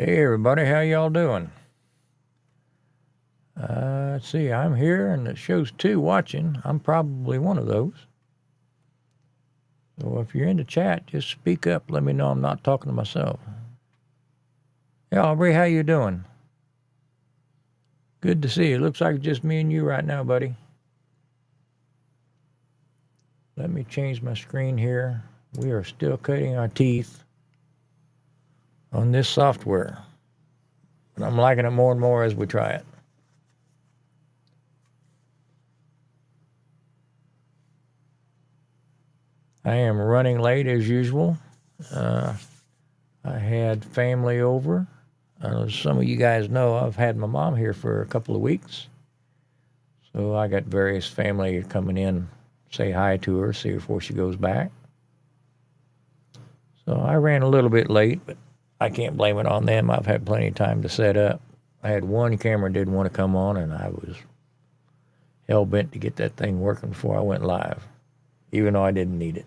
Hey everybody, how y'all doing? Let's see, I'm here and it shows two watching. I'm probably one of those. So if you're in the chat, just speak up. Let me know I'm not talking to myself. Hey Aubrey, how you doing? Good to see you. Looks like it's just me and you right now, buddy. Let me change my screen here. We are still cutting our teeth on this software. And I'm liking it more and more as we try it. I am running late as usual. I had family over. As some of you guys know, I've had my mom here for a couple of weeks. So I got various family coming in, say hi to her, see her before she goes back. So I ran a little bit late, but I can't blame it on them. I've had plenty of time to set up. I had one camera didn't want to come on, and I was hell bent to get that thing working before I went live, even though I didn't need it.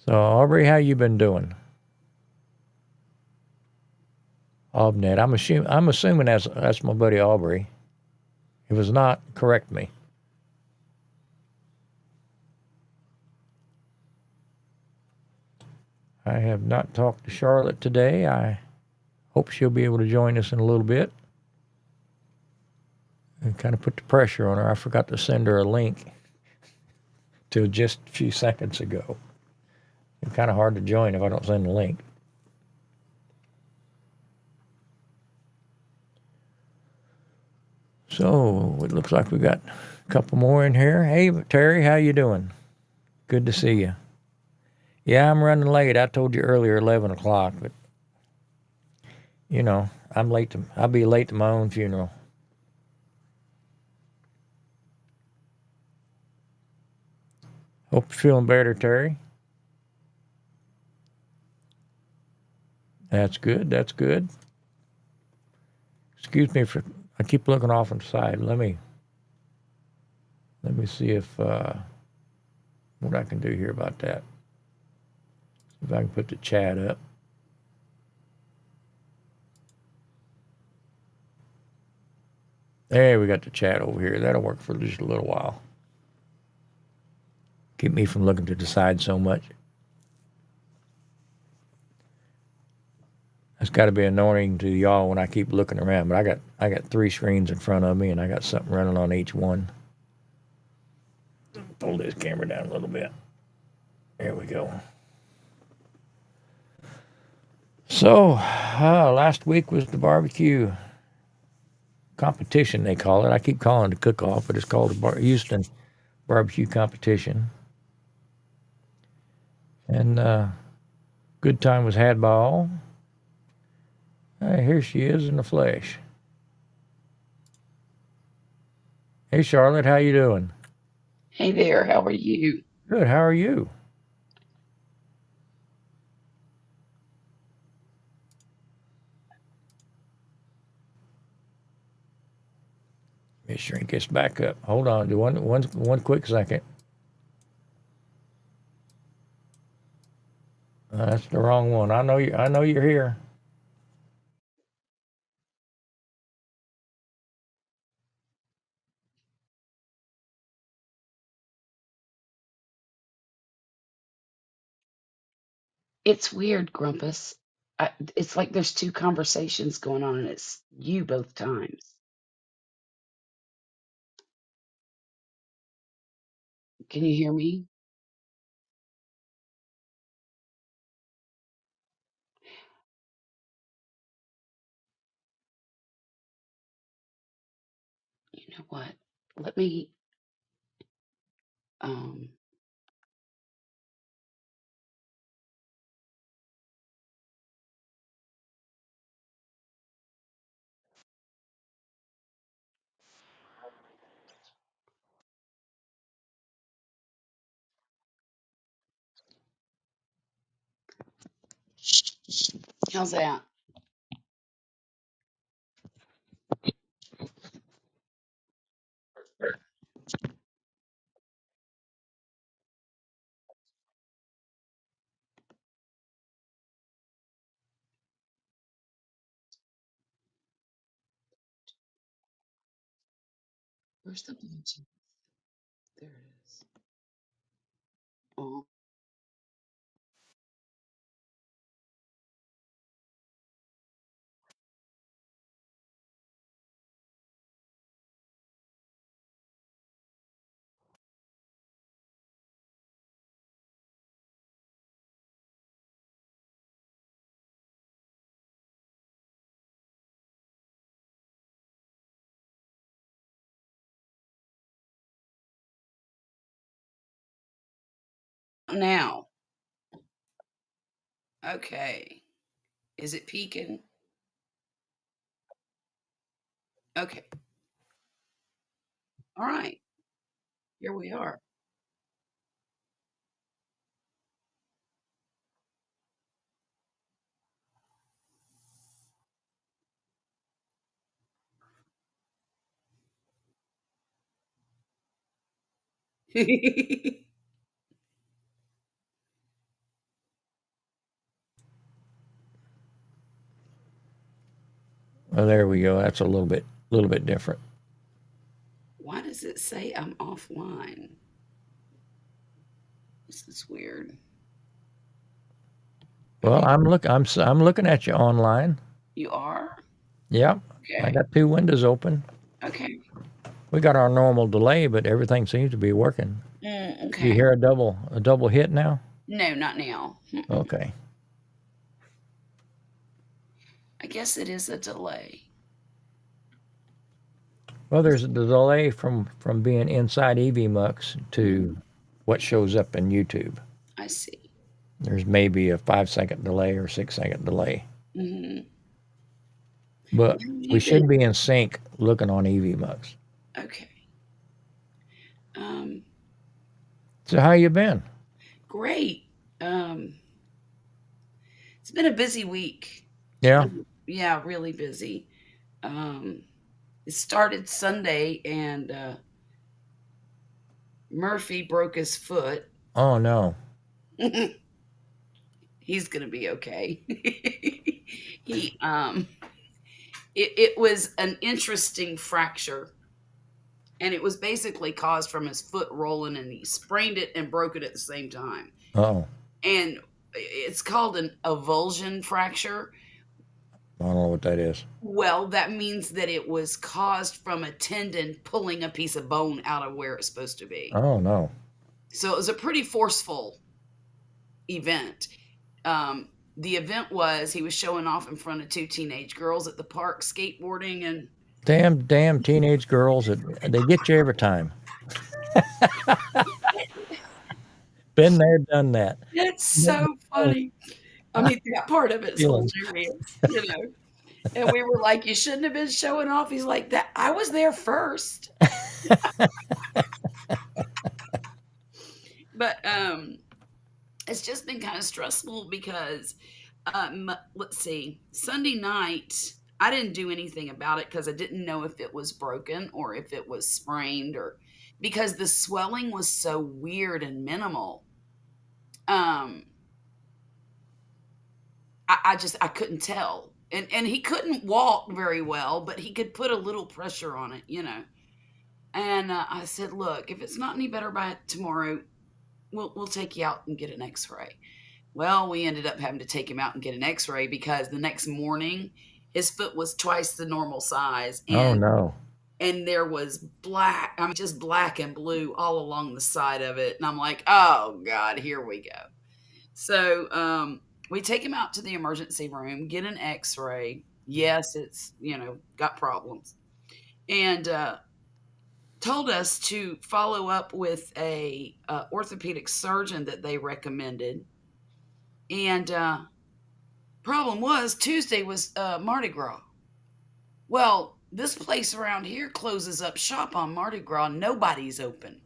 So Aubrey, how you been doing? Obnet. I'm assuming that's my buddy Aubrey. If it's not, correct me. I have not talked to Charlotte today. I hope she'll be able to join us in a little bit. And kind of put the pressure on her. I forgot to send her a link till just a few seconds ago. It's kind of hard to join if I don't send the link. So it looks like we got a couple more in here. Hey, Terry, how you doing? Good to see you. Yeah, I'm running late. I told you earlier, 11 o'clock, but you know, I'll be late to my own funeral. Hope you're feeling better, Terry. That's good. That's good. Excuse me for I keep looking off on the side. Let me see if what I can do here about that. If I can put the chat up. There, we got the chat over here. That'll work for just a little while. Keep me from looking to the side so much. That's got to be annoying to y'all when I keep looking around. But I got three screens in front of me, and I got something running on each one. Pull this camera down a little bit. There we go. So, last week was the barbecue competition, they call it. I keep calling it a cook-off, but it's called the Houston BBQ Competition. And good time was had by all. Here she is in the flesh. Hey, Charlotte, how you doing? Hey there, how are you? Good. How are you? Let me shrink this back up. Hold on, do one quick second. That's the wrong one. I know you. I know you're here. It's weird, Grumpus. It's like there's two conversations going on and it's you both times. Can you hear me? You know what? Let me, um, how's that? Where's the bluetooth? There it is. Oh, now. Okay. Is it peaking? Okay. All right. Here we are. Well, there we go. That's a little bit different. Why does it say I'm offline? This is weird. Well, Okay. I'm looking at you online. You are? Yep. I Okay. got two windows open. Okay. We got our normal delay, but everything seems to be working. Do you Okay. hear a double hit now? No, not now. Mm-mm. Okay. I guess it is a delay. Well, there's a delay from being inside EVMux to Mm, what shows up in YouTube. I see. There's maybe a 5 second delay or 6 second delay, Hmm. but How have we you should been? be in sync looking on EVMux. Okay. Um, So how you been? Great. Um, it's been a busy week. Yeah. Yeah, really busy. Um, it started Sunday, and Murphy broke his foot. Oh no. He's gonna be okay. he it was an interesting fracture, and it was basically caused from his foot rolling, and he sprained it and broke it at the same time. Oh, And it's called an avulsion fracture. I don't know what that is. Well, that means that it was caused from a tendon pulling a piece of bone out of where it's supposed to be. Oh no. So it was a pretty forceful event. The event was he was showing off in front of two teenage girls at the park skateboarding, and Damn teenage girls, they get you every time. Been there, done that. it's No, so funny. I mean, that part of it's feeling. hilarious. And we were like, "You shouldn't have been showing off." He's like, "That I was there first." But it's just been kind of stressful because let's see, Sunday night I didn't do anything about it because I didn't know if it was broken or if it was sprained, or because the swelling was so weird and minimal. Um, I couldn't tell, and he couldn't walk very well, but he could put a little pressure on it. And I said, "Look, if it's not any better by tomorrow, we'll take you out and get an X-ray." Well, we ended up having to take him out and get an X-ray because the next morning his foot was twice the normal size, Oh and no. there was black, I mean, just black and blue all along the side of it. And I'm like, "Oh God, here we go." So we take him out to the emergency room, get an X-ray. Yes, it's got problems, and told us to follow up with a orthopedic surgeon that they recommended. And problem was Tuesday was Mardi Gras. Well, this place around here closes up shop on Mardi Gras. Nobody's open.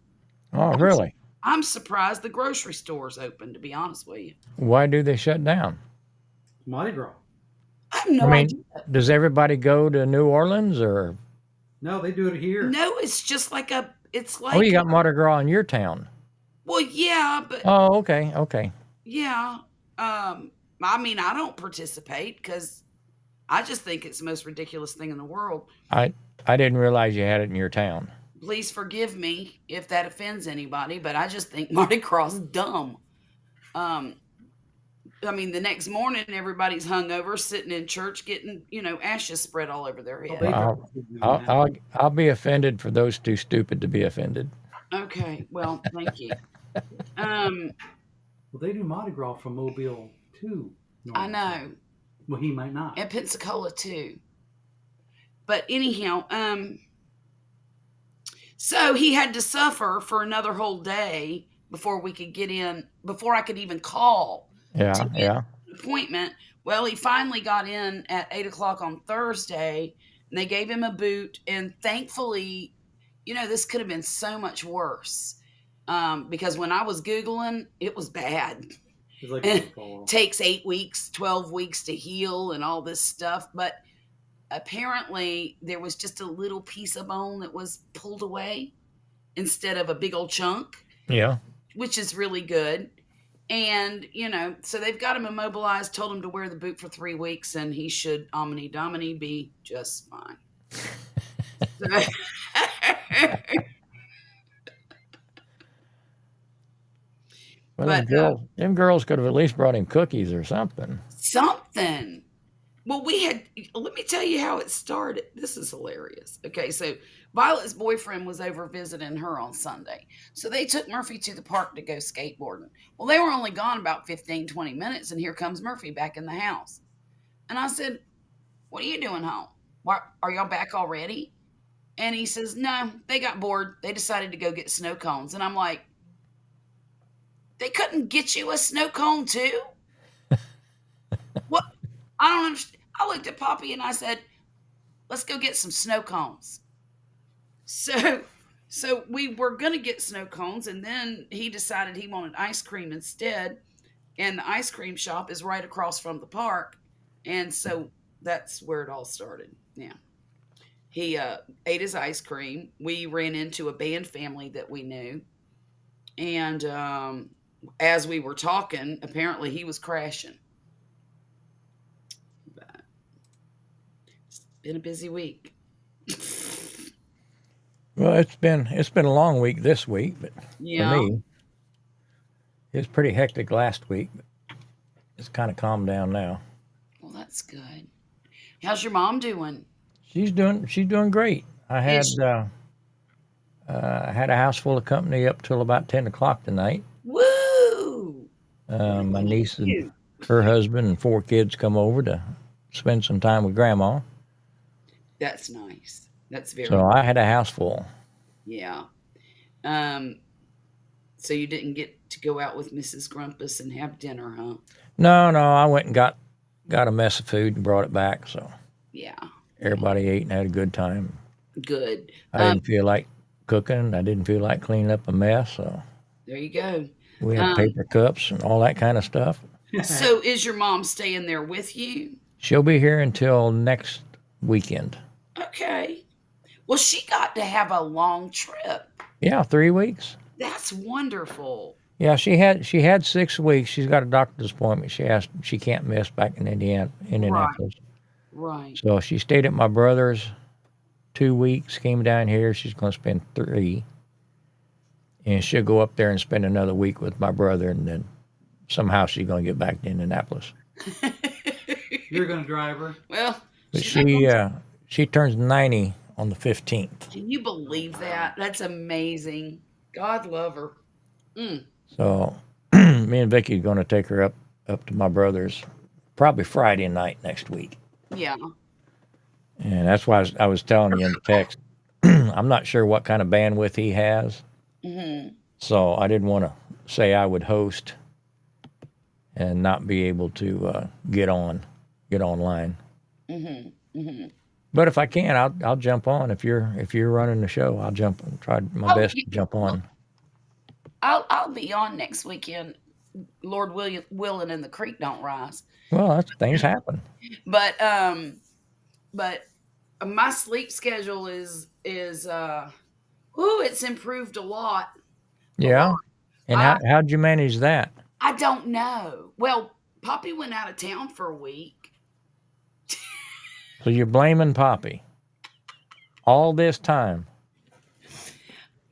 Oh I'm, really? I'm surprised the grocery store's open, to be honest with you. Why do they shut down? Mardi Gras. I have I no mean, idea. does everybody go to New Orleans or? No, they do it here. No, it's just like it's Oh, you like, got Mardi Gras in your town. well, yeah, but Oh, okay, okay. yeah. I mean, I don't participate because I just think it's the most ridiculous thing in the world. I I didn't realize you had it in your town. please forgive me if that offends anybody, but I just think Mardi Gras is dumb. Um, I mean, the next morning everybody's hungover, sitting in church, getting ashes spread all over their Oh, head. they Well, probably do I'll, that. I'll, I'll be offended for those too stupid to be offended. Okay, well, thank you. Um, Well, they do Mardi Gras from Mobile too. I Norman said. know, Well, he might not. and Pensacola too. But anyhow, so he had to suffer for another whole day before we could get in, before I could even call to Yeah, get yeah. an appointment. Well, he finally got in at 8 o'clock on Thursday, and they gave him a boot. And thankfully, this could have been so much worse, because when I was Googling, it was bad. It's like It football. takes 8 weeks, 12 weeks to heal and all this stuff. But apparently, there was just a little piece of bone that was pulled away instead of a big old chunk, Yeah. which is really good. And, so they've got him immobilized, told him to wear the boot for 3 weeks, and he should, Omni Domini, be just fine. Well, But them girls could have at least brought him cookies or something. something. Well, let me tell you how it started. This is hilarious. Okay, so Violet's boyfriend was over visiting her on Sunday. So they took Murphy to the park to go skateboarding. Well, they were only gone about 15, 20 minutes, and here comes Murphy back in the house. And I said, "What are you doing home? Why, are y'all back already?" And he says, "No, they got bored. They decided to go get snow cones." And I'm like, "They couldn't get you a snow cone too?" What? I don't understand. I looked at Poppy and I said, "Let's go get some snow cones." So, so we were going to get snow cones, and then he decided he wanted ice cream instead. And the ice cream shop is right across from the park. And so that's where it all started. Yeah. He ate his ice cream. We ran into a band family that we knew. And as we were talking, apparently he was crashing. But it's been a busy week. Well, it's been a long week this week, but for Yeah. me, it was pretty hectic last week. But it's kind of calmed down now. Well, that's good. How's your mom doing? She's doing great. Is she? I had a house full of company up till about 10 o'clock tonight. Woo! My Look at niece and you. her husband and 4 kids come over to spend some time with grandma. That's nice. That's very So I had a house full. yeah. Um. So you didn't get to go out with Mrs. Grumpus and have dinner, huh? No, no, I went and got a mess of food and brought it back. So Yeah. Yeah. everybody ate and had a good time. Good. I didn't feel like cooking. I didn't feel like cleaning up a mess. So There you go. we had Um. paper cups and all that kind of stuff. So is your mom staying there with you? She'll be here until next weekend. Okay. Well, she got to have a long trip. Yeah, 3 weeks. That's wonderful. Yeah, she had 6 weeks. She's got a doctor's appointment. She can't miss back in Right. Indianapolis. Right. So she stayed at my brother's 2 weeks. Came down here. She's going to spend 3, and she'll go up there and spend another week with my brother, and then somehow she's going to get back to Indianapolis. You're going to drive her? Well, But she's not going she turns 90 on the 15th. Can you believe that? That's amazing. God love her. Mm, So me and Vicky's going to take her up to my brother's probably Friday night next week. yeah. And that's why I was telling you in the text, I'm not sure what kind of bandwidth he has. Hmm. So I didn't want to say I would host and not be able to get online. Hmm. Hmm. But if I can, I'll jump on. If you're running the show, I'll jump and try my Oh, best to jump on. I'll be on next weekend. Lord willing, and the creek don't rise. Well, things happen. But my sleep schedule it's improved a lot. A Yeah. lot. And I how'd you manage that? I don't know. Well, Poppy went out of town for a week. So you're blaming Poppy all this time.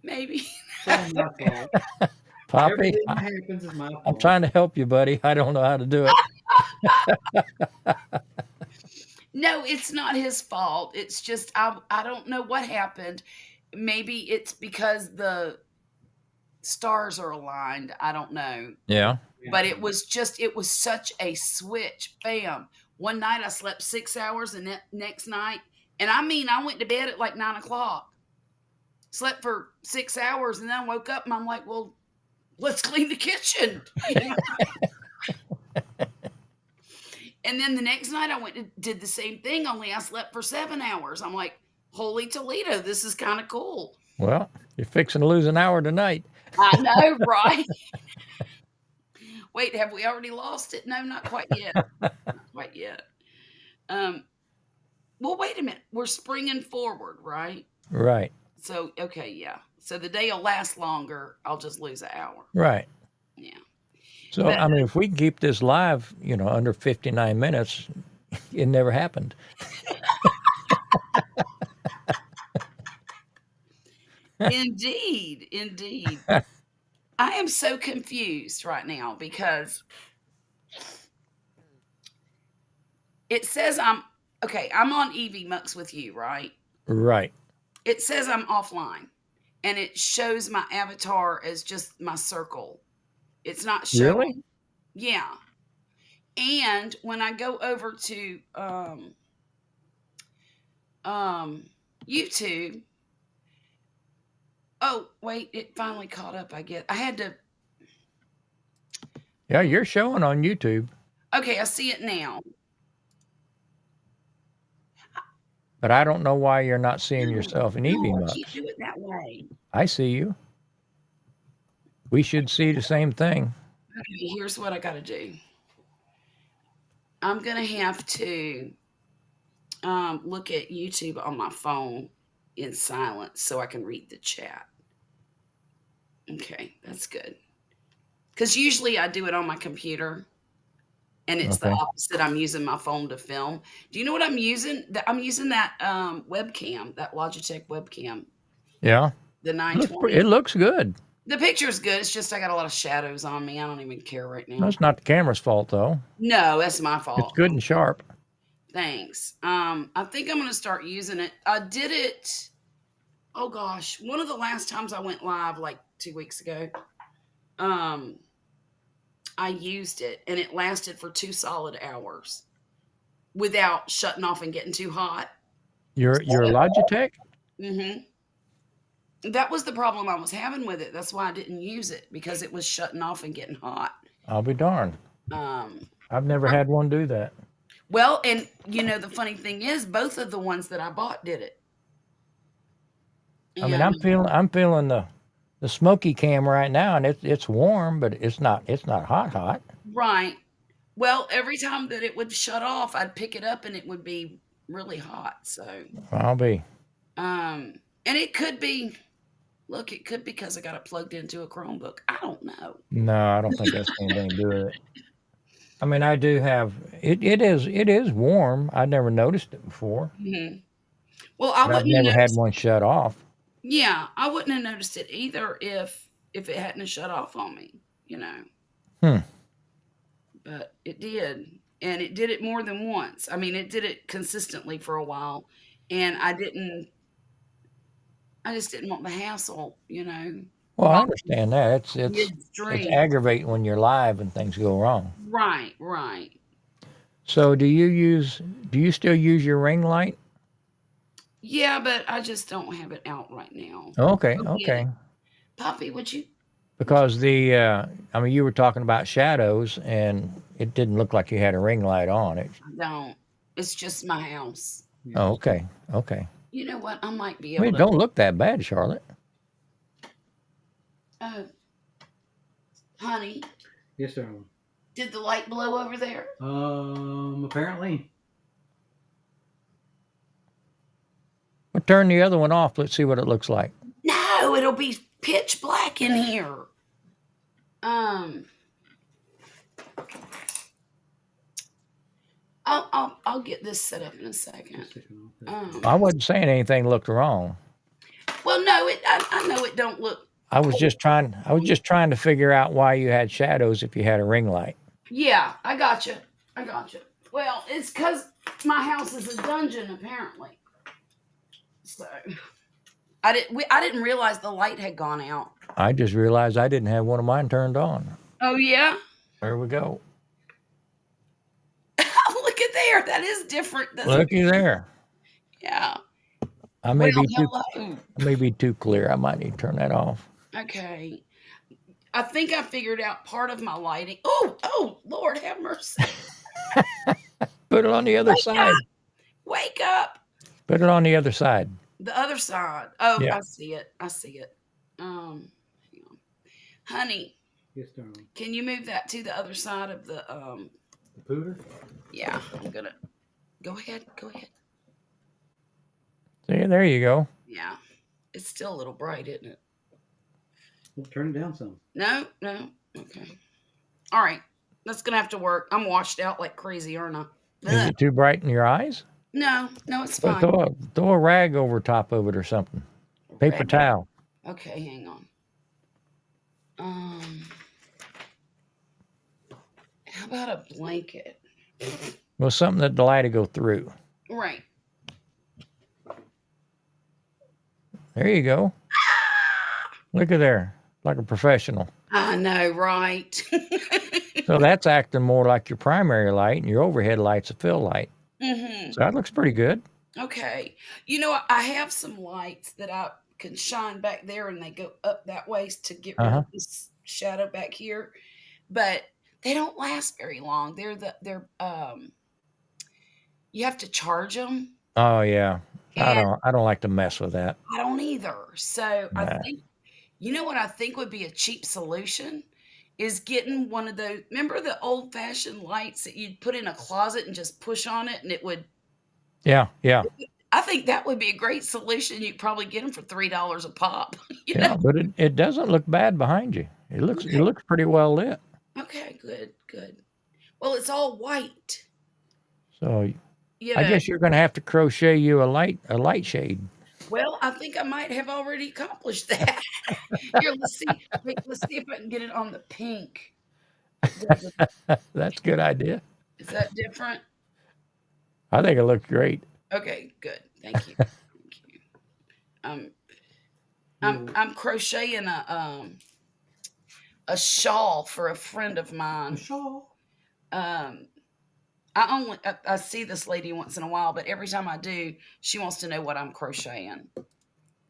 maybe. It's all my fault. Poppy, Everything that happens is my I'm fault. trying to help you, buddy. I don't know how to do it. No, it's not his fault. It's just I don't know what happened. Maybe it's because the stars are aligned. I don't know. Yeah. But it was such a switch. Bam. One night I slept 6 hours, and next night, and I mean, I went to bed at like 9 o'clock, slept for 6 hours, and then I woke up and I'm like, well, let's clean the kitchen. And then the next night I went and did the same thing, only I slept for 7 hours. I'm like, holy Toledo, this is kind of cool. Well, you're fixing to lose an hour tonight. I know, right? Wait, have we already lost it? No, not quite yet. Not quite yet. Well, wait a minute. We're springing forward, right? Right. So, okay, yeah. So the day will last longer. I'll just lose an hour. Right. Yeah. So, But- I mean, if we can keep this live, under 59 minutes, it never happened. Indeed, indeed. I am so confused right now because it says I'm on Evie Mux with you, right? Right. It says I'm offline, and it shows my avatar as just my circle. It's not showing. Really? Yeah. And when I go over to YouTube, oh wait, it finally caught up. I guess I had to. Yeah, you're showing on YouTube, Okay, I see it now. but I don't know why you're not seeing yourself in Evie No, I Mux. can't do it that way. I see you. We should see the same thing. Okay, here's what I got to do. I'm gonna have to look at YouTube on my phone in silence so I can read the chat. Okay, that's good. Because usually I do it on my computer, and it's the Okay. opposite. I'm using my phone to film. Do you know what I'm using? I'm using that webcam, that Logitech webcam, Yeah. the It 920. looks good. The picture's good. It's just I got a lot of shadows on me. I don't even care right now. That's not the camera's fault, though. No, that's my It's fault. good and sharp. Thanks. I think I'm going to start using it. I did it. Oh gosh, one of the last times I went live, like 2 weeks ago, I used it, and it lasted for 2 solid hours without shutting off and getting too hot. Your Logitech? That was the problem I was having with it. That's why I didn't use it, because it was shutting off and getting hot. I'll be darned. I've never had one do that. Well, and the funny thing is, both of the ones that I bought did it. I mean, I'm feeling the smoky cam right now, and it's warm, but it's not hot. Right. Well, every time that it would shut off, I'd pick it up and it would be really hot. So, I'll be. and it could be, look, it could be because I got it plugged into a Chromebook. I don't know. No, I don't think that's anything to do with it. I mean, I do have it. It is warm. I'd never noticed it before. Well, I But I've wouldn't have never had noticed. one shut off. Yeah, I wouldn't have noticed it either if it hadn't have shut off on me. But it did, and it did it more than once. I mean, it did it consistently for a while, and I just didn't want the hassle. Well, I understand that. It's Midstream. aggravating when you're live and things go wrong. Right, right. So, do you still use your ring light? Yeah, but I just don't have it out right now. Okay. Poppy, would you? Because I mean, you were talking about shadows, and it didn't look like you had a ring light on it. I don't. It's just my house. Oh, okay. You know what? I might be I able mean, to. it don't look that bad, Charlotte. Oh, honey, Yes, sir. did the light blow over there? Apparently. Well, turn the other one off. Let's see what it looks like. No, it'll be pitch black in here. I'll get this set up in a second. I wasn't saying anything looked wrong. Well, no, I know it don't look. I was just trying. I was just trying to figure out why you had shadows if you had a ring light. Yeah, I got you. I got you. Well, it's because my house is a dungeon, apparently. So I didn't realize the light had gone out. I just realized I didn't have one of mine turned on. Oh yeah. There we go. Look at there. That is different. Looky there. Yeah. I Well, may be too. hello. I may be too clear. I might need to turn that off. Okay. I think I figured out part of my lighting. Oh, Lord have mercy. Put it on the other side. Wake up. Put it on the other side. The other side. Oh, Yeah. I see it. I see it. Hang on. Honey, Yes, darling. can you move that to the other side of the The pooter? yeah, I'm gonna go ahead. Go ahead. See, there you go. Yeah. It's still a little bright, isn't it? We'll turn it down some. No. Okay. All right. That's gonna have to work. I'm washed out like crazy, aren't I? Is Ugh. it too bright in your eyes? No, it's But fine. throw a rag over top of it or something. Paper Rag. towel. Okay, hang on. How about a blanket? Well, something that the light will go through. Right. There you go. Look at there. Like a professional. I know, right? So that's acting more like your primary light, and your overhead light's a fill light. Mm-hmm. So that looks pretty good. Okay. You know, I have some lights that I can shine back there and they go up that way to get rid Uh-huh. of this shadow back here. But they don't last very long. You have to charge them. Oh yeah. And I don't like to mess with that. I don't either. So I Nah. think, you know what I think would be a cheap solution is getting one of those. Remember the old fashioned lights that you'd put in a closet and just push on it and it would. Yeah. I think that would be a great solution. You'd probably get them for $3 a pop. You know? Yeah, but it doesn't look bad behind you. It looks pretty well lit. Okay, good. Well, it's all white. So You I know. guess you're gonna have to crochet you a light shade. Well, I think I might have already accomplished that. Here, let's see. Wait, let's see if I can get it on the pink. That's a good idea. Is that different? I think it looks great. Okay, good. Thank you. Thank you. I'm crocheting a shawl for a friend of A mine. shawl? I see this lady once in a while, but every time I do, she wants to know what I'm crocheting.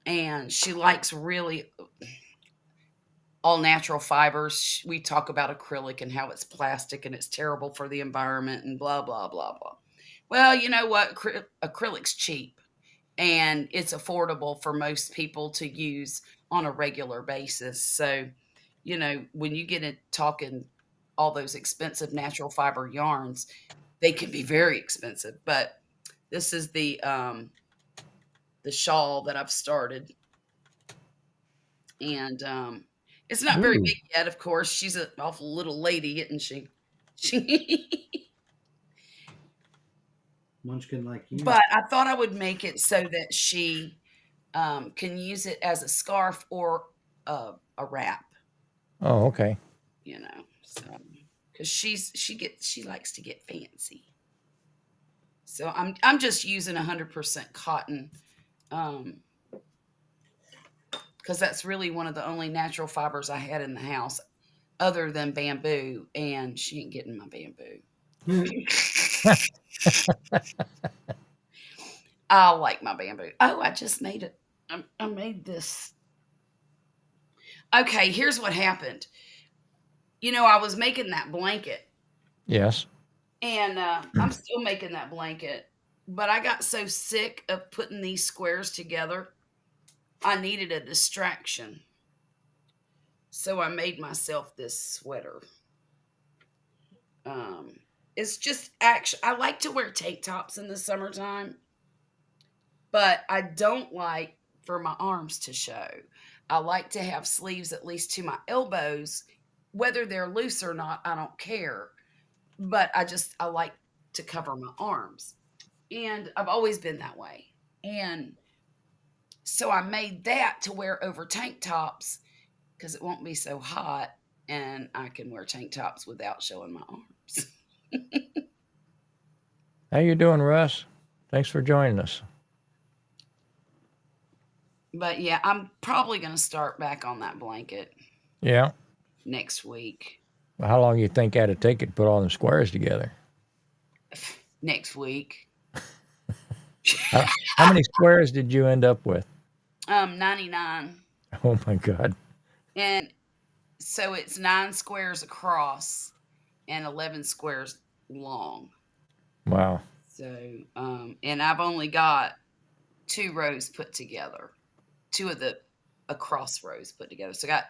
And she likes really all natural fibers. We talk about acrylic and how it's plastic and it's terrible for the environment and blah, blah, blah, blah. Well, you know what? Acrylic's cheap and it's affordable for most people to use on a regular basis. So, you know, when you get it talking all those expensive natural fiber yarns, they can be very expensive. But this is the shawl that I've started, and it's not very Ooh. big yet. Of course, she's an awful little lady, isn't she? She. Munchkin like you. But I thought I would make it so that she can use it as a scarf or a wrap. Oh, okay. You know, so because she likes to get fancy. So I'm just using 100% cotton, because that's really one of the only natural fibers I had in the house, other than bamboo, and she ain't getting my bamboo. I like my bamboo. Oh, I just made it. I made this. Okay, here's what happened. You know, I was making that blanket, Yes. and I'm still making that blanket, but I got so sick of putting these squares together, I needed a distraction. So I made myself this sweater. It's just actually, I like to wear tank tops in the summertime, but I don't like for my arms to show. I like to have sleeves at least to my elbows. Whether they're loose or not, I don't care. But I like to cover my arms. And I've always been that way. And So I made that to wear over tank tops because it won't be so hot and I can wear tank tops without showing my arms. How you doing, Russ? Thanks for joining us. But yeah, I'm probably going to start back on that blanket Yeah. next week. Well, how long you think that'd take it to put all them squares together? Next week. How many squares did you end up with? 99. Oh my God. And so it's 9 squares across and 11 squares long. Wow. So, and I've only got 2 rows put together, 2 of the across rows put together. So I got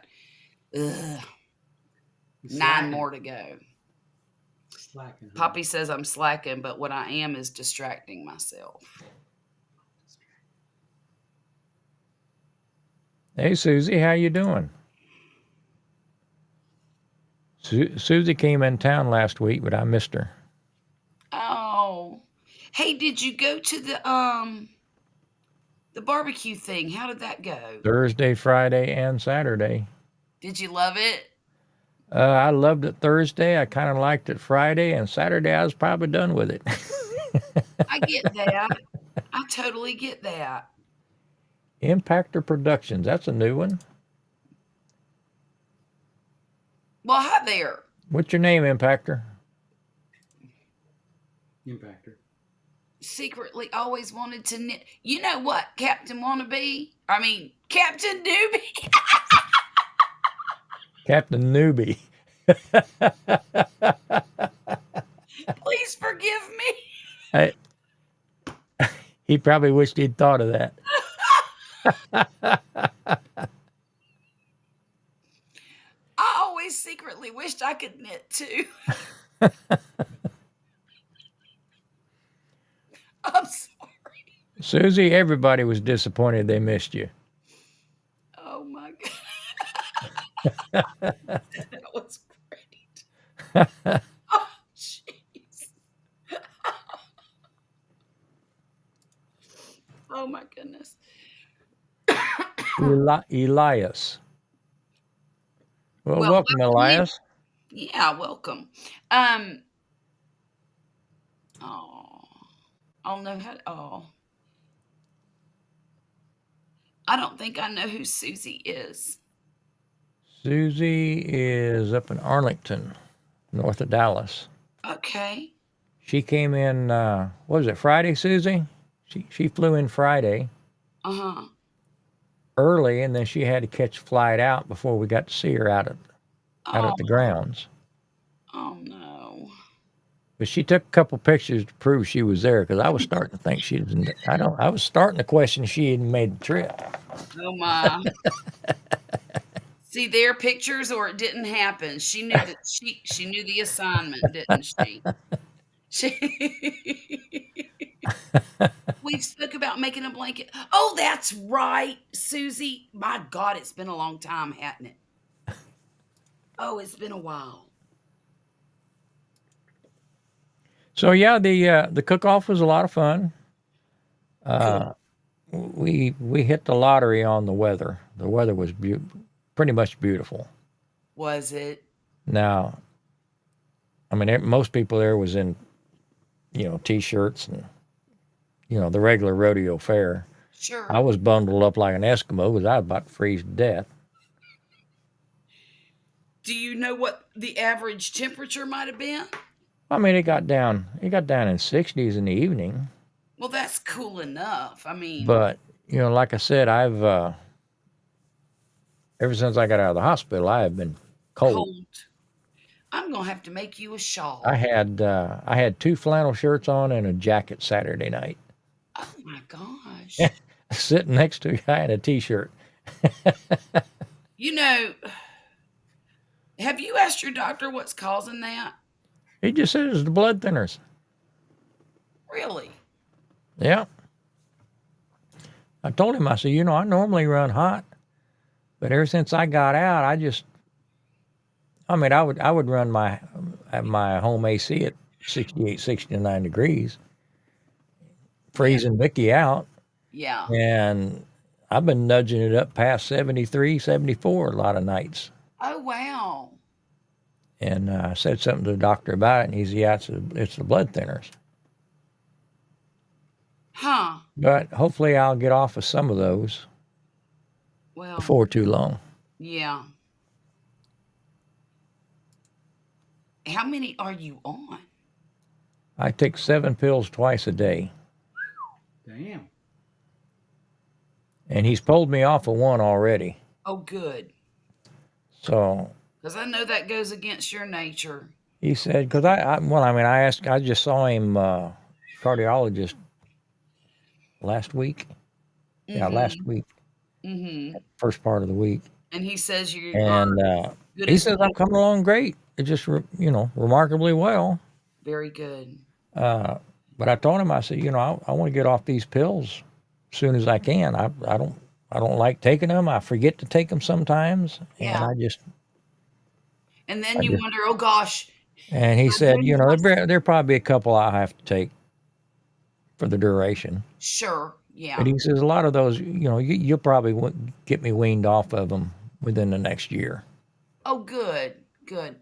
ugh, 9 more to go. Slacking. Huh? Poppy says I'm slacking, but what I am is distracting myself. Hey, Susie, how you doing? Susie came in town last week, but I missed her. Oh, hey, did you go to the barbecue thing? How did that go? Thursday, Friday, and Saturday. Did you love it? I loved it Thursday. I kind of liked it Friday, and Saturday I was probably done with it. I get that. I totally get that. Impactor Productions. That's a new one. Well, hi there. What's your name, Impactor? Impactor. Secretly always wanted to knit. You know what, Captain Wannabe? I mean, Captain Doobie. Captain Newbie. Please forgive me. I, he probably wished he'd thought of that. I always secretly wished I could knit too. I'm sorry. Susie, everybody was disappointed they missed you. Oh my God. That was great. Oh, jeez. Oh my goodness. Elias. Well, Well, welcome, Elias. Yeah, welcome. Oh, I'll know how. Oh, I don't think I know who Susie is. Susie is up in Arlington, north of Dallas. Okay. She came in, what was it, Friday, Susie? She flew in Friday Uh-huh. early, and then she had to catch a flight out before we got to see her out at the grounds. Oh no. But she took a couple pictures to prove she was there, because I was starting to think she didn't. I was starting to question she hadn't made the trip. Oh my. See their pictures, or it didn't happen. She knew that she knew the assignment, didn't she? We spoke about making a blanket. Oh, that's right, Susie. My God, it's been a long time, hasn't it? Oh, it's been a while. So yeah, the cook-off was a lot of fun. Cool. We hit the lottery on the weather. The weather was pretty much beautiful. Was it? Now, I mean, most people there was in, t-shirts and, the regular rodeo fare. Sure. I was bundled up like an Eskimo because I was about to freeze to death. Do you know what the average temperature might have been? I mean, it got down in 60s in the evening. Well, that's cool enough. I mean, But, like I said, I've, ever since I got out of the hospital, I have been cold. I'm gonna have to make you a shawl. I had 2 flannel shirts on and a jacket Saturday night. Oh my gosh. Sitting next to a guy in a t-shirt. Have you asked your doctor what's causing that? He just said it's the blood thinners. Really? Yeah. I told him, I said, I normally run hot, but ever since I got out, I would run my home AC at 68, 69 degrees, freezing Mickey out. Yeah. And I've been nudging it up past 73, 74 a lot of nights. Oh, wow. And I said something to the doctor about it, and he said, yeah, it's the blood thinners. Huh. But hopefully I'll get off of some of those Well, before too long. yeah. How many are you on? I take 7 pills twice a day. Damn. And he's pulled me off of one already. Oh, good. So Because I know that goes against your nature. he said, because I just saw him, cardiologist last week. Yeah, last Mm-hmm. week, Mm-hmm. first part of the week. And he says you are And good he as says I'm coming along great. It just, remarkably well. very good. But I told him, I said, I want to get off these pills as soon as I can. I don't like taking them. I forget to take them sometimes, and Yeah. And then you wonder, oh gosh. And he I'm said, doing myself- there probably a couple I have to take for the duration. Sure. Yeah. But he says a lot of those, you'll probably get me weaned off of them within the next year. Oh, good. Good.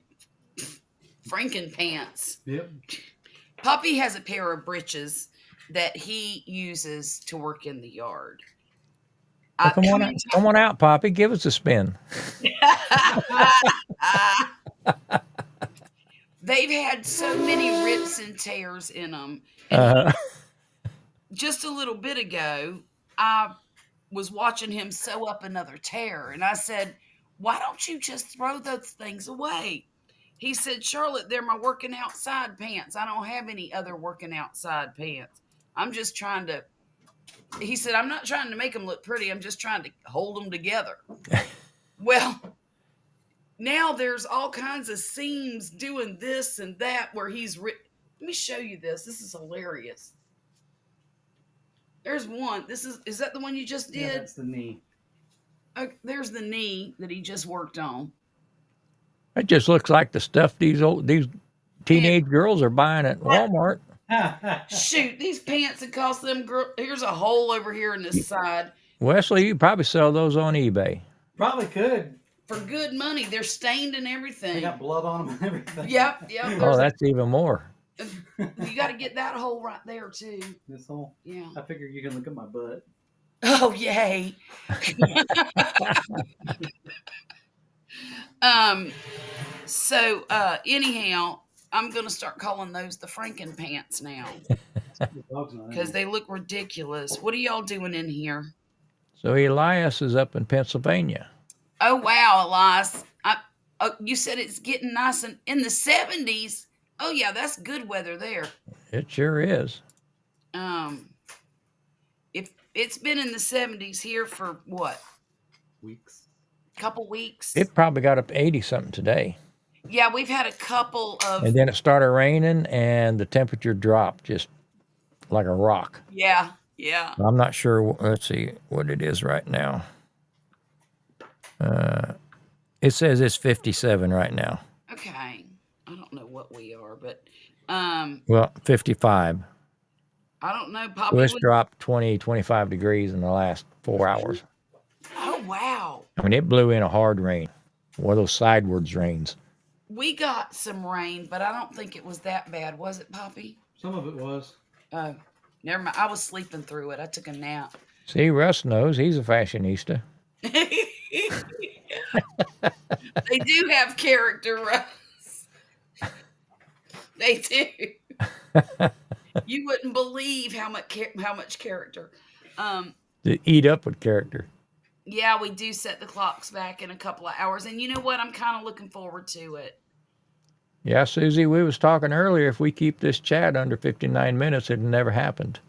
Frankenpants. Yep. Poppy has a pair of breeches that he uses to work in the yard. Well, come on out, Poppy. Give us a spin. They've had so many rips and tears in them. Uh, Just a little bit ago, I was watching him sew up another tear, and I said, why don't you just throw those things away? He said, Charlotte, they're my working outside pants. I don't have any other working outside pants. I'm just trying to, he said, I'm not trying to make them look pretty. I'm just trying to hold them together. Well, now there's all kinds of seams doing this and that where he's let me show you this. This is hilarious. There's one. Is that the one you just did? Yeah, that's the knee. There's the knee that he just worked on. it just looks like the stuff these teenage girls are buying at Walmart. Shoot, these pants that cost them. Here's a hole over here in this side. Wesley, you probably sell those on eBay. Probably could. For good money. They're stained and They everything. got blood on them and everything. Yep. Oh, that's even more. You got to get that hole right there too. This whole. Yeah. I figure you can look at my butt. Oh, yay. Anyhow, I'm going to start calling those the Frankenpants now because they look ridiculous. What are y'all doing in here? So Elias is up in Pennsylvania. Oh, wow, Elias. You said it's getting nice and in the 70s. Oh, yeah, that's good weather there. It sure is. If it's been in the 70s here for what? Weeks. Couple weeks. It probably got up to 80 something today. Yeah, we've had a couple of. And then it started raining and the temperature dropped just like a rock. Yeah. I'm not sure. Let's see what it is right now. It says it's 57 right now. Okay. I don't know what we are, but Well, 55. I don't know. So Poppy it's dropped 20, 25 degrees in the last 4 hours. Oh, wow. I mean, it blew in a hard rain. One of those sidewards rains. We got some rain, but I don't think it was that bad. Was it, Poppy? Some of it was. Oh, never mind. I was sleeping through it. I took a nap. See, Russ knows. He's a fashionista. They do have character, Russ. They do. You wouldn't believe how much character. To eat up with character. Yeah, we do set the clocks back in a couple of hours, and you know what? I'm kind of looking forward to it. Yeah, Susie, we was talking earlier. If we keep this chat under 59 minutes, it never happened.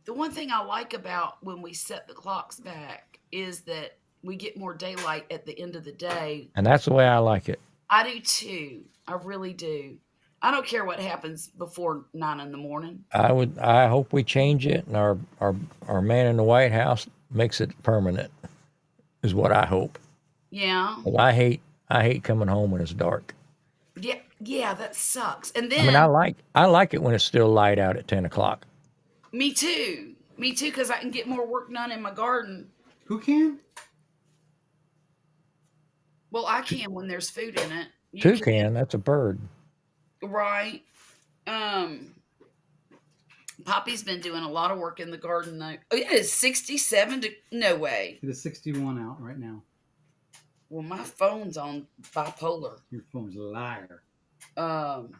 The one thing I like about when we set the clocks back is that we get more daylight at the end of the day. And that's the way I like it. I do too. I really do. I don't care what happens before 9 in the morning. I hope we change it, and our man in the White House makes it permanent. Is what I hope. Yeah. Well, I hate coming home when it's dark. Yeah, that sucks. And then I mean, I like it when it's still light out at 10 o'clock. Me too. Me too, because I can get more work done in my garden. Who can? Well, I can when there's food in it. You Toucan, can, that's a bird. right? Um, Poppy's been doing a lot of work in the garden though. Oh, yeah, it's 67 to no way. It is 61 out right now. Well, my phone's on bipolar. Your phone's a liar. Um,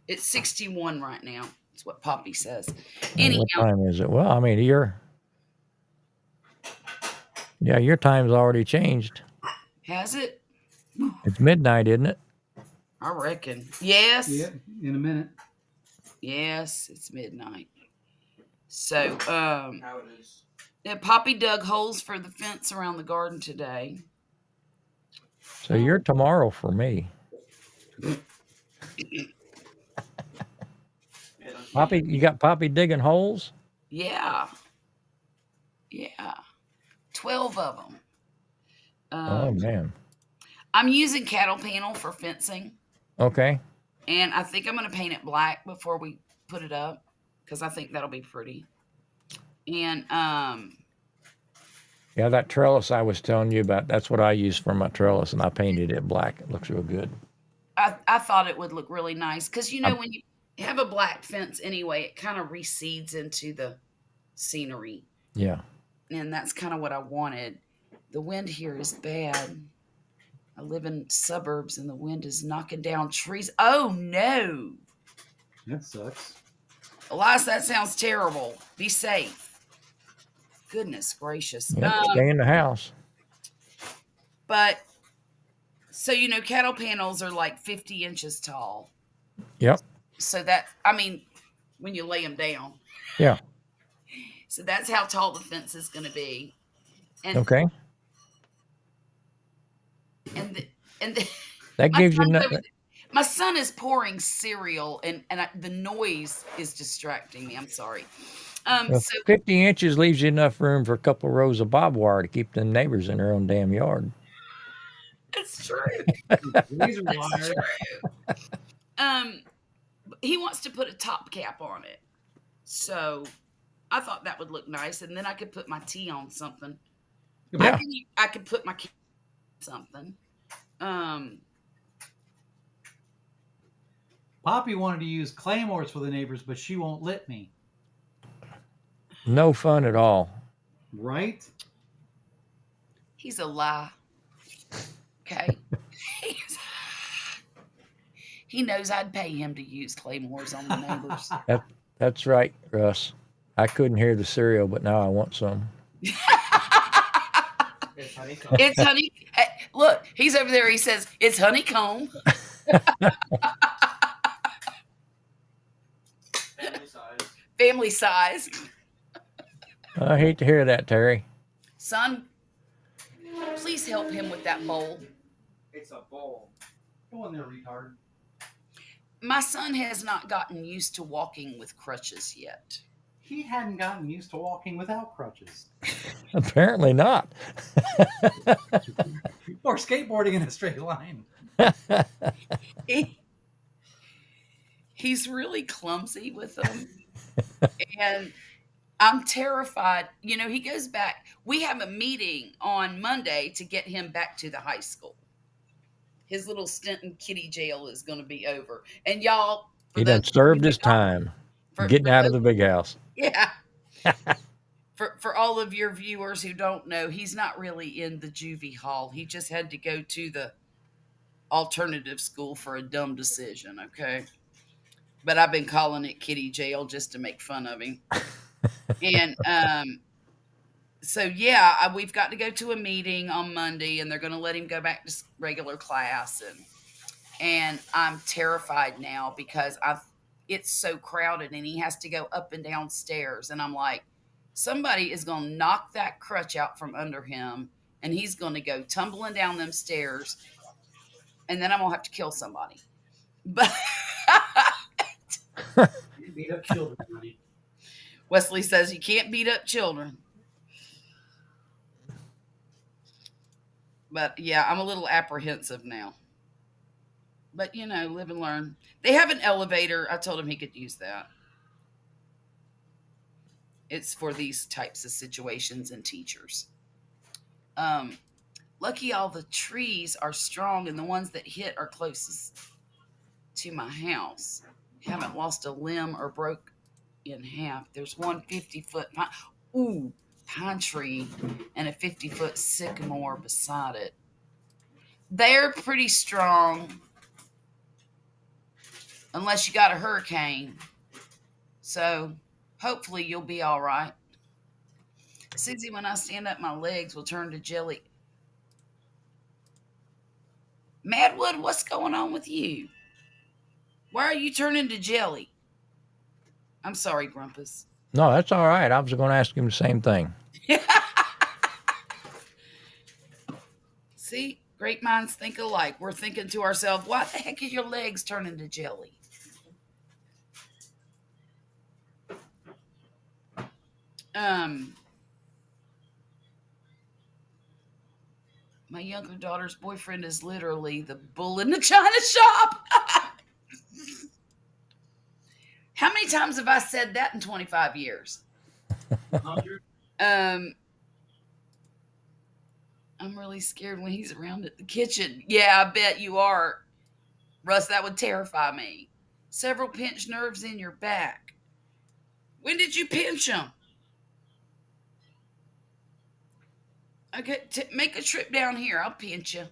it's 61 right now. That's what Poppy says. What Anyhow, time is it? Well, I mean, your time's already changed. has it? It's midnight, isn't it? I reckon. Yes. Yeah, in a minute. Yes, it's midnight. So, How it is. yeah, Poppy dug holes for the fence around the garden today. So you're tomorrow for me. Poppy, you got Poppy digging holes? Yeah. Yeah. 12 of them. Oh man. I'm using cattle panel for fencing, Okay. and I think I'm going to paint it black before we put it up because I think that'll be pretty. And Yeah, that trellis I was telling you about, that's what I used for my trellis, and I painted it black. It looks real good. I thought it would look really nice because, you know, I'm- when you have a black fence anyway, it kind of recedes into the scenery. Yeah. And that's kind of what I wanted. The wind here is bad. I live in suburbs and the wind is knocking down trees. Oh no. That sucks. Elias, that sounds terrible. Be safe. Goodness gracious. Yep. Stay in the house. But so, you know, cattle panels are like 50 inches tall. Yep. So that, I mean, when you lay them down. Yeah. So that's how tall the fence is going to be. And Okay. and That my gives you son's no, over- my son is pouring cereal, and the noise is distracting me. I'm sorry. well, So 50 inches leaves you enough room for a couple rows of barbed wire to keep the neighbors in their own damn yard. it's true. Razor It's wire. true. He wants to put a top cap on it, so I thought that would look nice, and then I could put my tea on something. Yeah. I could put my key on something. Poppy wanted to use claymores for the neighbors, but she won't let me. No fun at all. Right? He's a lie. Okay. He knows I'd pay him to use claymores on the neighbors. That's right, Russ. I couldn't hear the cereal, but now I want some. It's honeycomb. It's honey. Hey, look, he's over there. He says it's honeycomb. Family size. Family size. I hate to hear that, Terry. Son, please help him with that bowl. It's a bowl. Go in there, retard. My son has not gotten used to walking with crutches yet. He hadn't gotten used to walking without crutches. Apparently not. Or skateboarding in a straight line. He's really clumsy with them. And I'm terrified. You know, he goes back. We have a meeting on Monday to get him back to the high school. His little stint in kitty jail is going to be over. And y'all, He done served his time getting out of the big house. Yeah. For all of your viewers who don't know, he's not really in the juvie hall. He just had to go to the alternative school for a dumb decision, okay? But I've been calling it kitty jail just to make fun of him. And so, yeah, we've got to go to a meeting on Monday, and they're going to let him go back to regular class. And I'm terrified now because it's so crowded, and he has to go up and down stairs. And I'm like, somebody is going to knock that crutch out from under him, and he's going to go tumbling down them stairs, and then I'm going to have to kill somebody. But You beat up children, honey. Wesley says you can't beat up children. But yeah, I'm a little apprehensive now. But you know, live and learn. They have an elevator. I told him he could use that. It's for these types of situations and teachers. Lucky all the trees are strong and the ones that hit are closest to my house. Haven't lost a limb or broke in half. There's one 50-foot pine tree and a 50-foot sycamore beside it. They're pretty strong unless you got a hurricane. So hopefully you'll be all right. Susie, when I stand up, my legs will turn to jelly. Madwood, what's going on with you? Why are you turning to jelly? I'm sorry, Grumpus. No, that's all right. I was going to ask him the same thing. See, great minds think alike. We're thinking to ourselves, why the heck are your legs turning to jelly? My younger daughter's boyfriend is literally the bull in the china shop. How many times have I said that in 25 years? 100. I'm really scared when he's around at the kitchen. Yeah, I bet you are. Russ, that would terrify me. Several pinched nerves in your back. When did you pinch them? Okay, make a trip down here. I'll pinch you.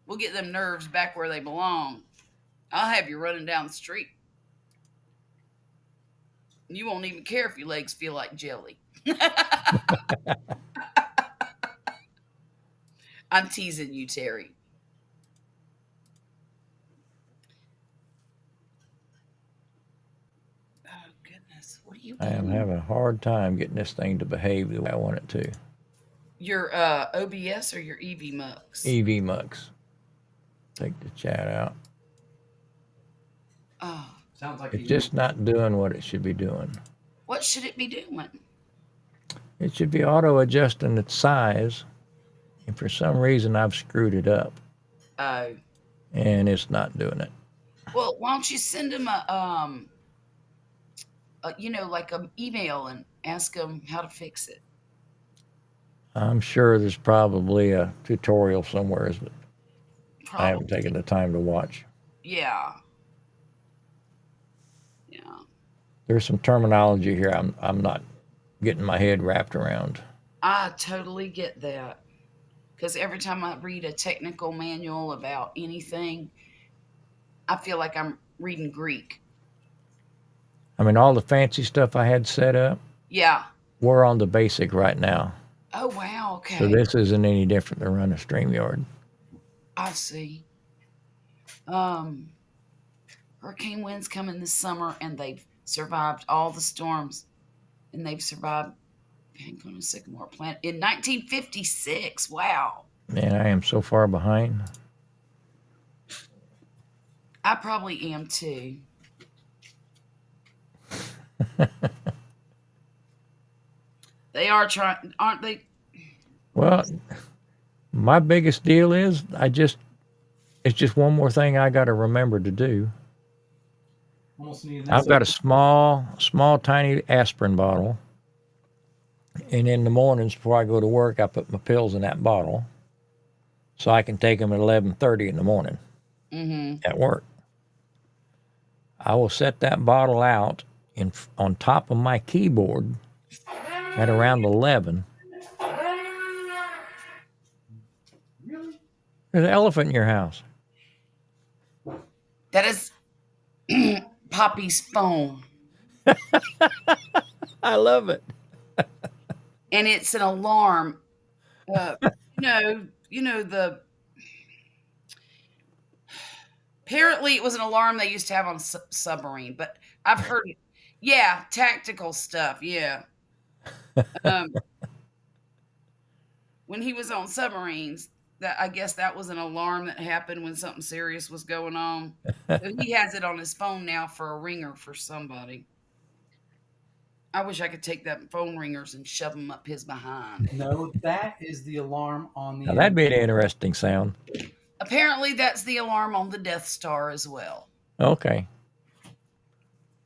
We'll get them nerves back where they belong. I'll have you running down the street. You won't even care if your legs feel like jelly. I'm teasing you, Terry. Oh, goodness. What are you I am doing? having a hard time getting this thing to behave the way I want it to. Your OBS or your EV Mux? EV Mux. Take the chat out. Oh, Sounds like It's just not doing what it should be doing. what should it be doing? It should be auto adjusting its size, and for some reason I've screwed it up, Oh, and it's not doing it. well, why don't you send him like an email and ask him how to fix it? I'm sure there's probably a tutorial somewhere, but I haven't Probably. taken the time to watch. Yeah. There's some terminology here I'm not getting my head wrapped around. I totally get that. Because every time I read a technical manual about anything, I feel like I'm reading Greek. I mean, all the fancy stuff I had set up, Yeah. we're on the basic right now. Oh, wow. Okay. So this isn't any different than running a StreamYard. I see. Hurricane winds coming this summer, and they've survived all the storms, and they've survived Pancone and Sycamore plant in 1956. Wow. Man, I am so far behind. I probably am too. They are trying, aren't they? Well, my biggest deal is it's just one more thing I got to remember to do. Almost need I've got a small, tiny aspirin bottle, and in the mornings before I go to work, I put my pills in that bottle, so I can take them at 11:30 in the morning at work. I will set that bottle out on top of my keyboard at around 11. Really? There's an elephant in your house. That is Poppy's phone. I love it. And it's an alarm. Apparently it was an alarm they used to have on submarine, but I've heard it. Yeah, tactical stuff. Yeah. When he was on submarines, I guess that was an alarm that happened when something serious was going on. So he has it on his phone now for a ringer for somebody. I wish I could take that phone ringers and shove them up his behind. No, that is the alarm on the. Now that'd be an interesting sound. Apparently, that's the alarm on the Death Star as well. Okay.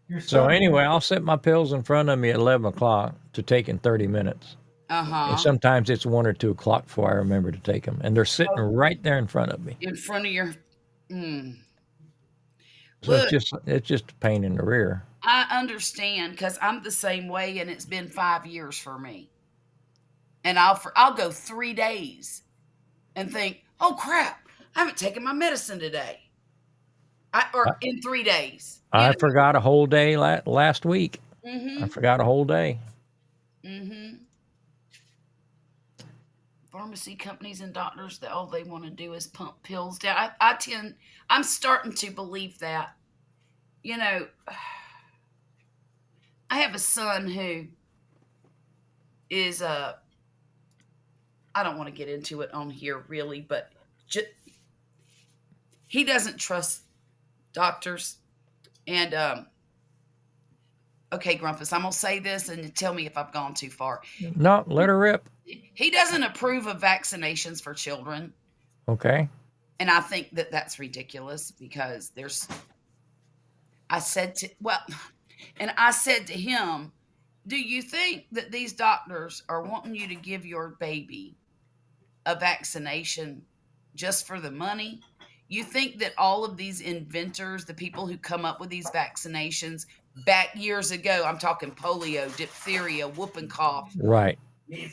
Your So son, anyway, I'll set my pills in front of me at 11 o'clock to take in 30 minutes. Uh-huh. And sometimes it's 1 or 2 o'clock before I remember to take them. And they're sitting right there in front of me. In front of your So Look, it's just a pain in the rear. I understand because I'm the same way, and it's been 5 years for me. And I'll go 3 days and think, oh crap, I haven't taken my medicine today. Or in 3 days. I forgot a whole day last week. Mm-hmm. I forgot a whole day. Mm-hmm. Pharmacy companies and doctors, all they want to do is pump pills down. I'm starting to believe that. You know, I have a son who is I don't want to get into it on here really, but he doesn't trust doctors. And okay, Grumpus, I'm gonna say this and tell me if I've gone too far. No, let her rip. He doesn't approve of vaccinations for children. Okay. And I think that that's ridiculous because I said to him, do you think that these doctors are wanting you to give your baby a vaccination just for the money? You think that all of these inventors, the people who come up with these vaccinations back years ago, I'm talking polio, diphtheria, whooping cough, Right.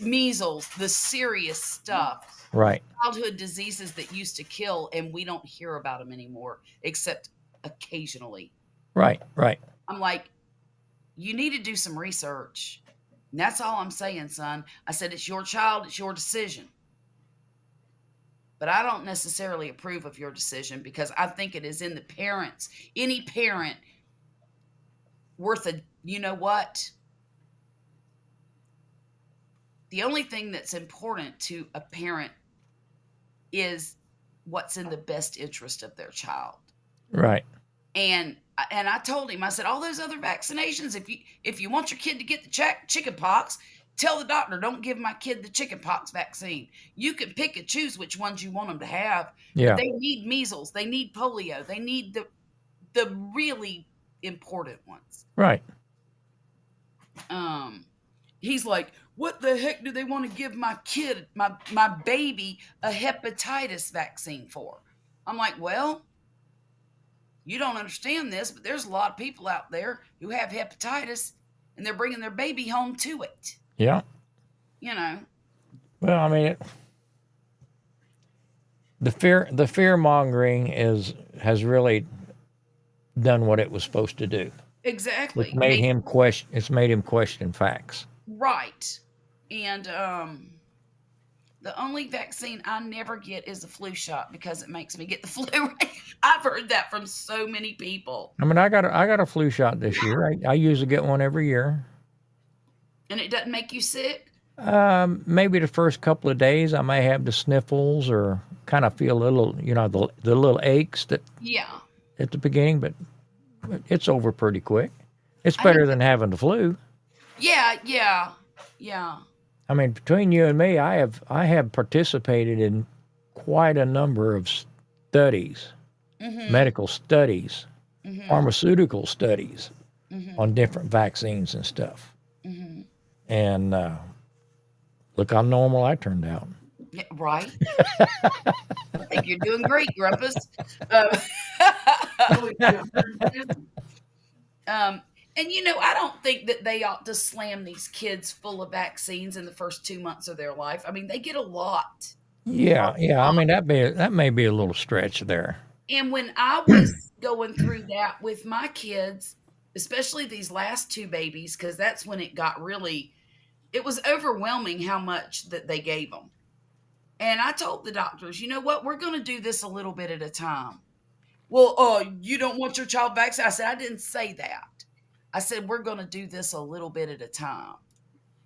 measles, the serious stuff, Right. childhood diseases that used to kill, and we don't hear about them anymore, except occasionally. Right. Right. I'm like, you need to do some research. And that's all I'm saying, son. I said, it's your child, it's your decision. But I don't necessarily approve of your decision because I think it is in the parents, any parent worth a, you know what? The only thing that's important to a parent is what's in the best interest of their child. Right. And I told him, I said, all those other vaccinations, if you want your kid to get the chicken pox, tell the doctor, don't give my kid the chicken pox vaccine. You can pick and choose which ones you want them to have. Yeah. But they need measles. They need polio. They need the really important ones. Right. He's like, what the heck do they want to give my kid, my baby, a hepatitis vaccine for? I'm like, well, you don't understand this, but there's a lot of people out there who have hepatitis and they're bringing their baby home to it. Yeah. You know. Well, I mean, the fear mongering has really done what it was supposed to do. Exactly. It's made him question facts. Right. And the only vaccine I never get is the flu shot because it makes me get the flu. I've heard that from so many people. I mean, I got a flu shot this year. I usually get one every year. And it doesn't make you sick? Maybe the first couple of days I may have the sniffles or kind of feel a little, the little aches that at the beginning, but it's over pretty quick. It's better than having the flu. Yeah. I mean, between you and me, I have participated in quite a number of studies, medical studies, pharmaceutical studies on different vaccines and stuff. And look how normal I turned out. Yeah, right. I think you're doing great, Grumpus. And I don't think that they ought to slam these kids full of vaccines in the first 2 months of their life. I mean, they get a lot. Yeah. I mean, that may be a little stretch there. And when I was going through that with my kids, especially these last 2 babies, because that's when it was overwhelming how much that they gave them. And I told the doctors, you know what, we're going to do this a little bit at a time. Well, you don't want your child vaccinated? I said, I didn't say that. I said, we're going to do this a little bit at a time.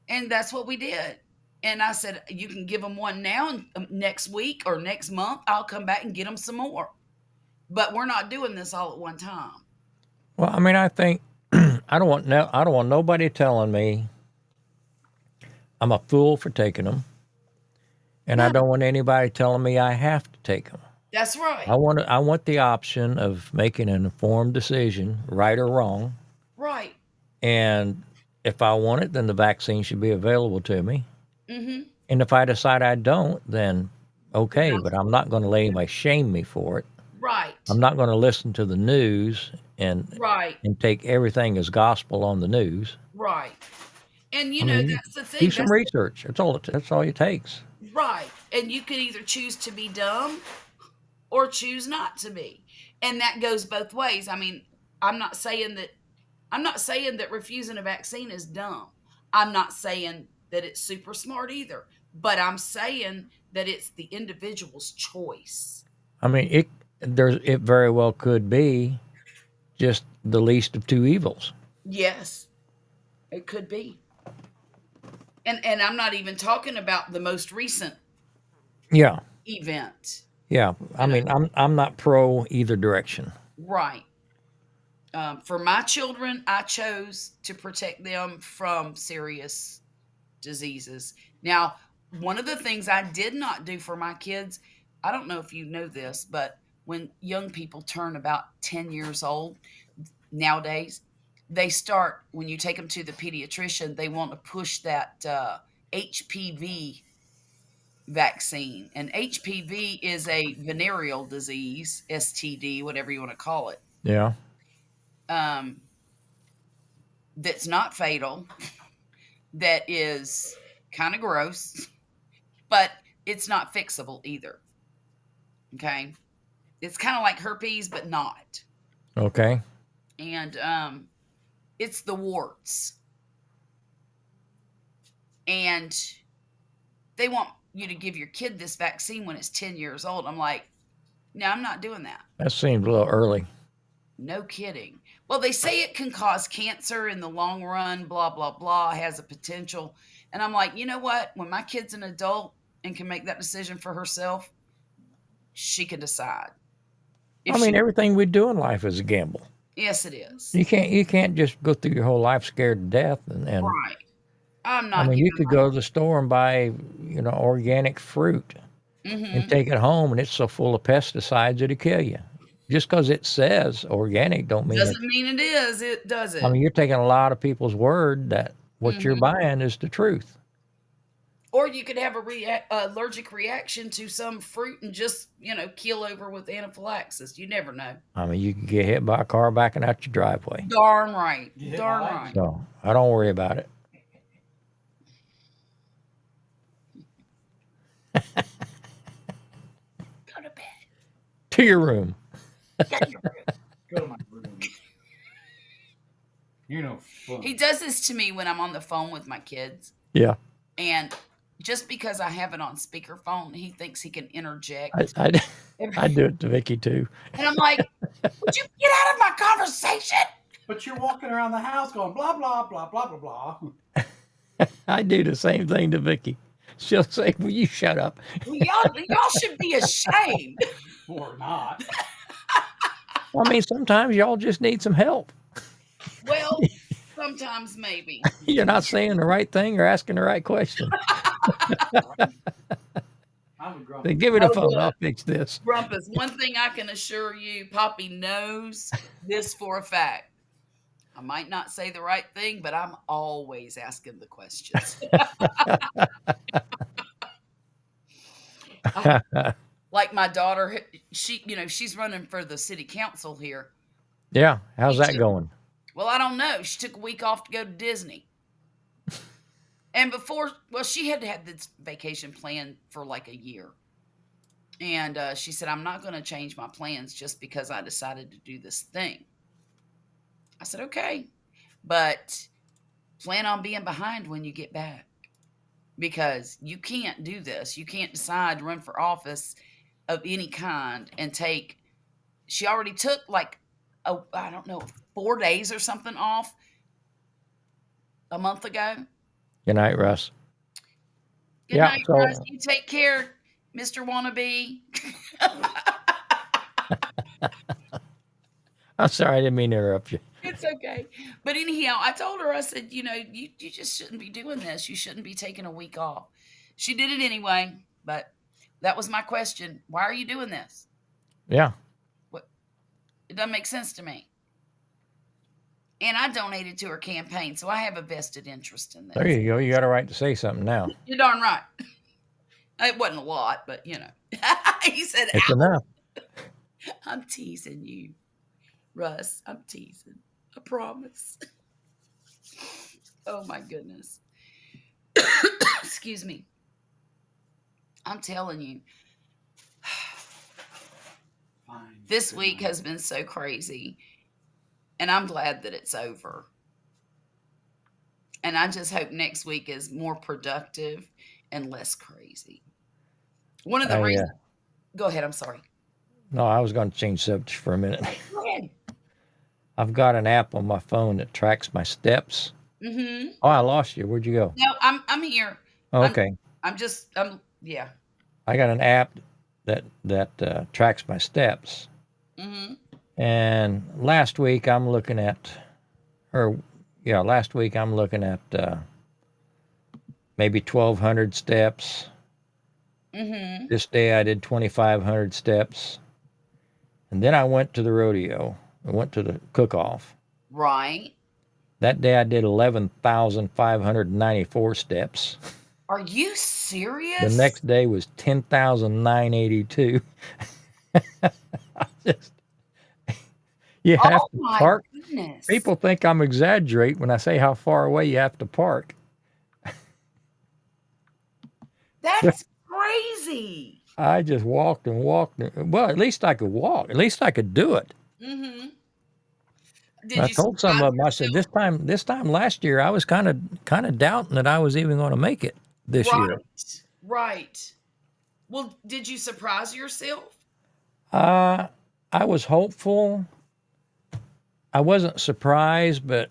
And that's what we did. And I said, you can give them one now, and next week or next month, I'll come back and get them some more. But we're not doing this all at one time. Well, I mean, I think I don't want nobody telling me I'm a fool for taking them, and I don't want anybody telling me I have to take them. That's right. I want the option of making an informed decision, right or wrong. Right. And if I want it, then the vaccine should be available to me. Mm-hmm. And if I decide I don't, then okay, That's but I'm not going to let anybody shame me for it. right. I'm not going to listen to the news Right. and take everything as gospel on the news. Right. And I mean, that's the do thing. some research. That's all it takes. Right. And you could either choose to be dumb or choose not to be. And that goes both ways. I mean, I'm not saying that I'm not saying that refusing a vaccine is dumb. I'm not saying that it's super smart either. But I'm saying that it's the individual's choice. I mean, it very well could be just the least of two evils. Yes, it could be. And I'm not even talking about the most recent Yeah, event. yeah. I You know, mean, I'm not pro either direction. right. For my children, I chose to protect them from serious diseases. Now, one of the things I did not do for my kids, I don't know if you know this, but when young people turn about 10 years old nowadays, they start, when you take them to the pediatrician, they want to push that HPV vaccine. And HPV is a venereal disease, STD, whatever you want to call it. Yeah. Um, that's not fatal, that is kind of gross, but it's not fixable either. Okay. It's kind of like herpes, but not. Okay. And it's the warts. And they want you to give your kid this vaccine when it's 10 years old. I'm like, no, I'm not doing that. That seems a little early. No kidding. Well, they say it can cause cancer in the long run, blah, blah, blah, has a potential. And I'm like, you know what? When my kid's an adult and can make that decision for herself, she can decide. If I mean, she, everything we do in life is a gamble. yes, it is. You can't just go through your whole life scared to death and Right. I'm I not mean, you giving could go to the store and buy, organic fruit my. and take it home, and it's so full of pesticides it'll kill you. Just because it says organic don't mean it. Doesn't mean it is. It does I it. mean, you're taking a lot of people's word that what you're Hmm. buying is the truth. Or you could have a allergic reaction to some fruit and just, keel over with anaphylaxis. You never know. I mean, you could get hit by a car backing out your driveway. Darn right. Yeah, Darn I like right. So I don't worry about it. Go to bed. To your room. Go to your room. Go to my room. You're no fun. He does this to me when I'm on the phone with my kids. Yeah. And just because I have it on speakerphone, he thinks he can interject. I do it to Vicky too. And I'm like, would you get out of my conversation? But you're walking around the house going blah blah blah blah blah blah. I do the same thing to Vicky. She'll say, "Will you shut up?" Well, y'all should be ashamed. Or not. I mean, sometimes y'all just need some help. Well, sometimes maybe. You're not saying the right thing or asking the right question. I'm a grumpy. Then give me the Oh, phone. good. I'll fix this. Grumpus, one thing I can assure you, Poppy knows this for a fact. I might not say the right thing, but I'm always asking the questions. Like my daughter, she's running for the city council here. Yeah. How's that going? Well, I don't know. She took a week off to go to Disney. And she had this vacation planned for like a year. And she said, I'm not going to change my plans just because I decided to do this thing. I said, okay, but plan on being behind when you get back because you can't do this. You can't decide to run for office of any kind and she already took I don't know, 4 days or something off a month ago. Good night, Russ. Good night, Russ. You take care, Mr. Wannabe. I'm sorry, I didn't mean to interrupt you. It's okay. But anyhow, I told her, I said, you just shouldn't be doing this. You shouldn't be taking a week off. She did it anyway, but that was my question. Why are you doing this? Yeah. It doesn't make sense to me. and I donated to her campaign, so I have a vested interest in There this. you go. You got a right to say something now. You're darn right. It wasn't a lot, but you know. He said, It's "Ow." enough. I'm teasing you, Russ. I'm teasing. I promise. Oh my goodness. Excuse me. I'm telling you, Fine. this Good week night. has been so crazy, and I'm glad that it's over. And I just hope next week is more productive and less crazy. One of the I, reasons. Go ahead. I'm sorry. no, I was going to change subject for a minute. Go ahead. I've got an app on my phone that tracks my steps. Mm-hmm. Oh, I lost you. Where'd you go? No, I'm here. Oh, I'm okay. yeah. I got an app that tracks my steps. Mm-hmm. And last week I'm looking at, last week I'm looking at maybe 1,200 steps. Mm-hmm. This day I did 2,500 steps. And then I went to the rodeo. I went to the cook-off. Right. That day I did 11,594 steps. Are you serious? The next day was 10,982. Just, you have Oh to my park. goodness. People think I'm exaggerating when I say how far away you have to park. That's crazy. I just walked and walked. Well, at least I could walk. At least I could do it. Mm-hmm. I Did you told some surprise of them, I said, this time last year, I was kind of doubting that I was even going to make it this year. Right. Well, did you surprise yourself? I was hopeful. I wasn't surprised, but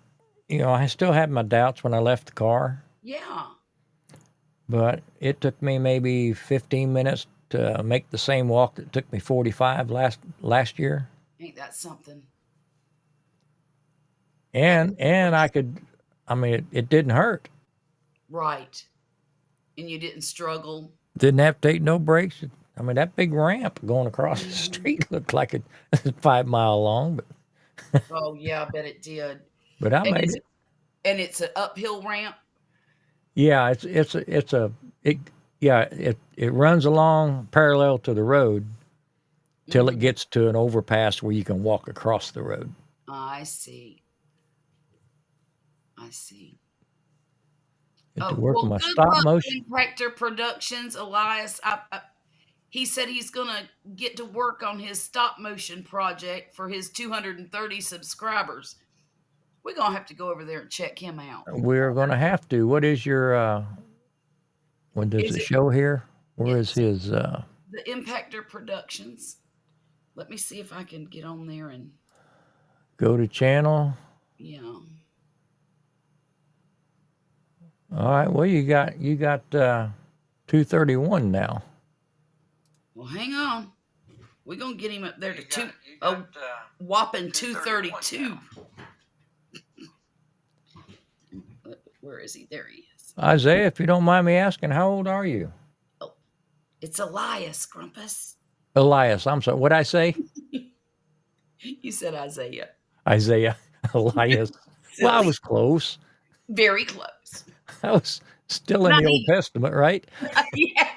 I still had my doubts when I left the car. Yeah. But it took me maybe 15 minutes to make the same walk that took me 45 last year. Ain't that something? And it didn't hurt. Right. And you didn't struggle. Didn't have to take no breaks. That big ramp going across the street looked like it was 5 mile long, but Oh yeah, I bet it did. but I And made is it. And it's an uphill ramp. Yeah, it runs along parallel to the road till it Mhm. gets to an overpass where you can walk across the road. I see. I see. To work on my Good stop luck, motion. Impactor Productions, Elias. He said he's gonna get to work on his stop motion project for his 230 subscribers. We're gonna have to go over there and check him out. We're going to have to. What is your when does Is it it show here? Where is it's his the Impactor Productions? Let me see if I can get on there and go to channel? yeah. All right. Well, you got 231 now. Well, hang on. We're gonna get him up there to a whopping 232. Where is he? There he is. Isaiah, if you don't mind me asking, how old are you? Oh, it's Elias, Grumpus. Elias, I'm sorry. What'd I say? You said Isaiah. Isaiah. Elias. Well, I Silly. was close. Very close. I was still in the Old Testament, right? Yeah.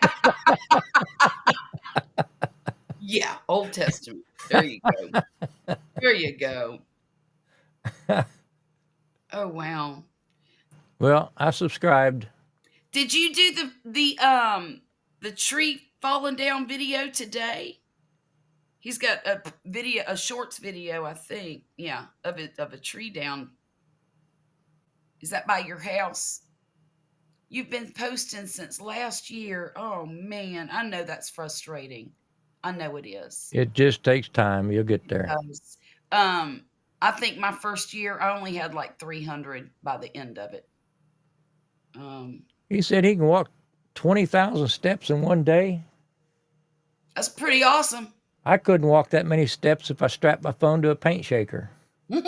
Yeah, Old Testament. There you go. There you go. Oh wow. Well, I subscribed. Did you do the tree falling down video today? He's got a shorts video, I think. Yeah, of a tree down. Is that by your house? You've been posting since last year. Oh man, I know that's frustrating. I know it is. It just takes time. You'll get there. I think my first year I only had like 300 by the end of it. He said he can walk 20,000 steps in one day. That's pretty awesome. I couldn't walk that many steps if I strapped my phone to a paint shaker. Good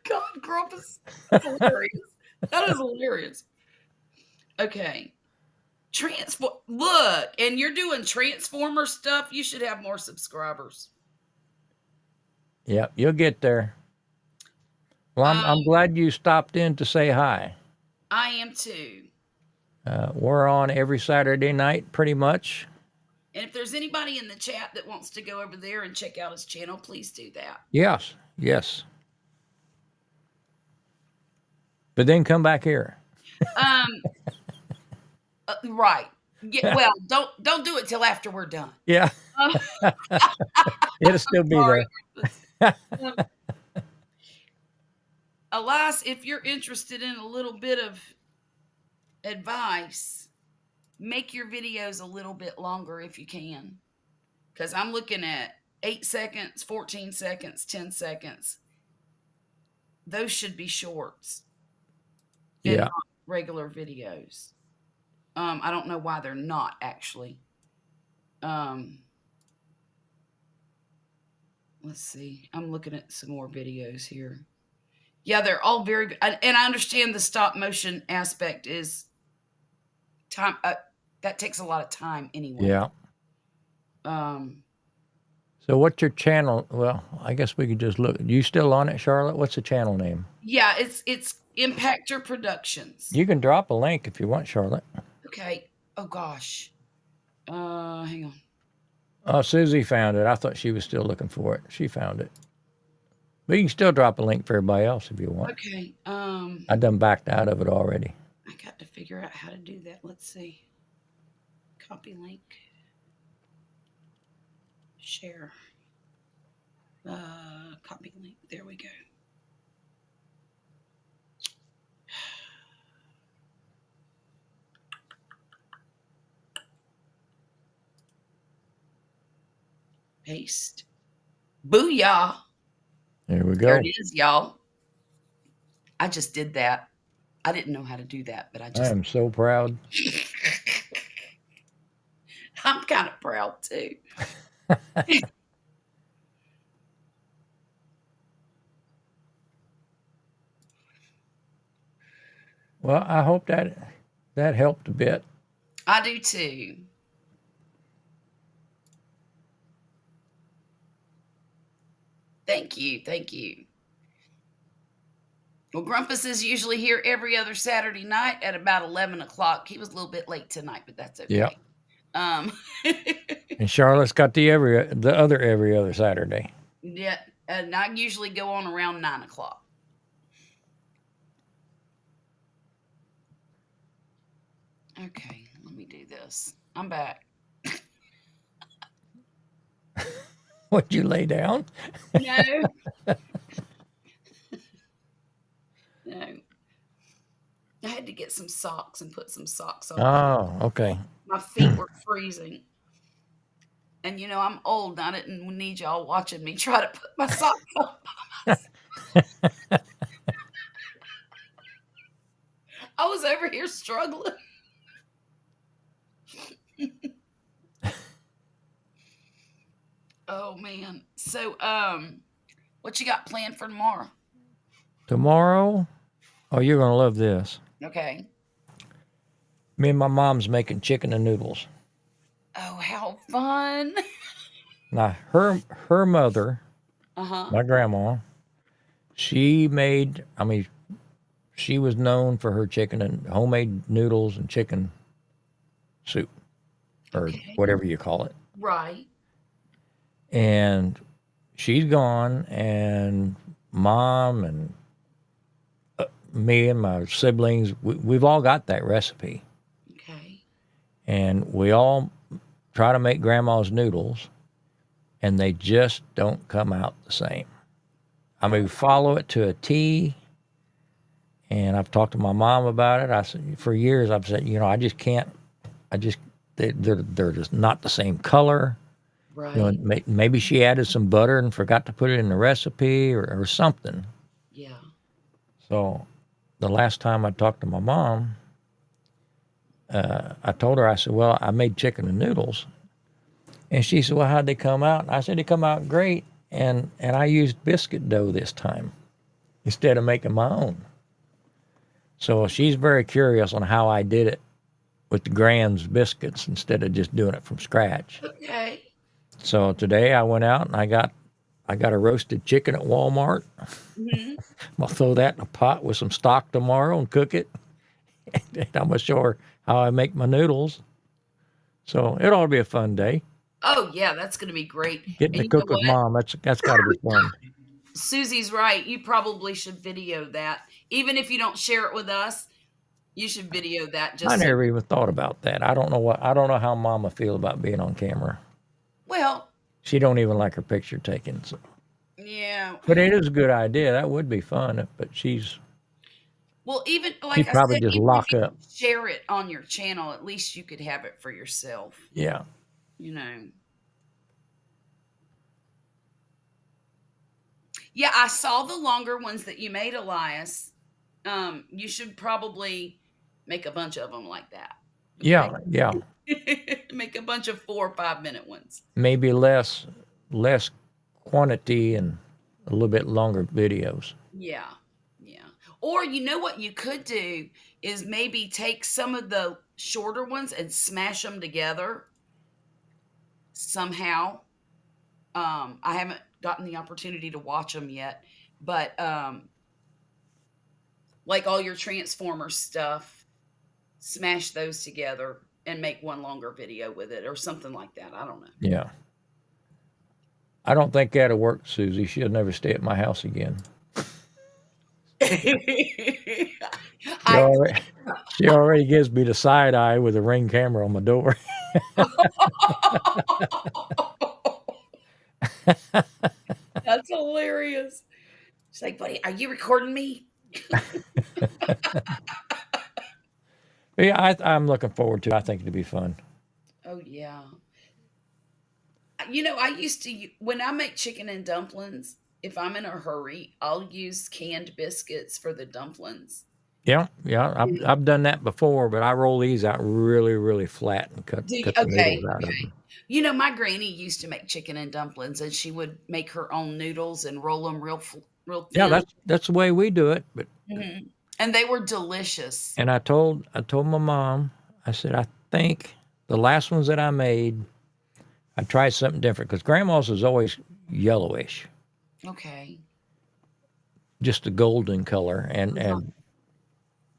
God, Grumpus. That's hilarious. That is hilarious. Okay. Look, and you're doing Transformer stuff. You should have more subscribers. Yep, you'll get there. Well, I'm glad you stopped in to say hi. I am too. We're on every Saturday night, pretty much. And if there's anybody in the chat that wants to go over there and check out his channel, please do that. Yes, yes. But then come back here. Right. Yeah, well, don't do it till after we're done. Yeah, it'll still be Sorry. there. Elias, if you're interested in a little bit of advice, make your videos a little bit longer if you can. Because I'm looking at 8 seconds, 14 seconds, 10 seconds. Those should be shorts. And Yeah. not regular videos. I don't know why they're not actually. Let's see. I'm looking at some more videos here. Yeah, they're all very, and I understand the stop motion aspect is time. That takes a lot of time anyway. Yeah. So what's your channel? Well, I guess we could just look. You still on it, Charlotte? What's the channel name? Yeah, it's Impactor Productions. You can drop a link if you want, Charlotte. Okay. Oh gosh. Hang on. Oh, Susie found it. I thought she was still looking for it. She found it. But you can still drop a link for everybody else if you want. Okay. I done backed out of it already. I got to figure out how to do that. Let's see. Copy link. Share. Copy link. There we go. Paste. Booyah. There we go. There it is, y'all. I just did that. I didn't know how to do that, but I I just. am so proud. I'm kind of proud too. Well, I hope that helped a bit. I do too. Thank you. Thank you. Well, Grumpus is usually here every other Saturday night at about 11 o'clock. He was a little bit late tonight, but that's okay. Yeah. Um, And Charlotte's got the every other Saturday. yeah, and I usually go on around 9 o'clock. Okay, let me do this. I'm back. Would you lay down? No. No. I had to get some socks and put some socks on. Oh, okay. My feet were freezing. And, you know, I'm old. I didn't need y'all watching me try to put my socks on by myself. I was over here struggling. Oh, man. So, what you got planned for tomorrow? Tomorrow? Oh, you're going to love this. Okay. Me and my mom's making chicken and noodles. Oh, how fun. Now, her mother, Uh-huh. my grandma, she was known for her chicken and homemade noodles and chicken soup, or Okay. whatever you call it. Right. And she's gone, and Mom and me and my siblings, we've all got that recipe. Okay. And we all try to make Grandma's noodles, and they just don't come out the same. I mean, we follow it to a T, and I've talked to my mom about it. I said, for years, I've said, you know, I just can't, they're just not the same color. Right. You know, maybe she added some butter and forgot to put it in the recipe or something. Yeah. So the last time I talked to my mom, I told her, I said, well, I made chicken and noodles. And she said, well, how'd they come out? And I said, they come out great. And I used biscuit dough this time instead of making my own. So she's very curious on how I did it with the Grand's biscuits instead of just doing it from scratch. Okay. So today I went out and I I got a roasted chicken at Walmart. Mhm. I'll throw that in a pot with some stock tomorrow and cook it. And I'm going to show her how I make my noodles. So it ought to be a fun day. Oh yeah, that's going to be great. Getting And to you know cook with what? Mom, that's got to be fun. Susie's right. You probably should video that. Even if you don't share it with us, you should video that I just so. never even thought about that. I don't know how Mama feel about being on camera. Well, She don't even like her picture taken. So. yeah. But it is a good idea. That would be fun. But she's Well, even like she'd I probably said, just even if lock you up. share it on your channel, at least you could have it for yourself. Yeah. You know. Yeah, I saw the longer ones that you made, Elias. You should probably make a bunch of them like that. Yeah. Yeah. Make a bunch of 4 or 5 minute ones. Maybe less quantity and a little bit longer videos. Yeah. Yeah. Or you know what you could do is maybe take some of the shorter ones and smash them together somehow. I haven't gotten the opportunity to watch them yet, but like all your Transformers stuff, smash those together and make one longer video with it or something like that. I don't know. Yeah. I don't think that'll work, Susie. She'll never stay at my house again. She I, already, she already gives me the side eye with a Ring camera on my door. that's hilarious. She's like, buddy, are you recording me? Yeah, I'm looking forward to it. I think it'll be fun. Oh, yeah. You know, I used to, when I make chicken and dumplings, if I'm in a hurry, I'll use canned biscuits for the dumplings. Yeah, yeah. I've done that before, but I roll these out really, really flat and cut Do you, cut the noodles okay. out of them. You know, my granny used to make chicken and dumplings, and she would make her own noodles and roll them real Yeah, thin. that's the way we do it. But Mhm. And they were delicious. and I told my mom, I said, I think the last ones that I made, I tried something different because Grandma's is always yellowish, Okay. just a golden color, and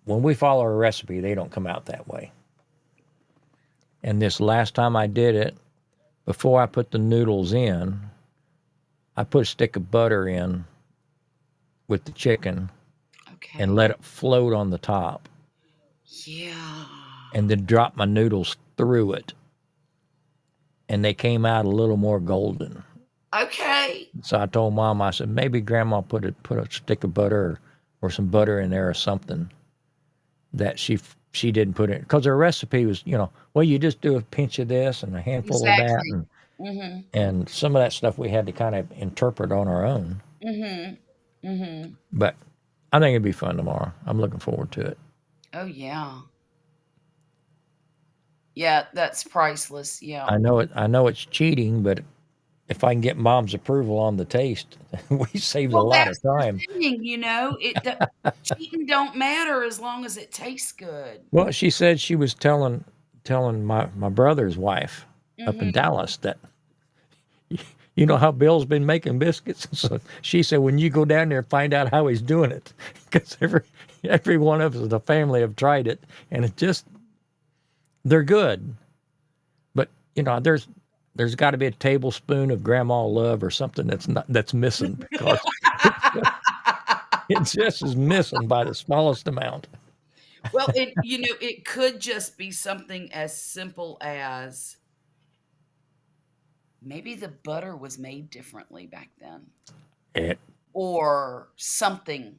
when we follow a recipe, they don't come out that way. And this last time I did it, before I put the noodles in, I put a stick of butter in with the chicken Okay. and let it float on the top, Yeah. and then drop my noodles through it, and they came out a little more golden. Okay. So I told Mom, I said, maybe Grandma put a stick of butter or some butter in there or something that she didn't put in, because her recipe was, well, you just do a pinch of this and a handful of that, Exactly. Mm-hmm. and some of that stuff we had to kind of interpret on our own. Mm-hmm. Mm-hmm. But I think it'd be fun tomorrow. I'm looking forward to it. Oh, yeah. Yeah, that's priceless. Yeah. I know it's cheating, but if I can get Mom's approval on the taste, we saved a Well, lot that's of the time. thing, cheating don't matter as long as it tastes good. Well, she said she was telling my brother's wife up in Mm-hmm. Dallas that you know how Bill's been making biscuits. So she said, when you go down there, find out how he's doing it, because every one of us in the family have tried it, and they're good. But there's got to be a tablespoon of grandma love or something that's missing, because it just is missing by the smallest amount. Well, it could just be something as simple as maybe the butter was made differently back then, It or something,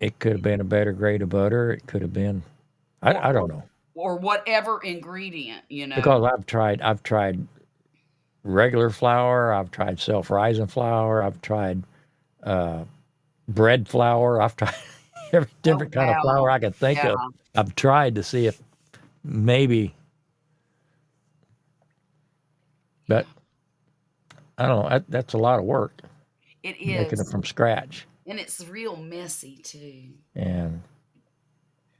it could have been a better grade of butter. It could have been, I don't know, or whatever ingredient, because I've tried regular flour, I've tried self-rising flour, I've tried bread flour, I've tried every different kind of flour I could think Yeah. of. I've tried to see if maybe, but I don't know. That's a lot of work It making it is, from scratch. and it's real messy too. And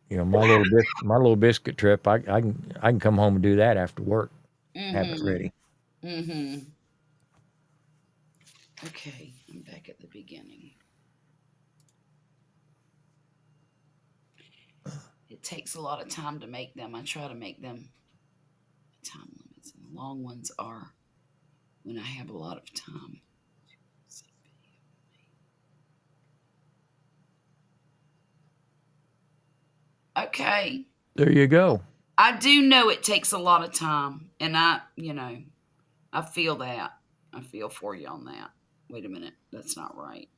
my little biscuit trip, I can come home and do that after work, have it Mm-hmm. ready. Mm-hmm. Okay, I'm back at the beginning. It takes a lot of time to make them. I try to make them time limits, and the long ones are when I have a lot of time. Okay. There you go. I do know it takes a lot of time, and I feel that. I feel for you on that. Wait a minute. That's not right.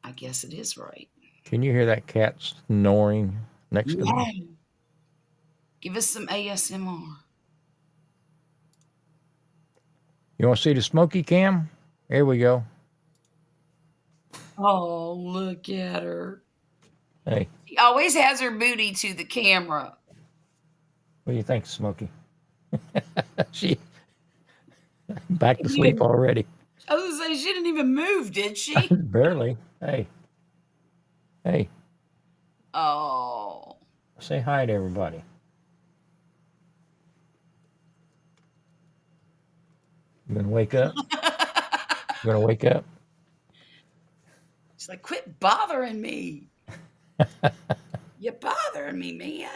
I guess it is right. Can you hear that cat snoring next to me? Yeah. Give us some ASMR. You want to see the smoky cam? Here we go. Oh, look at her. Hey, She always has her booty to the camera. what do you think, Smokey? She back to sleep already. I was going to say, she didn't even move, did she? Barely. Hey. Hey, Oh. say hi to everybody. You gonna wake up? You gonna wake up? She's like, quit bothering me. You're bothering me, man.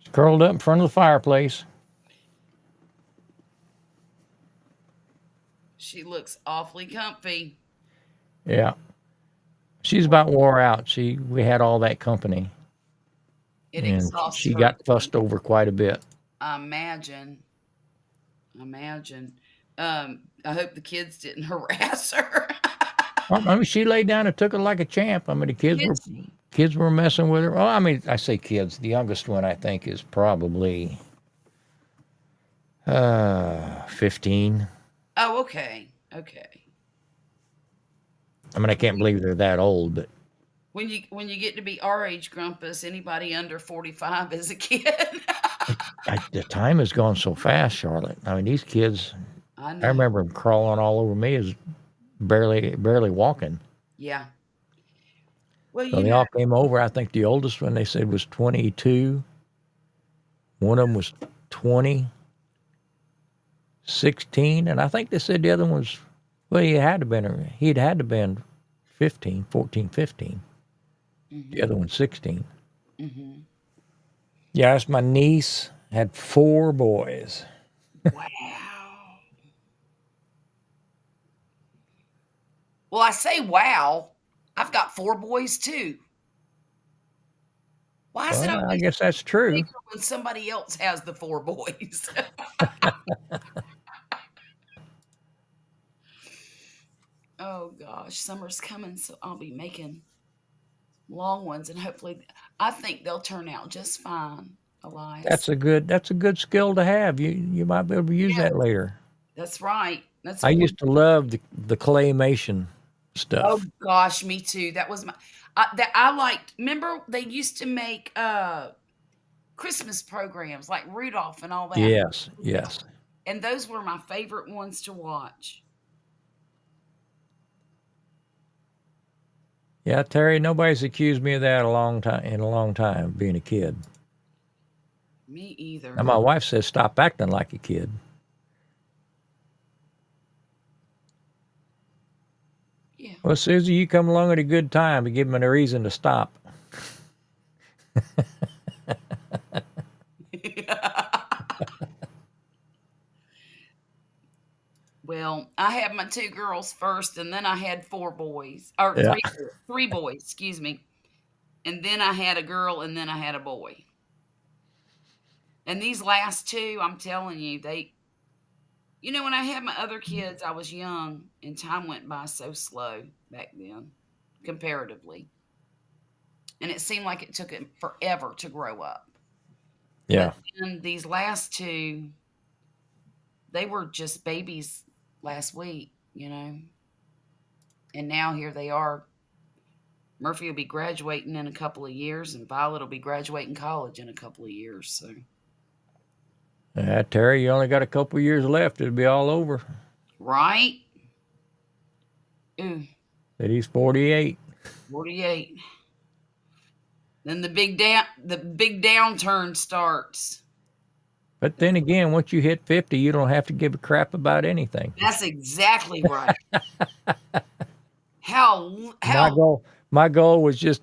She's curled up in front of the fireplace. She looks awfully comfy. Yeah. She's about wore out. We had all that company. It And exhausts she her. got fussed over quite a bit. I imagine. I hope the kids didn't harass her. I mean, she laid down and took it like a champ. I mean, the kids were messing with her. Well, I mean, I say kids. The youngest one, I think, is probably 15. Oh, okay. Okay. I mean, I can't believe they're that old, but When you get to be our age, Grumpus, anybody under 45 is a kid. the time has gone so fast, Charlotte. I mean, these kids, I I know. remember them crawling all over me as barely walking. Yeah. Well, So they all came over. I think the oldest one they said was 22. One of them was 20, 16, and I think they said the other one was, well, he'd had to been 15, 14, 15. The other one's 16. Mm-hmm. Yeah, that's my niece. Had 4 boys. Wow. Well, I say wow. I've got 4 boys too. Why is it Well, I always guess that's true. bigger when somebody else has the 4 boys? Oh gosh, summer's coming, so I'll be making long ones, and hopefully, I think they'll turn out just fine. Elias. That's a good skill to have. You might be able to use that later. That's right. That's I one. used to love the claymation Oh stuff. gosh, me too. That was that I liked. Remember, they used to make Christmas programs like Rudolph and all that. Yes. And those were my favorite ones to watch. Yeah, Terry, nobody's accused me of that in a long time, being a kid. Me either. Now my wife says stop acting like a kid. Yeah. Well, Susie, you come along at a good time to give them a reason to stop. Well, I had my 2 girls first, and then I had 4 boys, or Yeah. 3 boys, excuse me. And then I had a girl, and then I had a boy. And these last 2, I'm telling you, when I had my other kids, I was young, and time went by so slow back then, comparatively. And it seemed like it took it forever to grow up. Yeah. And these last 2, they were just babies last week, And now here they are. Murphy will be graduating in a couple of years, and Violet will be graduating college in a couple of years. So, Terry, you only got a couple years left. It'll be all over. right? Ooh, That he's 48. 48. Then the big downturn starts. But then again, once you hit 50, you don't have to give a crap about anything. That's exactly right. How My goal was just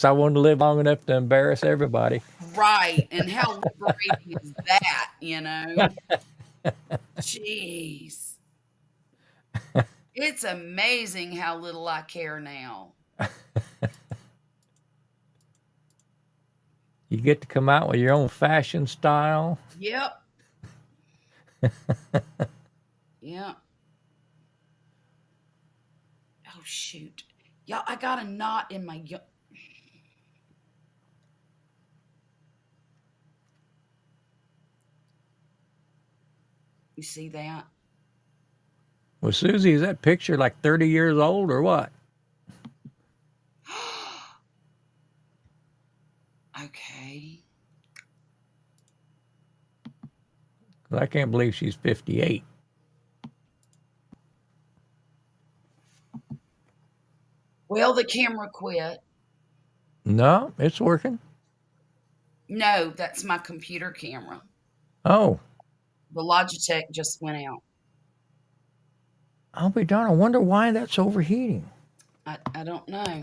I wanted to live long enough to embarrass everybody. right, and how liberating is that, you know? Jeez. It's amazing how little I care now. You get to come out with your own fashion style. Yep. Yep. Oh shoot. Y'all, I got a knot in my You see that? Well, Susie, is that picture like 30 years old or what? Okay. 'Cause I can't believe she's 58. Well, the camera quit. No, it's working. No, that's my computer camera. Oh, The Logitech just went out. I'll be darned. I wonder why that's overheating. I don't know.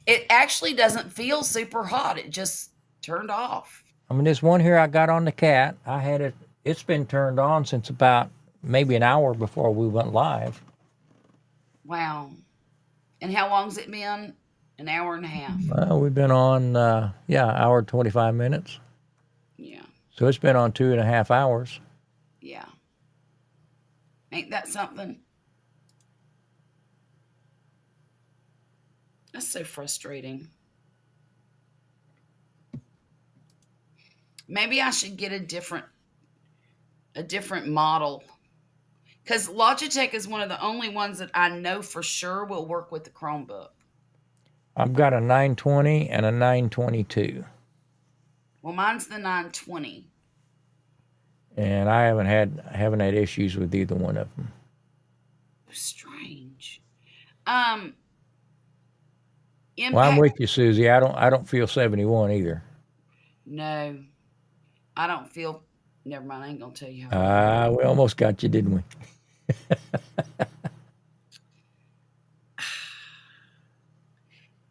It actually doesn't feel super hot. It just turned off. I mean, this one here I got on the cat, I had it, it's been turned on since about maybe an hour before we went live. Wow. And how long's it been? An hour and a half. Well, we've been on, hour 25 minutes. Yeah. So it's been on 2.5 hours. Yeah. Ain't that something? That's so frustrating. Maybe I should get a different model. Because Logitech is one of the only ones that I know for sure will work with the Chromebook. I've got a 920 and a 922. Well, mine's the 920. And I haven't had issues with either one of them. Strange. Well, I'm Impact. with you, Susie. I don't feel 71 either. No, I don't feel. Never mind. I ain't gonna tell you how. We almost got you, didn't we?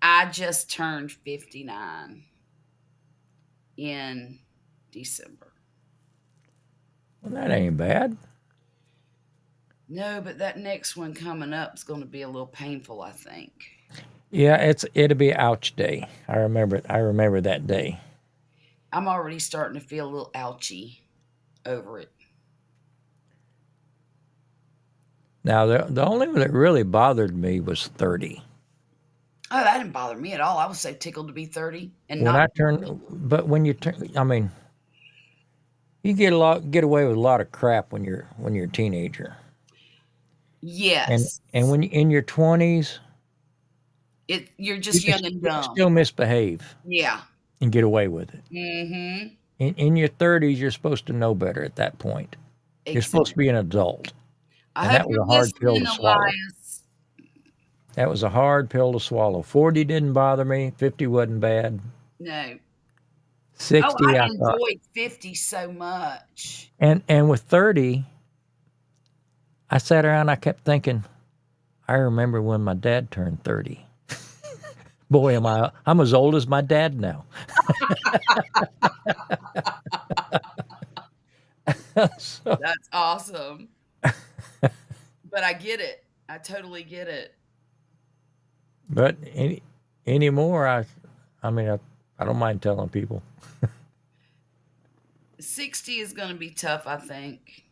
I just turned 59 in December. Well, that ain't bad. No, but that next one coming up is going to be a little painful, I think. Yeah, it'll be ouch day. I remember it. I remember that day. I'm already starting to feel a little ouchy over it. Now, the only one that really bothered me was 30. Oh, that didn't bother me at all. I was so tickled to be 30 and When not. I turn, but when you turn, I mean, you get away with a lot of crap when you're a teenager. Yes. And when you're in your 20s, You're just young and you dumb. can still misbehave Yeah. and get away with it. Mm-hmm. In your 30s, you're supposed to know better at that point. You're supposed to be an adult. I And hope that was you're a hard pill to listening, swallow. Elias. That was a hard pill to swallow. 40 didn't bother me. 50 wasn't bad. No. 60, Oh, I I thought. enjoyed 50 so much. And with 30, I sat around, I kept thinking, I remember when my dad turned 30. Boy, I'm as old as my dad now. So, That's awesome. But I get it. I totally get it. but anymore, I don't mind telling people. 60 is going to be tough, I think.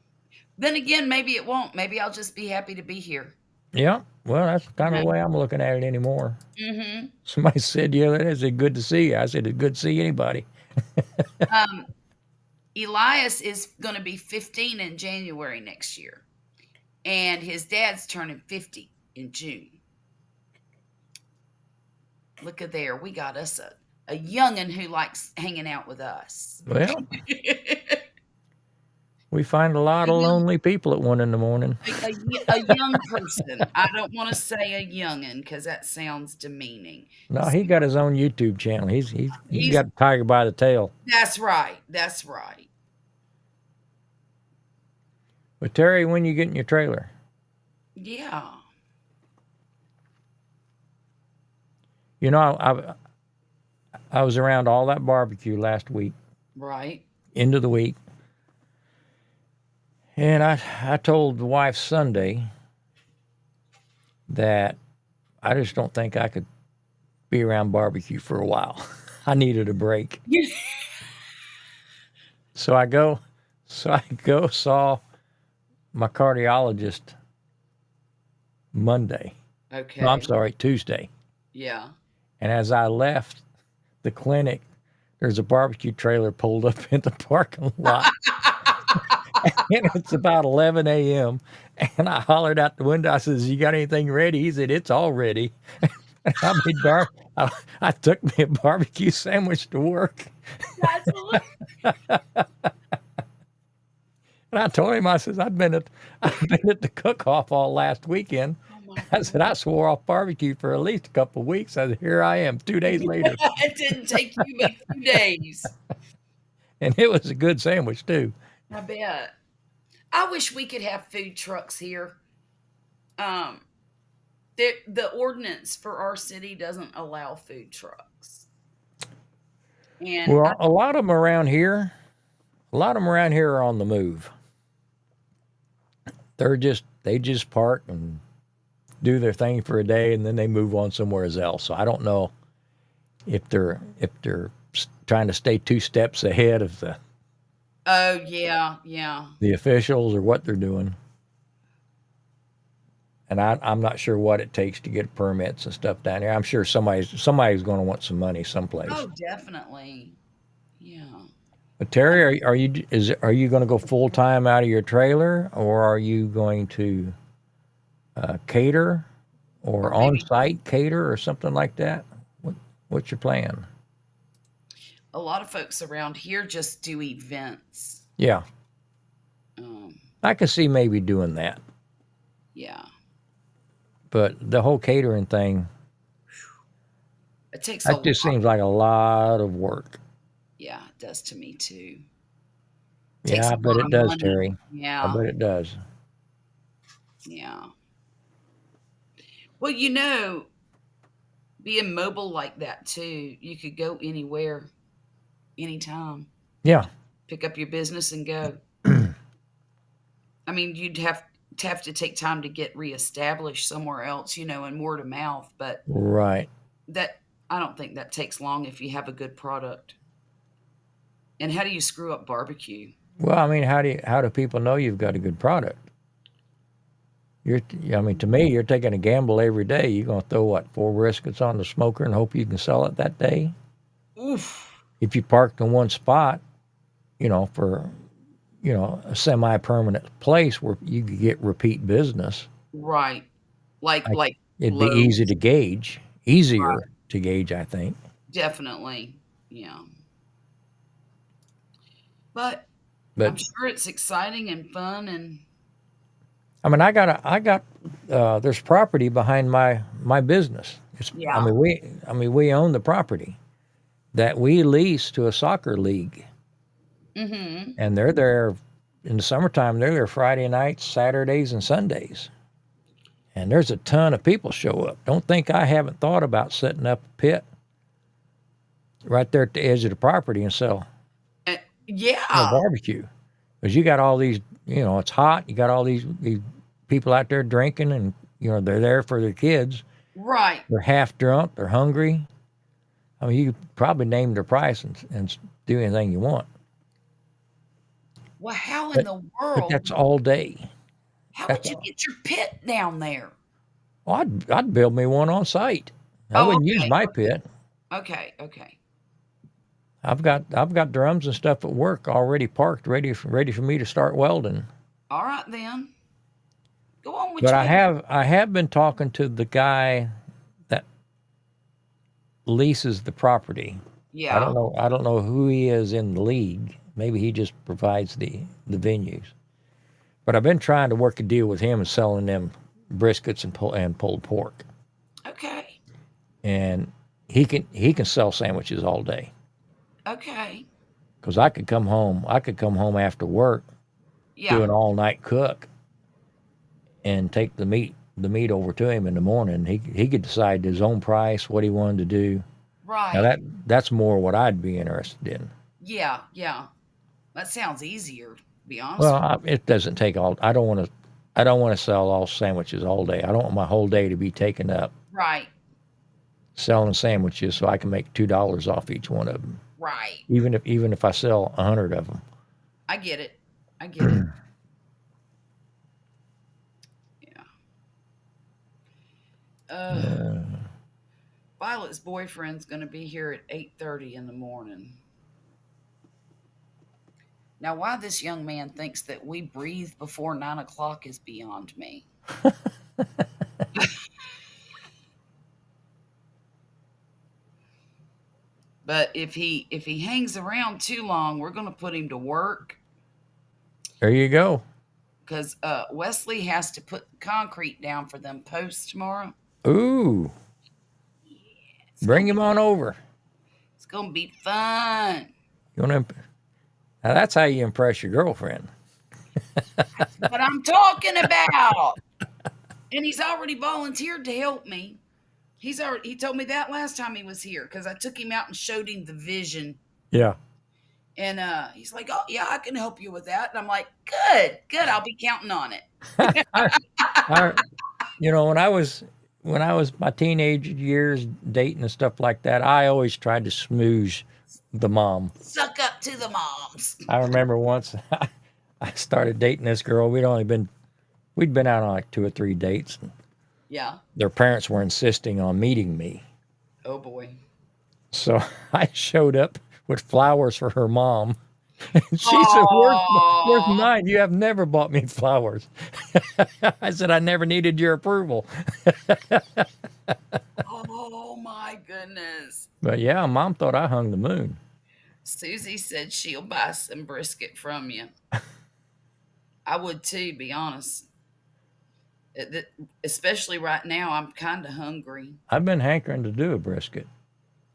Then again, maybe it won't. Maybe I'll just be happy to be here. Yeah, well, that's kind of the way I'm looking at it anymore. Mm-hmm. Somebody said, yeah, that is good to see you. I said, it's good to see anybody. Elias is going to be 15 in January next year. And his dad's turning 50 in June. Look at there. We got us a youngin' who likes hanging out with us. Well, we find a lot of lonely people at 1 in the morning. A young person. I don't want to say a youngin' because that sounds demeaning. No, he got his own YouTube channel. He's got Tiger by the tail. That's right. That's right. But Terry, when you get in your trailer? Yeah. You know, I was around all that barbecue last week, Right. into the week, and I told the wife Sunday that I just don't think I could be around barbecue for a while. I needed a break. So I go, saw my cardiologist Monday. No, I'm Okay. sorry, Tuesday. Yeah. And as I left the clinic, there's a barbecue trailer pulled up in the parking lot. And it's about 11 a.m. And I hollered out the window. I says, "You got anything ready?" He said, "It's all ready." And I made I took me a barbecue sandwich to work. That's hilarious. And I told him, I says, I've been at the cook-off all last weekend. Oh my I said, I swore off barbecue for at least a couple of weeks. I said, here I am 2 days later. It didn't take you but 2 days. And it was a good sandwich, too. I bet. I wish we could have food trucks here. Um, the ordinance for our city doesn't allow food trucks. And Well, a lot of them around here are on the move. They just park and do their thing for a day, and then they move on somewhere else. So I don't know if they're trying to stay 2 steps ahead of oh yeah, yeah. the officials or what they're doing. And I'm not sure what it takes to get permits and stuff down here. I'm sure somebody's going to want some money someplace. Oh, definitely. Yeah. But Terry, are you going to go full time out of your trailer, or are you going to cater, or Or on maybe site cater, or something like that? What's your plan? a lot of folks around here just do events. Yeah, Um, I could see maybe doing that, yeah. but the whole catering thing, It takes a that lot. just seems like a lot of work. Yeah, it does to me too. Yeah, Takes I a bet lot it of does, money. Terry. I Yeah, bet it does. yeah. Well, being mobile like that too, you could go anywhere, anytime. Yeah. Pick up your business and go. I mean, you'd have to take time to get reestablished somewhere else, and word of mouth. But Right. that I don't think that takes long if you have a good product. And how do you screw up barbecue? Well, I mean, how do people know you've got a good product? I mean, to me, you're taking a gamble every day. You're going to throw what, 4 briskets on the smoker and hope you can sell it that day? Oof. If you parked in one spot, for a semi-permanent place where you could get repeat business, Right. I, Like it'd be Lowe's. easier to gauge, I think. Definitely. Yeah. But I'm But sure it's exciting and fun and I mean, there's property behind my business. I yeah. mean, we own the property that we lease to a soccer league, Mm-hmm. and they're there in the summertime. They're there Friday nights, Saturdays, and Sundays. And there's a ton of people show up. Don't think I haven't thought about setting up a pit right there at the edge of the property and sell Yeah. barbecue. Because you got all these, it's hot. You got all these people out there drinking, and they're there for their kids. Right. They're half drunk. They're hungry. I mean, you could probably name their price and do anything you want. Well, how in But the but world? that's all day. How That's would you all. get your pit down there? Well, I'd build me one on site. I Oh, wouldn't use okay. my pit. Okay. Okay. I've got drums and stuff at work already parked, ready for me to start welding. All right then. Go on with But your I have been talking to the guy that leases the property. I yeah. don't know who he is in the league. Maybe he just provides the venues. But I've been trying to work a deal with him and selling them briskets and pulled pork. Okay. And he can sell sandwiches all day. Okay. Because I could come home after work Yeah. do an all-night cook and take the meat over to him in the morning. He could decide his own price, what he wanted to do. Now Right. that's more what I'd be interested in. Yeah. Yeah. That sounds easier, to be honest Well, with it doesn't take all. I don't want to. I don't want to sell all sandwiches all day. I don't want my whole day to be taken up you. Right. selling sandwiches, so I can make $2 off each one of them. Right. Even if I sell 100 of them. I get it. I get it. Yeah. Uh, Violet's boyfriend's going to be here at 8:30 in the morning. Now, why this young man thinks that we breathe before 9 o'clock is beyond me. But if he hangs around too long, we're going to put him to work there you go. because Wesley has to put concrete down for them posts tomorrow. Ooh, It's bring gonna him on over. It's gonna be fun. You want to? Now that's how you impress your girlfriend. That's what I'm talking about. And he's already volunteered to help me. He told me that last time he was here because I took him out and showed him the vision. Yeah. And he's like, "Oh yeah, I can help you with that." And I'm like, "Good, good. I'll be counting on it." I, when I was my teenage years dating and stuff like that, I always tried to smooze the mom. Suck up to the moms. I remember once I started dating this girl. We'd been out on like 2 or 3 dates. And Yeah. their parents were insisting on meeting me. Oh boy. So I showed up with flowers for her mom. And she said, where's mine? You have never bought me flowers. I said, I never needed your approval. Oh my goodness. But yeah, mom thought I hung the moon. Susie said she'll buy some brisket from you. I would too, be honest. Especially right now, I'm kind of hungry. I've been hankering to do a brisket.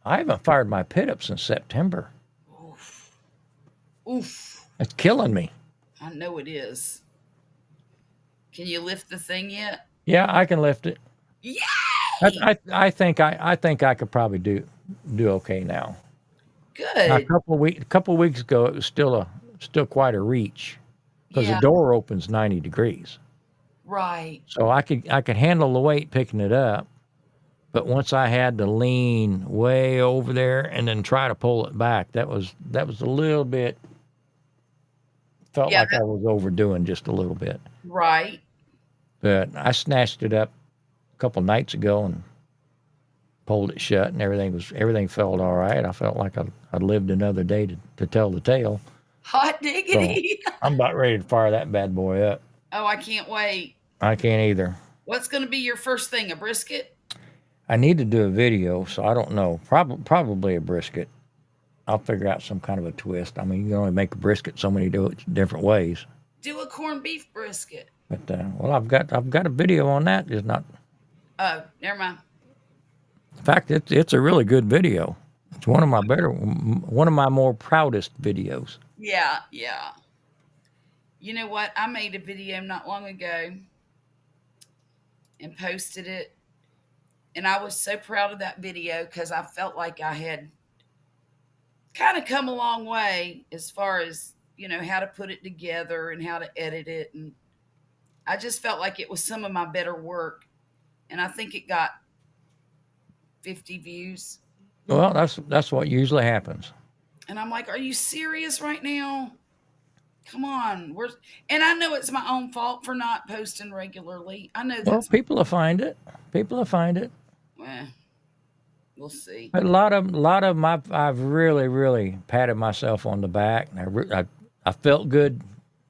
I haven't fired my pit up since September. Oof. Oof. It's killing me. I know it is. Can you lift the thing yet? Yeah, I can lift it. Yay! I think I could probably do okay now. Now, a Good. couple weeks ago, it was still quite a reach because Yeah. the door opens 90 degrees. Right. So I could handle the weight picking it up, but once I had to lean way over there and then try to pull it back, that was a little bit. Felt Yeah, like I was overdoing just a little bit. Right. But I snatched it up a couple nights ago and pulled it shut, and everything felt all right. I felt like I'd lived another day to tell the tale. Hot diggity. So I'm about ready to fire that bad boy up. Oh, I can't wait. I can't either. What's going to be your first thing? A brisket? I need to do a video, so I don't know. Probably a brisket. I'll figure out some kind of a twist. I mean, you can only make a brisket so many different ways. Do a corned beef brisket. But well, I've got a video on that. Just not. Oh, never mind. In fact, it's a really good video. It's one of my more proudest videos. Yeah, yeah. You know what? I made a video not long ago and posted it. And I was so proud of that video because I felt like I had kind of come a long way as far as, how to put it together and how to edit it. And I just felt like it was some of my better work. And I think it got 50 views. Well, that's what usually happens. And I'm like, are you serious right now? Come on. And I know it's my own fault for not posting regularly. I know Well, that's people will find it. well, we'll see. But a lot of them, I've really, really patted myself on the back. And I felt good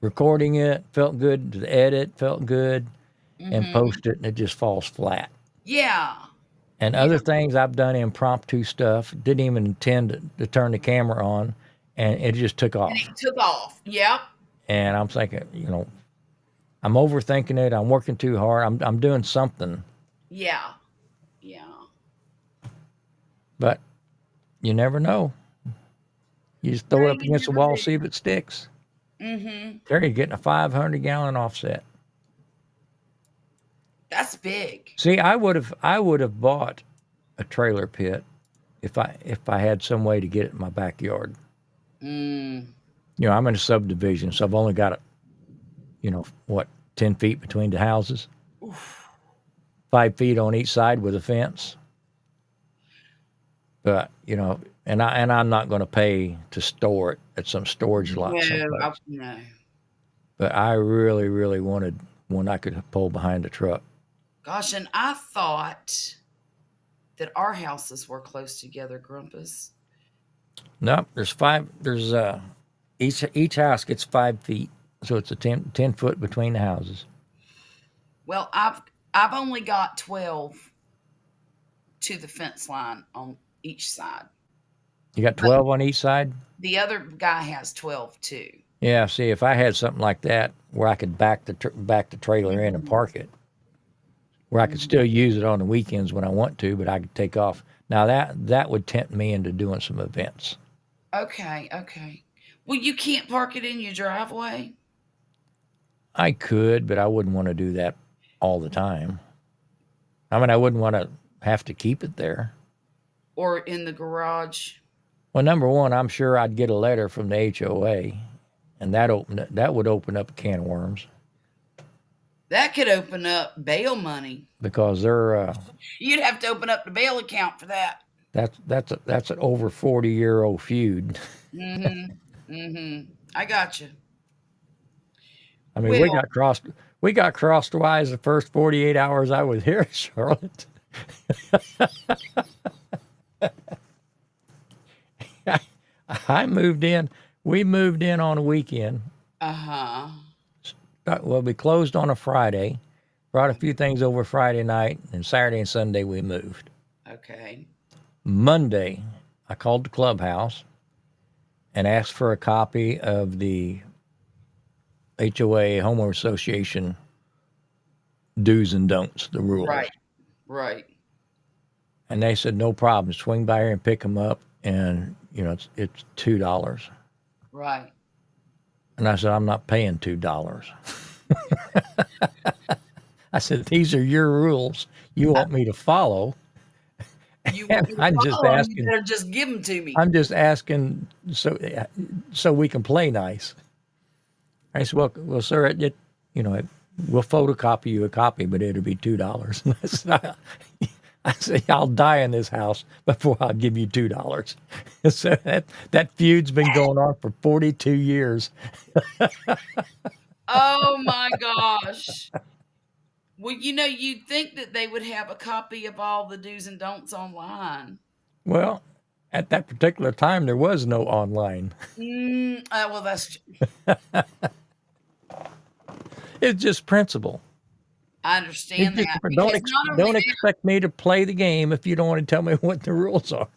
recording it. Felt good to edit. Felt good, and post it, and it just falls flat. Yeah. And other things I've done impromptu stuff. Didn't even intend to turn the camera on, and it just took off. And it took off. Yep. And I'm thinking, I'm overthinking it. I'm working too hard. I'm doing something. Yeah. Yeah. But you never know. You just throw it up you against the never wall, do. see if it sticks. Mm-hmm. There you're getting a 500-gallon offset. That's big. See, I would have bought a trailer pit if I had some way to get it in my backyard. Mm. I'm in a subdivision, so I've only got, 10 feet between the houses, Oof. 5 feet on each side with a fence. But and I'm not going to pay to store it at some storage lot No, someplace. no. But I really, really wanted one I could pull behind the truck. Gosh, and I thought that our houses were close together, Grumpus. No, there's five. There's each house gets 5 feet, so it's a 10 foot between the houses. Well, I've only got 12 to the fence line on each side. You got 12 on each side. The other guy has 12 too. Yeah. See, if I had something like that where I could back the trailer in and park it, where I could still use it on the weekends when I want to, but I could take off. Now that would tempt me into doing some events. Okay. Well, you can't park it in your driveway? I could, but I wouldn't want to do that all the time. I mean, I wouldn't want to have to keep it there. Or in the garage? Well, number one, I'm sure I'd get a letter from the HOA, and that would open up a can of worms. That could open up bail money. Because they're You'd have to open up the bail account for that. that's an over 40-year-old feud. I got you. I mean, Well, we got crosswise the first 48 hours I was here, Charlotte. I moved in. We moved in on a weekend. uh-huh. Well, we closed on a Friday, brought a few things over Friday night, and Saturday and Sunday we moved. Okay. Monday, I called the clubhouse and asked for a copy of the HOA Homeowner Association do's and don'ts, the rules. Right. And they said, no problem. Swing by here and pick them up. And, it's $2. Right. And I said, I'm not paying $2. I said, these are your rules you want me to follow. You want me to I'm just follow 'em, asking. You better just give them to me. I'm just asking so we can play nice. I said, well, sir, we'll photocopy you a copy, but it'll be $2. I said, I'll die in this house before I'll give you $2. So that feud's been going on for 42 years. Oh my gosh. Well, you'd think that they would have a copy of all the do's and don'ts online. Well, at that particular time, there was no online. Well, that's. It's just principle. I understand that. Don't expect me to play the game if you don't want to tell me what the rules are.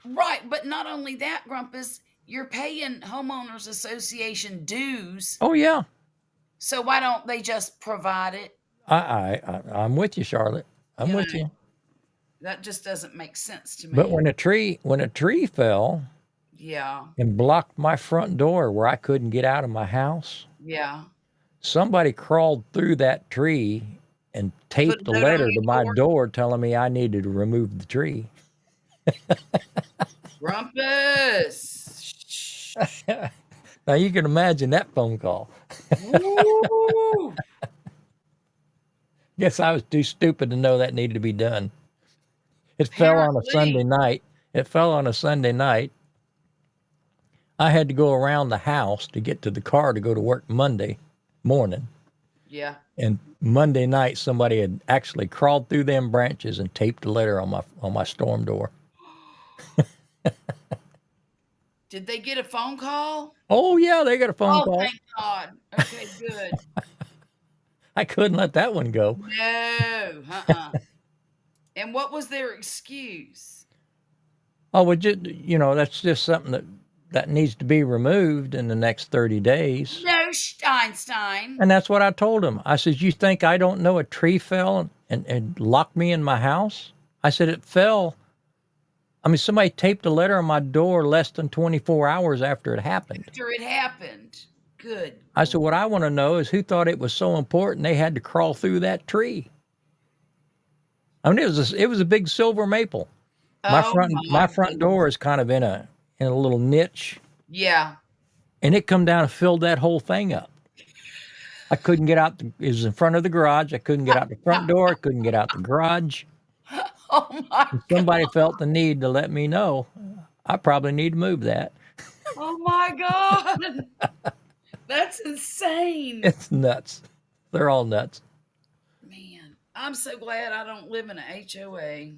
Right, but not only that, Grumpus, you're paying homeowners association dues. Oh yeah. So why don't they just provide it? I'm with you, Charlotte. I'm with you. That just doesn't make sense to me. But when a tree fell, yeah, and blocked my front door where I couldn't get out of my house, yeah, somebody crawled through that tree and taped a letter to my door telling me I needed to remove the tree. Grumpus. Now you can imagine that phone call. Woo. Guess I was too stupid to know that needed to be done. It fell on a Sunday night. I had to go around the house to get to the car to go to work Monday morning. Yeah. And Monday night, somebody had actually crawled through them branches and taped a letter on my storm door. Did they get a phone call? Oh yeah, they got a phone call. Oh, thank God. Okay, good. I couldn't let that one go. No. And what was their excuse? Oh, well, that's just something that needs to be removed in the next 30 days. No, Steinstein. And that's what I told him. I said, you think I don't know a tree fell and locked me in my house? I said, it fell. I mean, somebody taped a letter on my door less than 24 hours after it happened. Good. I said, what I want to know is who thought it was so important they had to crawl through that tree. I mean, it was a big silver maple. Oh My my front goodness. door is kind of in a little niche, Yeah. and it come down and filled that whole thing up. I couldn't get out. It was in front of the garage. I couldn't get out the front door. I couldn't get out the garage. Oh my Somebody God. felt the need to let me know. I probably need to move that. Oh my God. That's insane. It's nuts. They're all nuts. Man, I'm so glad I don't live in a HOA.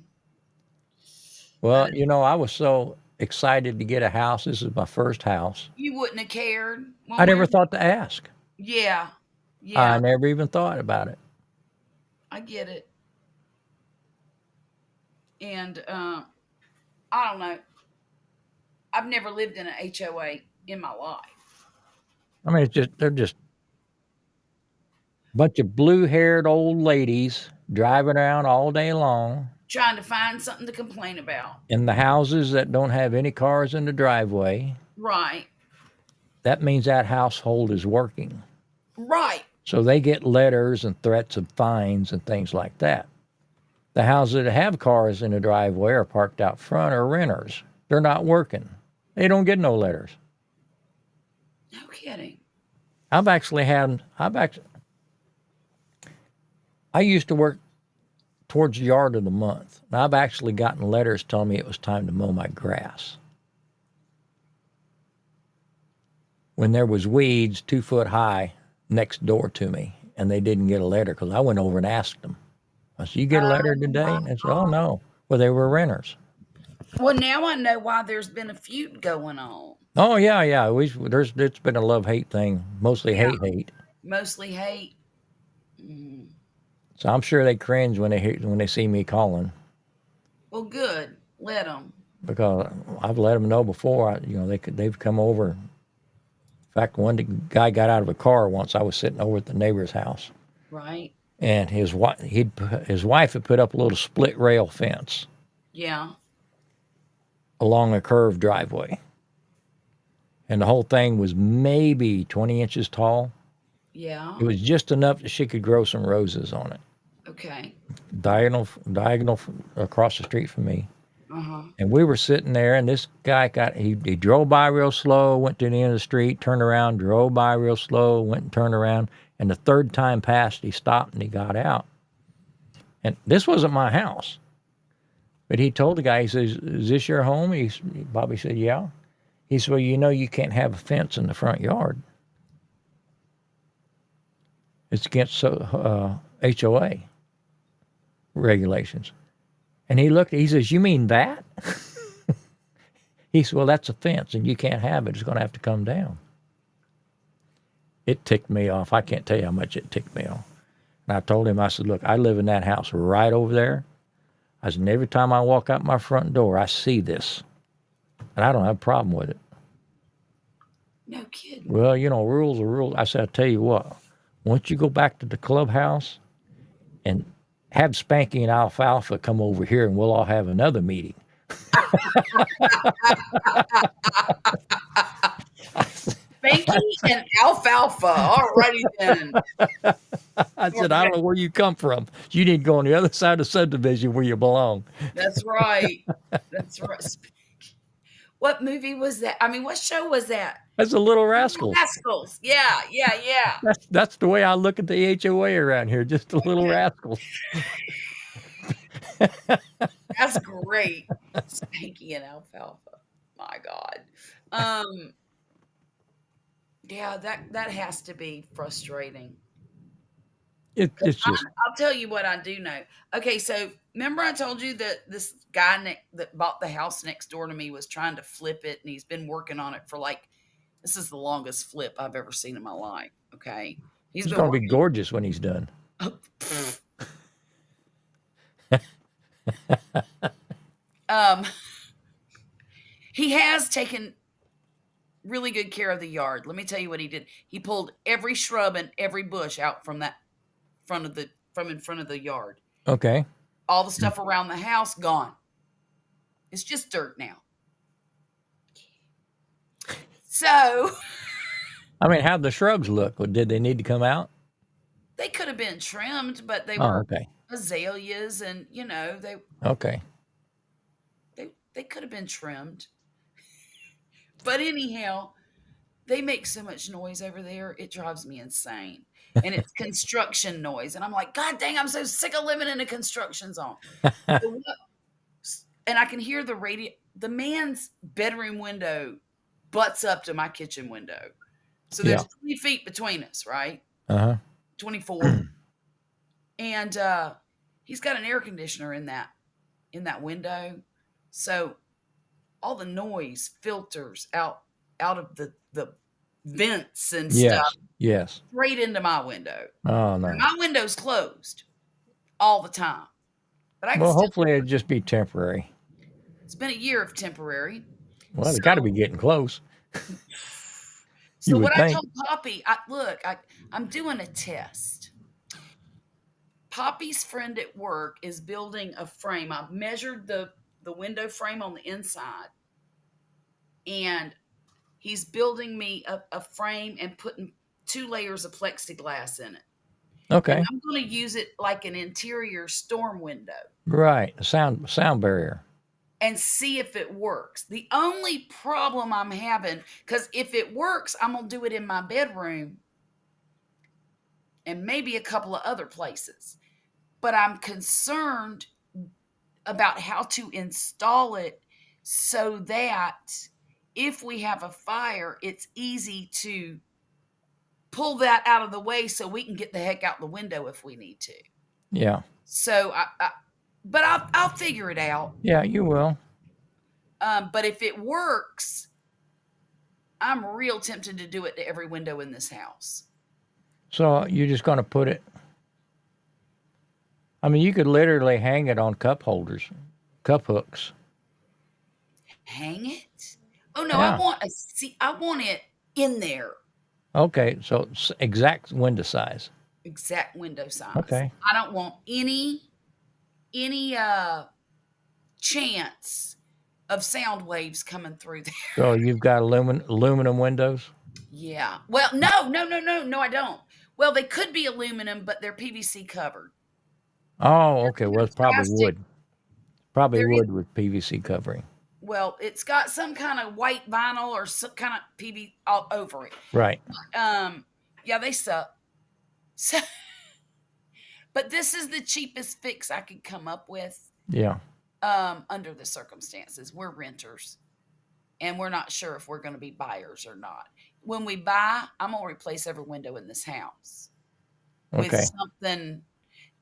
Well, I was so excited to get a house. This is my first house. You wouldn't have cared. I never thought to ask. Yeah. I Yeah. never even thought about it. I get it. And I don't know. I've never lived in an HOA in my life. I mean, they're just a bunch of blue-haired old ladies driving around all day long Trying to find something to complain about. in the houses that don't have any cars in the driveway. Right. That means that household is working. Right. So they get letters and threats of fines and things like that. The houses that have cars in the driveway or parked out front are renters. They're not working. They don't get no letters. No kidding. I used to work towards the yard of the month. And I've actually gotten letters telling me it was time to mow my grass. When there was weeds 2 foot high next door to me, and they didn't get a letter because I went over and asked them. I said, "You get a letter today?" And they said, "Oh no." Well, they were renters. Well, now I know why there's been a feud going on. Oh yeah. It's been a love-hate thing, mostly Yeah. hate. Mostly hate. Mm. So I'm sure they cringe when they see me calling, Well, good. Let them. because I've let them know before. They've come over. In fact, one guy got out of a car once. I was sitting over at the neighbor's house, Right. and his wife had put up a little split rail fence Yeah. along a curved driveway, and the whole thing was maybe 20 inches tall. Yeah. It was just enough that she could grow some roses on it, Okay. diagonal across the street from me. Uh-huh. And we were sitting there, and this guy he drove by real slow, went to the end of the street, turned around, drove by real slow, went and turned around, and the third time passed, he stopped and he got out. And this wasn't my house, but he told the guy, he says, "Is this your home?" Bobby said, "Yeah." He said, "Well, you can't have a fence in the front yard. It's against HOA regulations." And he says, "You mean that?" He said, "Well, that's a fence, and you can't have it. It's going to have to come down." It ticked me off. I can't tell you how much it ticked me off. And I told him, I said, "Look, I live in that house right over there." I said, "And every time I walk out my front door, I see this. And I don't have a problem with it." No kidding. "Well, rules are rules." I said, "I'll tell you what, once you go back to the clubhouse and have Spanky and Alfalfa come over here, and we'll all have another meeting." Spanky and alfalfa. Alrighty then. I said, "I don't know where you come from. You need to go on the other side of the subdivision where you belong." That's right. That's right. What movie was that? I mean, what show was that? That's the Little Rascals. Rascals. Yeah. That's the way I look at the HOA around here, just the Little Rascals. That's great. Spanky and alfalfa. My God. Yeah, that has to be frustrating. It's just I'll tell you what I do know. Okay, so remember I told you that this guy that bought the house next door to me was trying to flip it, and he's been working on it for this is the longest flip I've ever seen in my life. Okay, it's going to be gorgeous when he's done. He has taken really good care of the yard. Let me tell you what he did. He pulled every shrub and every bush out from in front of the yard. Okay. All the stuff around the house gone. It's just dirt now. So I mean, how'd the shrubs look? Or did they need to come out? They could have been trimmed, but they Oh, were okay. azaleas, and Okay. they could have been trimmed. But anyhow, they make so much noise over there, it drives me insane. And it's construction noise, and I'm like, God dang, I'm so sick of living in a construction zone. So what- And I can hear the radio. The man's bedroom window butts up to my kitchen window. So Yeah. there's 20 feet between us, right? Uh 24. And he's got an air conditioner in that window. So all the noise filters out of the vents and stuff Yes. Yes. straight into my window. Oh no. My window's closed all the time. But I can Well, still hopefully it'll just be temporary. It's been a year of temporary. Well, So it got to be getting close. So You would what I think. told Poppy, I'm doing a test. Poppy's friend at work is building a frame. I measured the window frame on the inside, and he's building me a frame and putting 2 layers of plexiglass in it. Okay. And I'm going to use it like an interior storm window Right. Sound barrier. and see if it works. The only problem I'm having, because if it works, I'm going to do it in my bedroom and maybe a couple of other places. But I'm concerned about how to install it so that if we have a fire, it's easy to pull that out of the way so we can get the heck out the window if we need to. Yeah. So but I'll figure it out. Yeah, you will. But if it works, I'm real tempted to do it to every window in this house. So you're just going to put it. I mean, you could literally hang it on cup holders, cup hooks. Hang it? Oh no, Yeah. I want it in there. Okay. So exact window size. Exact window size. Okay. I don't want any chance of sound waves coming through there. So you've got aluminum windows. Yeah. Well, no, I don't. Well, they could be aluminum, but they're PVC covered. Oh, okay. Well, it's probably Plastic. wood. Probably There wood with PVC covering. Well, it's got some kind of white vinyl or some kind of PV all over it. Right. Yeah, they suck. So, but this is the cheapest fix I could come up with. Yeah. Under the circumstances. We're renters, and we're not sure if we're going to be buyers or not. When we buy, I'm going to replace every window in this house with Okay. something.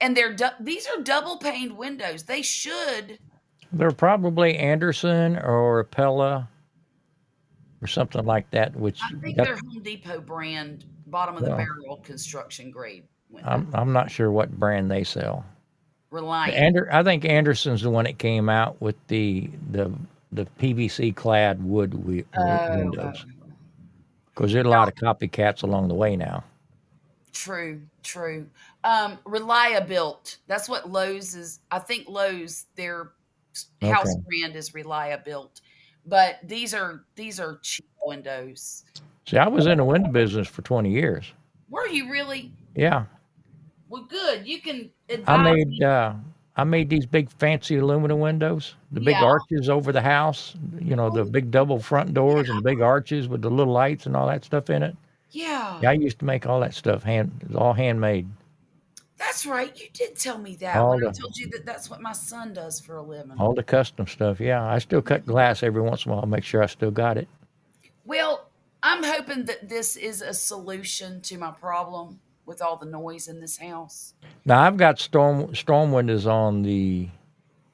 And these are double paned windows. They should. They're probably Anderson or Pella or something like that. Which I think they're Home Depot brand, bottom of the barrel construction grade window. I'm not sure what brand they sell. Reliant. I think Anderson's the one that came out with the PVC clad wood windows. Because there are a lot of copycats along the way now. True. Reliabuilt. That's what Lowe's is. I think Lowe's, their house brand is Reliabuilt. But these are cheap windows. See, I was in the window business for 20 years. Were you really? Yeah. Well, good. You can advise me. I made these big fancy aluminum windows, the big Yeah. arches over the house, the big double front doors and the big arches with the little lights and all that stuff in it. Yeah. Yeah, I used to make all that stuff. It was all handmade. That's right. You did tell me that All when I the- told you that that's what my son does for a living. All the custom stuff. Yeah, I still cut glass every once in a while, make sure I still got it. Well, I'm hoping that this is a solution to my problem with all the noise in this house. Now, I've got storm windows on the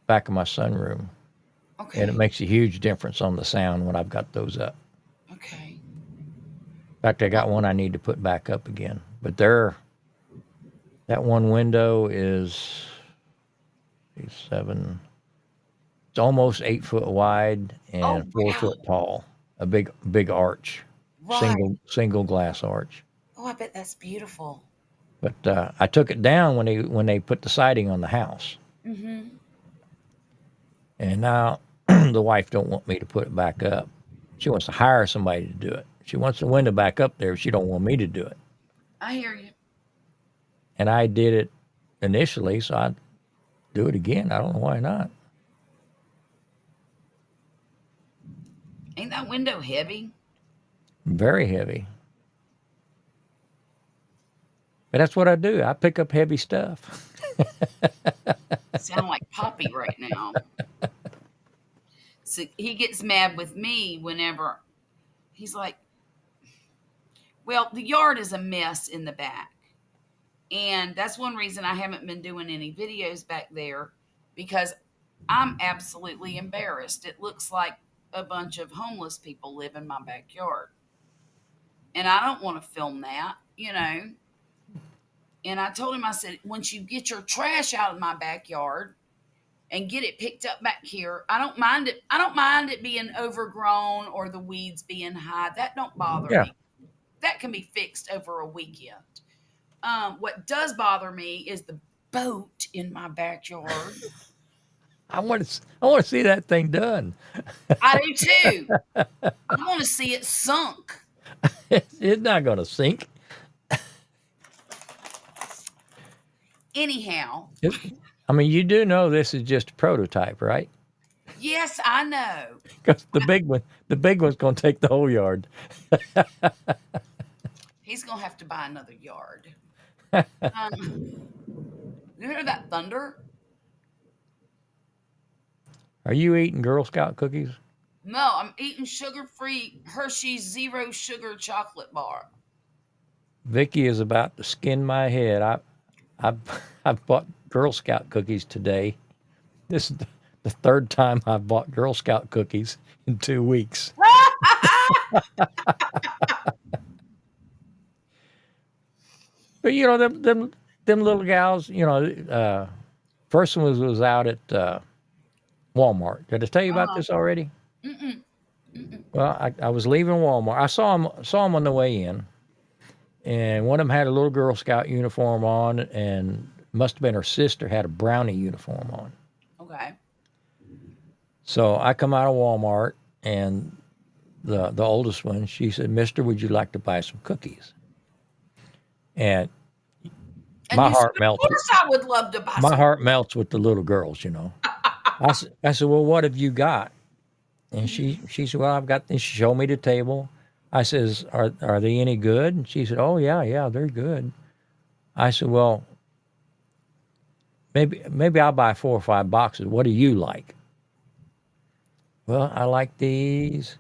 back of my sunroom, Okay. and it makes a huge difference on the sound when I've got those up. Okay. In fact, I got one I need to put back up again. But that one window is 7. It's almost 8 foot wide and Oh, 4 wow. foot tall. A big arch, Right. single glass arch. Oh, I bet that's beautiful. But I took it down when they put the siding on the house, Mm-hmm. and now the wife don't want me to put it back up. She wants to hire somebody to do it. She wants the window back up there. She don't want me to do it. I hear you. And I did it initially, so I'd do it again. I don't know why not. Ain't that window heavy? Very heavy. But that's what I do. I pick up heavy stuff. Sound like Poppy right now. So he gets mad with me whenever he's like, well, the yard is a mess in the back. And that's one reason I haven't been doing any videos back there, because I'm absolutely embarrassed. It looks like a bunch of homeless people live in my backyard. And I don't want to film that, you know. And I told him, I said, once you get your trash out of my backyard and get it picked up back here, I don't mind it. I don't mind it being overgrown or the weeds being high. That don't bother Yeah. me. That can be fixed over a weekend. What does bother me is the boat in my backyard. I want to see that thing done. I do too. I want to see it sunk. It's not going to sink. Anyhow, I mean, you do know this is just a prototype, right? yes, I know. Because the big one's going to take the whole yard. He's gonna have to buy another yard. You hear that thunder? Are you eating Girl Scout cookies? No, I'm eating sugar-free Hershey's Zero Sugar chocolate bar. Vicky is about to skin my head. I bought Girl Scout cookies today. This is the third time I've bought Girl Scout cookies in 2 weeks. But you know them little gals. You know, first one was out at Walmart. Did I tell you about this already? Mm-mm. Well, I was leaving Walmart. I saw them on the way in, and one of them had a little Girl Scout uniform on, and must have been her sister had a brownie uniform on. Okay. So I come out of Walmart, and the oldest one, she said, "Mister, would you like to buy some cookies?" And my you heart said, melts. of course, I would love to buy My some. heart melts with the little girls, you know. I said, well, what have you got? And she said, well, I've got this. She showed me the table. I says, are they any good? And she said, oh, yeah, they're good. I said, well, maybe I'll buy 4 or 5 boxes. What do you like? Well, I like these.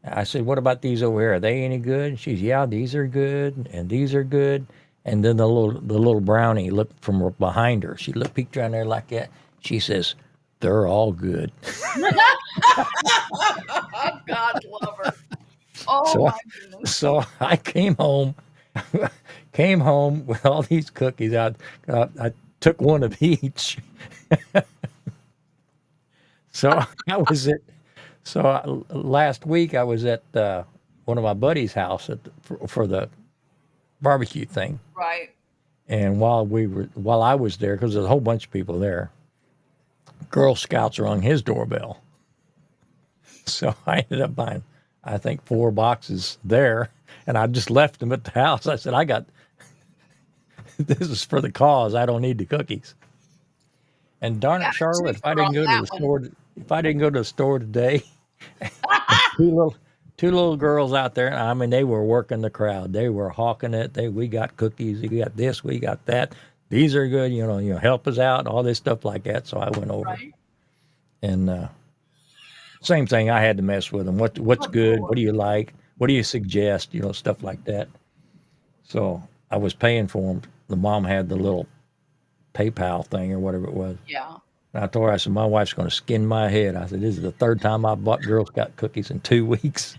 I said, what about these over here? Are they any good? And she said, yeah, these are good, and these are good. And then the little brownie looked from behind her. She peeked around there like that. She says, they're all good. Oh, God love her. Oh, So, my goodness. so I came home with all these cookies. I took one of each. So I was at. So last week I was at one of my buddies' house for the barbecue thing. Right. And while I was there, because there's a whole bunch of people there, Girl Scouts rung his doorbell. So I ended up buying, I think, 4 boxes there, and I just left them at the house. I said, this is for the cause. I don't need the cookies. And darn it, Charlotte, if I didn't go to the store today, two little girls out there, I mean, they were working the crowd. They were hawking it. We got cookies. We got this. We got that. These are good. You know, help us out. All this stuff like that. So I went over, Right. and same thing. I had to mess with them. What's good? What do you like? What do you suggest? You know, stuff like that. So I was paying for them. The mom had the little PayPal thing or whatever it was. Yeah. And I told her, I said, my wife's going to skin my head. I said, this is the third time I bought Girl Scout cookies in 2 weeks.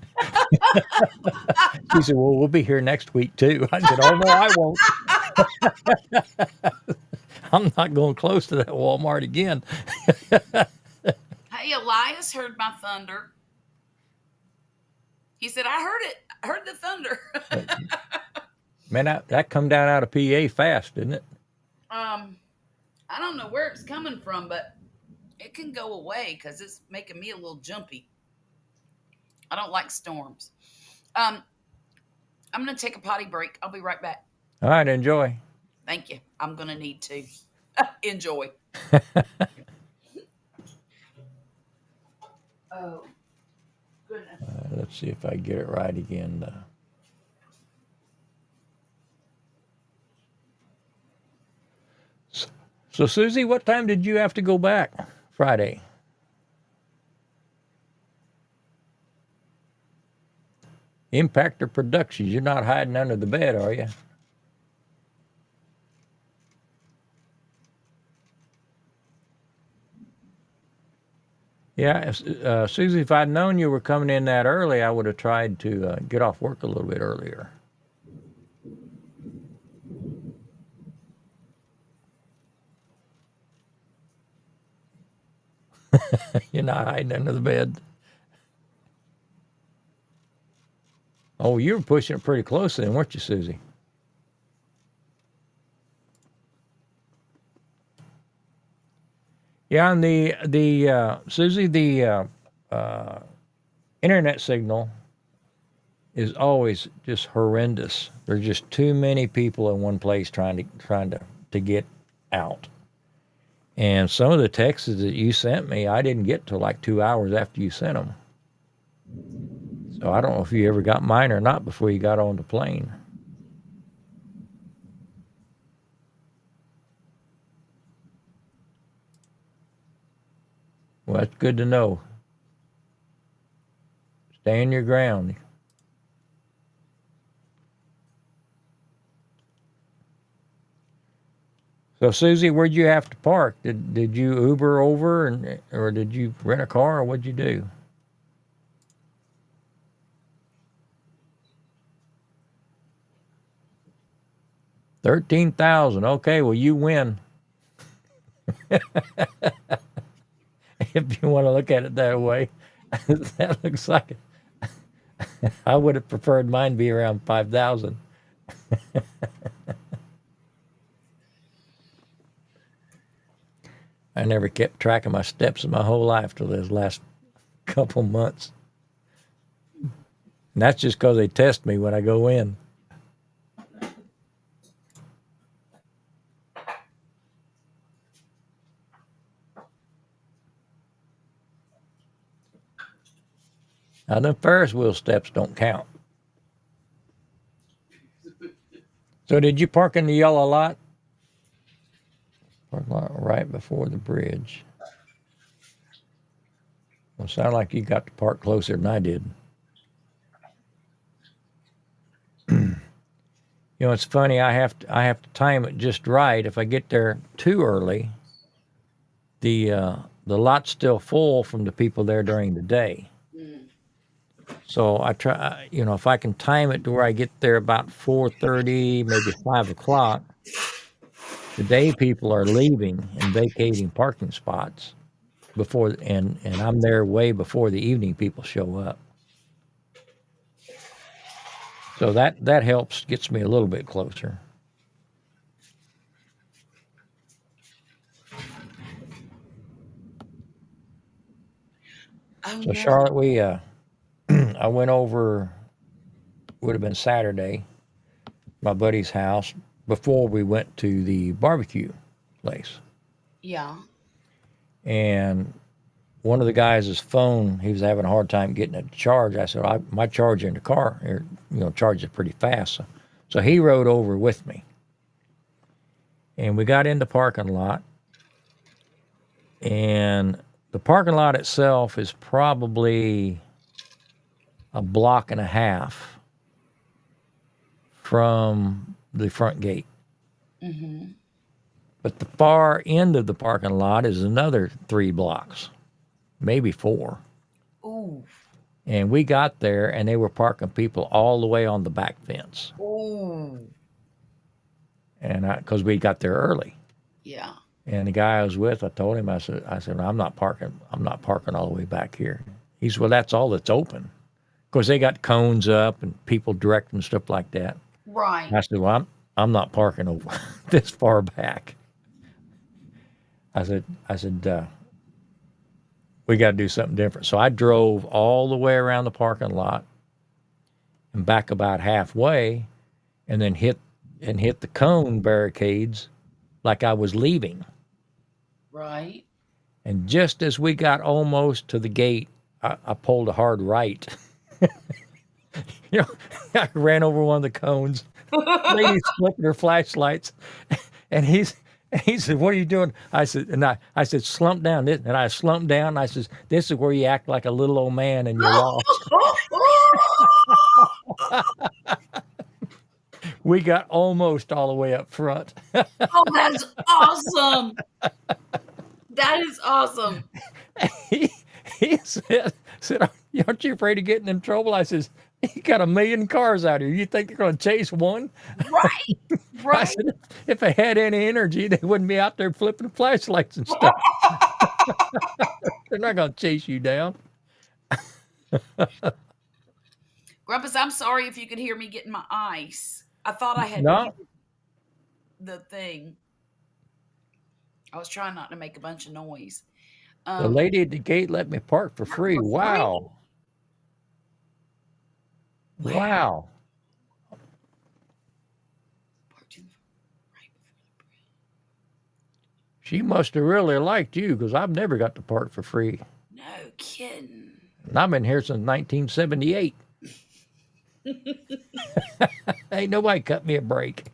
She said, well, we'll be here next week too. I said, oh, no, I won't. I'm not going close to that Walmart again. Hey, Elias heard my thunder. He said, I heard it. I heard the thunder. Man, that come down out of PA fast, didn't it? I don't know where it's coming from, but it can go away because it's making me a little jumpy. I don't like storms. I'm going to take a potty break. I'll be right back. All right, enjoy. Thank you. I'm going to need to enjoy. Oh, goodness. Let's see if I get it right again. So, Susie, what time did you have to go back Friday? Impactor Productions. You're not hiding under the bed, are you? Yeah, Susie, if I'd known you were coming in that early, I would have tried to get off work a little bit earlier. You're not hiding under the bed. Oh, you were pushing it pretty close then, weren't you, Susie? Yeah, and the Susie, the internet signal is always just horrendous. There's just too many people in one place trying to get out. And some of the texts that you sent me, I didn't get till like 2 hours after you sent them. So I don't know if you ever got mine or not before you got on the plane. Well, that's good to know. Stand your ground. So, Susie, where'd you have to park? Did you Uber over, or did you rent a car, or what'd you do? $13,000. Okay, well, you win. If you want to look at it that way, that looks like it. I would have preferred mine be around 5,000. I never kept track of my steps in my whole life till this last couple months. And that's just because they test me when I go in. Now, them Ferris wheel steps don't count. So, did you park in the yellow lot? Park lot right before the bridge. Well, it sounded like you got to park closer than I did. You know, it's funny. I have to time it just right. If I get there too early, the lot's still full from the people there during the day. So I try, if I can time it to where I get there about 4:30, maybe 5 o'clock, the day people are leaving and vacating parking spots before, and I'm there way before the evening people show up. So that helps, gets me a little bit closer. Oh, So no. Charlotte, I went over, would have been Saturday, my buddy's house before we went to the barbecue place. Yeah. And one of the guys' phone, he was having a hard time getting it to charge. I said, my charger in the car, charges pretty fast. So he rode over with me. And we got in the parking lot. And the parking lot itself is probably a block and a half from the front gate. Mm-hmm. But the far end of the parking lot is another 3 blocks, maybe 4. Ooh. And we got there, and they were parking people all the way on the back fence. Ooh. And because we got there early. Yeah. And the guy I was with, I told him, I said, I'm not parking all the way back here. He said, well, that's all that's open. Of course, they got cones up and people directing stuff like that. Right. And I said, well, I'm not parking over this far back. I said, we got to do something different. So I drove all the way around the parking lot, and back about halfway, and then hit the cone barricades like I was leaving. Right. And just as we got almost to the gate, I pulled a hard right. You know, I ran over one of the cones. Lady's flipping her flashlights, and he said, "What are you doing?" I said, I said, "Slump down." And I slumped down. And I says, "This is where you act like a little old man and you're lost." We got almost all the way up front. Oh, that's awesome. That is awesome. he, he said, "Aren't you afraid of getting in trouble?" I says, "You got 1,000,000 cars out here. You think they're going to chase one?" Right. I Right. said, "If they had any energy, they wouldn't be out there flipping flashlights and stuff. They're not going to chase you down." Grumpus, I'm sorry if you could hear me getting my ice. I thought I had No, muted the thing. I was trying not to make a bunch of noise. the lady at the gate let me park for free. For free? Wow. Wow. Parked in right before She must have really liked you because I've never got to park for free. the No kidding. And I've been here since 1978. Ain't nobody cut me a break.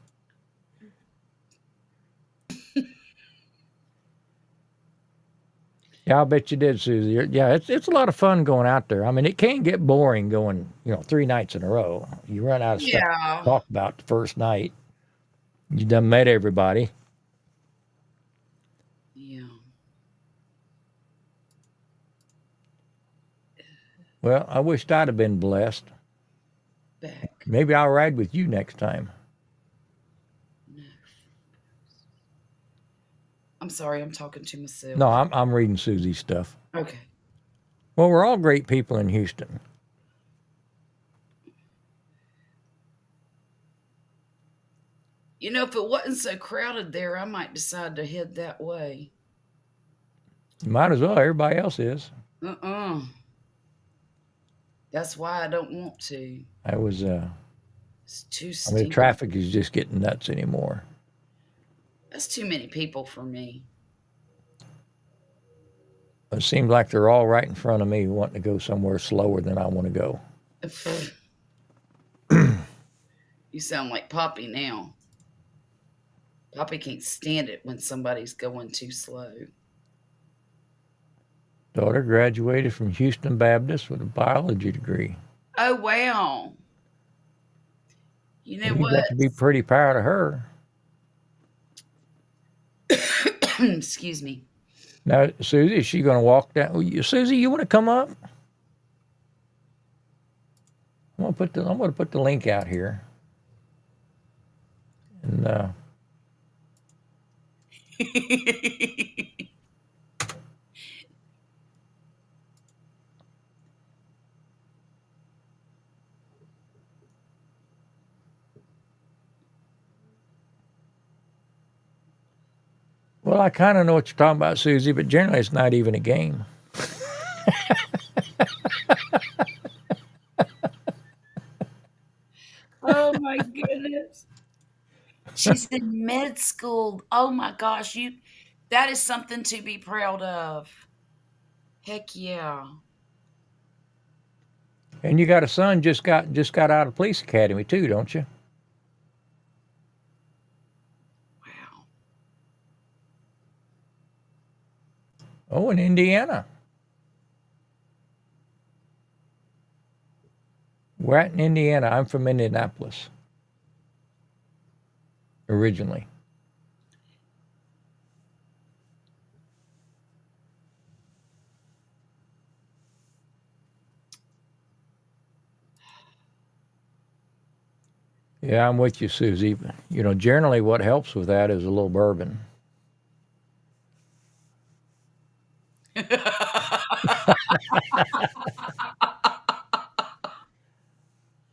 Yeah, I'll bet you did, Susie. Yeah, it's a lot of fun going out there. I mean, it can get boring going, 3 nights in a row. You run out of stuff Yeah. to talk about the first night. You done met everybody. Yeah. Well, I wished I'd have been blessed. Back. Maybe I'll ride with you next time. No. I'm sorry, I'm talking to myself. No, I'm reading Susie's stuff. Okay. Well, we're all great people in Houston. If it wasn't so crowded there, I might decide to head that way. You might as well. Everybody else is. That's why I don't want to. I was. It's too I steep. mean, traffic is just getting nuts anymore. That's too many people for me. It seems like they're all right in front of me, wanting to go somewhere slower than I want to go. You sound like Poppy now. Poppy can't stand it when somebody's going too slow. Daughter graduated from Houston Baptist with a biology degree. Oh, wow. You know You what? got to be pretty proud of her. Excuse me. Now, Susie, is she going to walk down? Susie, you want to come up? I'm going to put the link out here. And well, I kind of know what you're talking about, Susie, but generally it's not even a game. Oh my goodness. She's in med school. Oh my gosh, that is something to be proud of. Heck yeah. And you got a son just got out of police academy too, don't you? Wow. Oh, in Indiana. We're at in Indiana. I'm from Indianapolis. Originally. Yeah, I'm with you, Susie. Generally what helps with that is a little bourbon.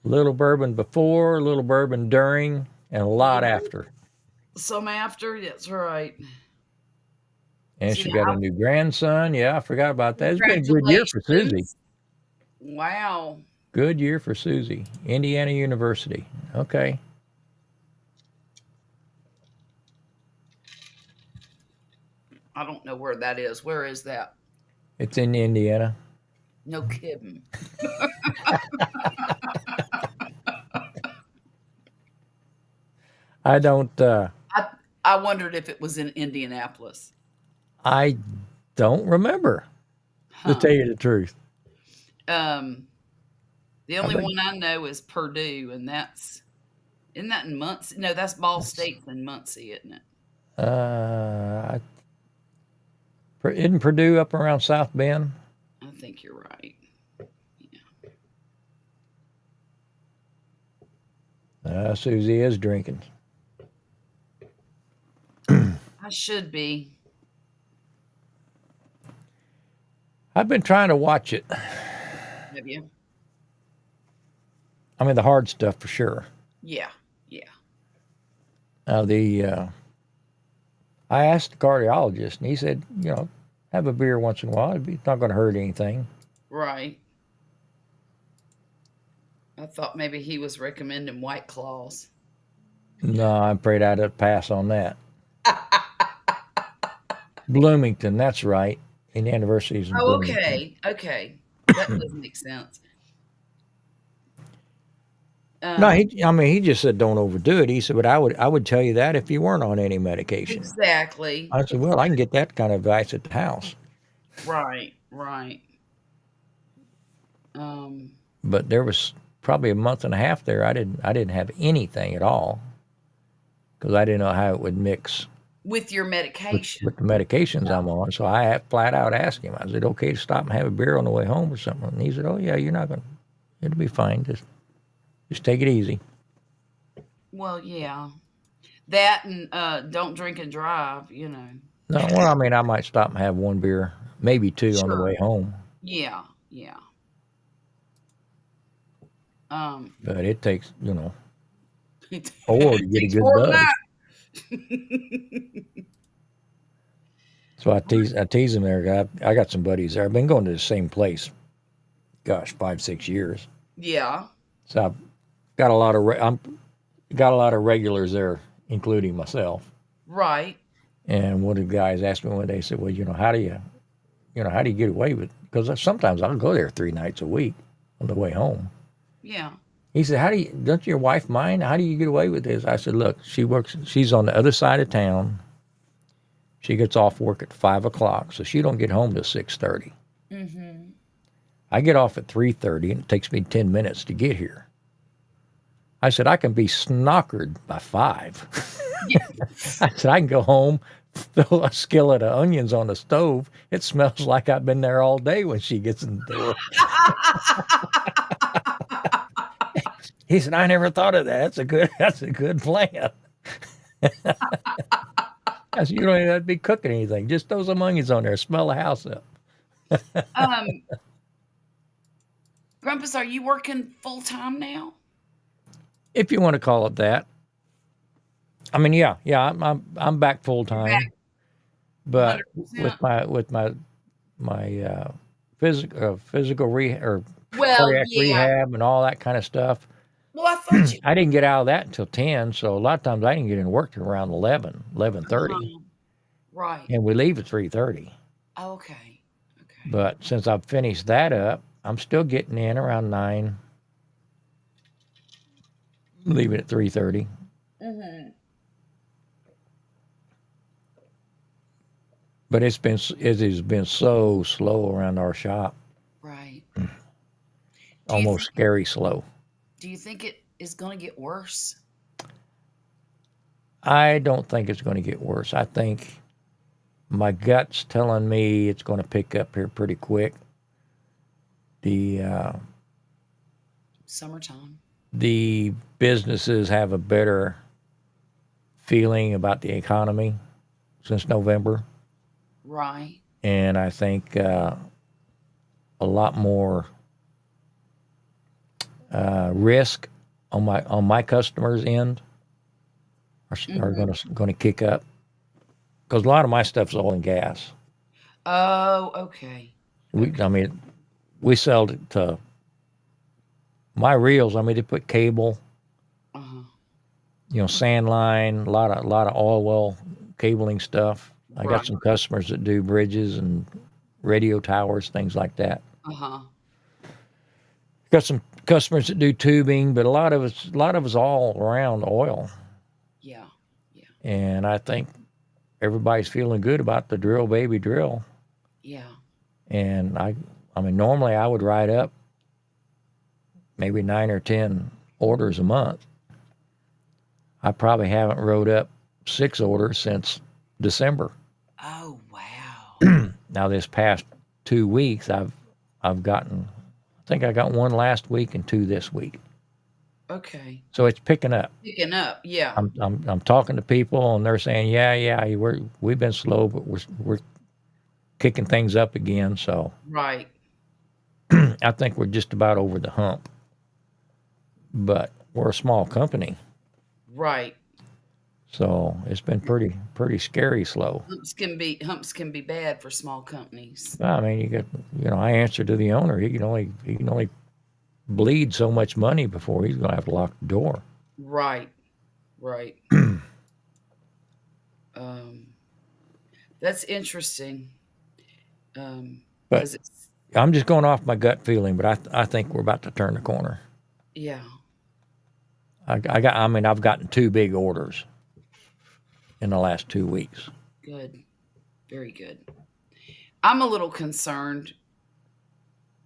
Little bourbon before, a little bourbon during, and a lot after. Some after, that's right. And See, she got a new grandson. Yeah, I forgot about that. It's been a good year for Susie. Congratulations. Wow. Good year for Susie. Indiana University. Okay. I don't know where that is. Where is that? It's in Indiana. No kidding. I don't. I I wondered if it was in Indianapolis. I don't remember, to Huh. tell you the truth. Um, the I only bet one I know is Purdue, and that's isn't that in Muncie? No, that's Ball that's. State's in Muncie, isn't it? Uh, isn't Purdue up around South Bend? I think you're right. Susie is drinking. I should be. I've been trying to watch it. Have you? I mean, the hard stuff for sure. Yeah. Yeah. The I asked the cardiologist, and he said, have a beer once in a while. It's not going to hurt anything. Right. I thought maybe he was recommending White Claws. No, I'm afraid I'd pass on that. Bloomington, that's right. And the university's in Oh, Bloomington. okay. Okay. That does make sense. No, Um, he just said don't overdo it. He said, but I would tell you that if you weren't on any medication. exactly. I said, well, I can get that kind of advice at the house. Right. Right. Um, But there was probably a month and a half there. I didn't have anything at all because I didn't know how it would mix with your with, medication. with the medications I'm on. So I flat out asked him. I said, okay to stop and have a beer on the way home or something. And he said, oh yeah, you're not gonna. It'll be fine. Just take it easy. Well, yeah. That and don't drink and drive, No, well, I mean, I might stop and have one beer, maybe two on the Sure. way home. Yeah. Yeah. But it takes, It 4 to get a takes good more than buzz. that. So I tease him there. I got some buddies there. I've been going to the same place, gosh, 5, 6 years. Yeah. So I've got a lot of I'm got a lot of regulars there, including myself. Right. And one of the guys asked me one day, he said, well, how do you get away with? Because sometimes I'll go there 3 nights a week on the way home. Yeah. He said, don't your wife mind? How do you get away with this? I said, look, she's on the other side of town. She gets off work at 5 o'clock, so she don't get home till 6:30. Mm-hmm. I get off at 3:30, and it takes me 10 minutes to get here. I said, I can be snockered by 5. Yeah. I said, I can go home, throw a skillet of onions on the stove. It smells like I've been there all day when she gets in the door. He said, I never thought of that. That's a good plan. I said, you don't even have to be cooking anything. Just throw some onions on there, smell the house up. um, Grumpus, are you working full time now? If you want to call it that. I mean, yeah, I'm back full time, but 100%. with my physical rehab or Well, cardiac yeah. rehab and all that kind of stuff. Well, I thought you. I didn't get out of that until 10, so a lot of times I didn't get into work till around 11:30, Right. and we leave at 3:30. Okay. Okay. But since I've finished that up, I'm still getting in around 9, leaving at 3:30. Mm-hmm. But it has been so slow around our shop, Right. almost scary slow. Do you think it is going to get worse? I don't think it's going to get worse. I think my gut's telling me it's going to pick up here pretty quick. Summertime. The businesses have a better feeling about the economy since November, Right. and I think a lot more risk on my customers' end are going to kick up because a lot of my stuff's oil and gas. Oh, okay. I mean, we sell it to my reels, I mean, they put cable, Uh-huh. sand line, a lot of oil well cabling stuff. I got Right. some customers that do bridges and radio towers, things like that. Uh-huh. Got some customers that do tubing, but a lot of us all around oil. Yeah. Yeah. And I think everybody's feeling good about the drill baby drill. Yeah. And I mean, normally I would write up maybe 9 or 10 orders a month. I probably haven't wrote up 6 orders since December. Oh, wow. Now this past 2 weeks, I've gotten. I think I got one last week and 2 this week. Okay. So it's picking up. Picking up. Yeah. I'm talking to people and they're saying, yeah, we've been slow, but we're kicking things up again. So Right. I think we're just about over the hump. But we're a small company, Right. so it's been pretty scary slow. Humps can be bad for small companies. I mean, I answer to the owner. He can only bleed so much money before he's going to have to lock the door. Right. Right. Um, that's interesting. But 'Cause it's I'm just going off my gut feeling. But I think we're about to turn the corner. yeah. I've gotten 2 big orders in the last 2 weeks. Good. Very good. I'm a little concerned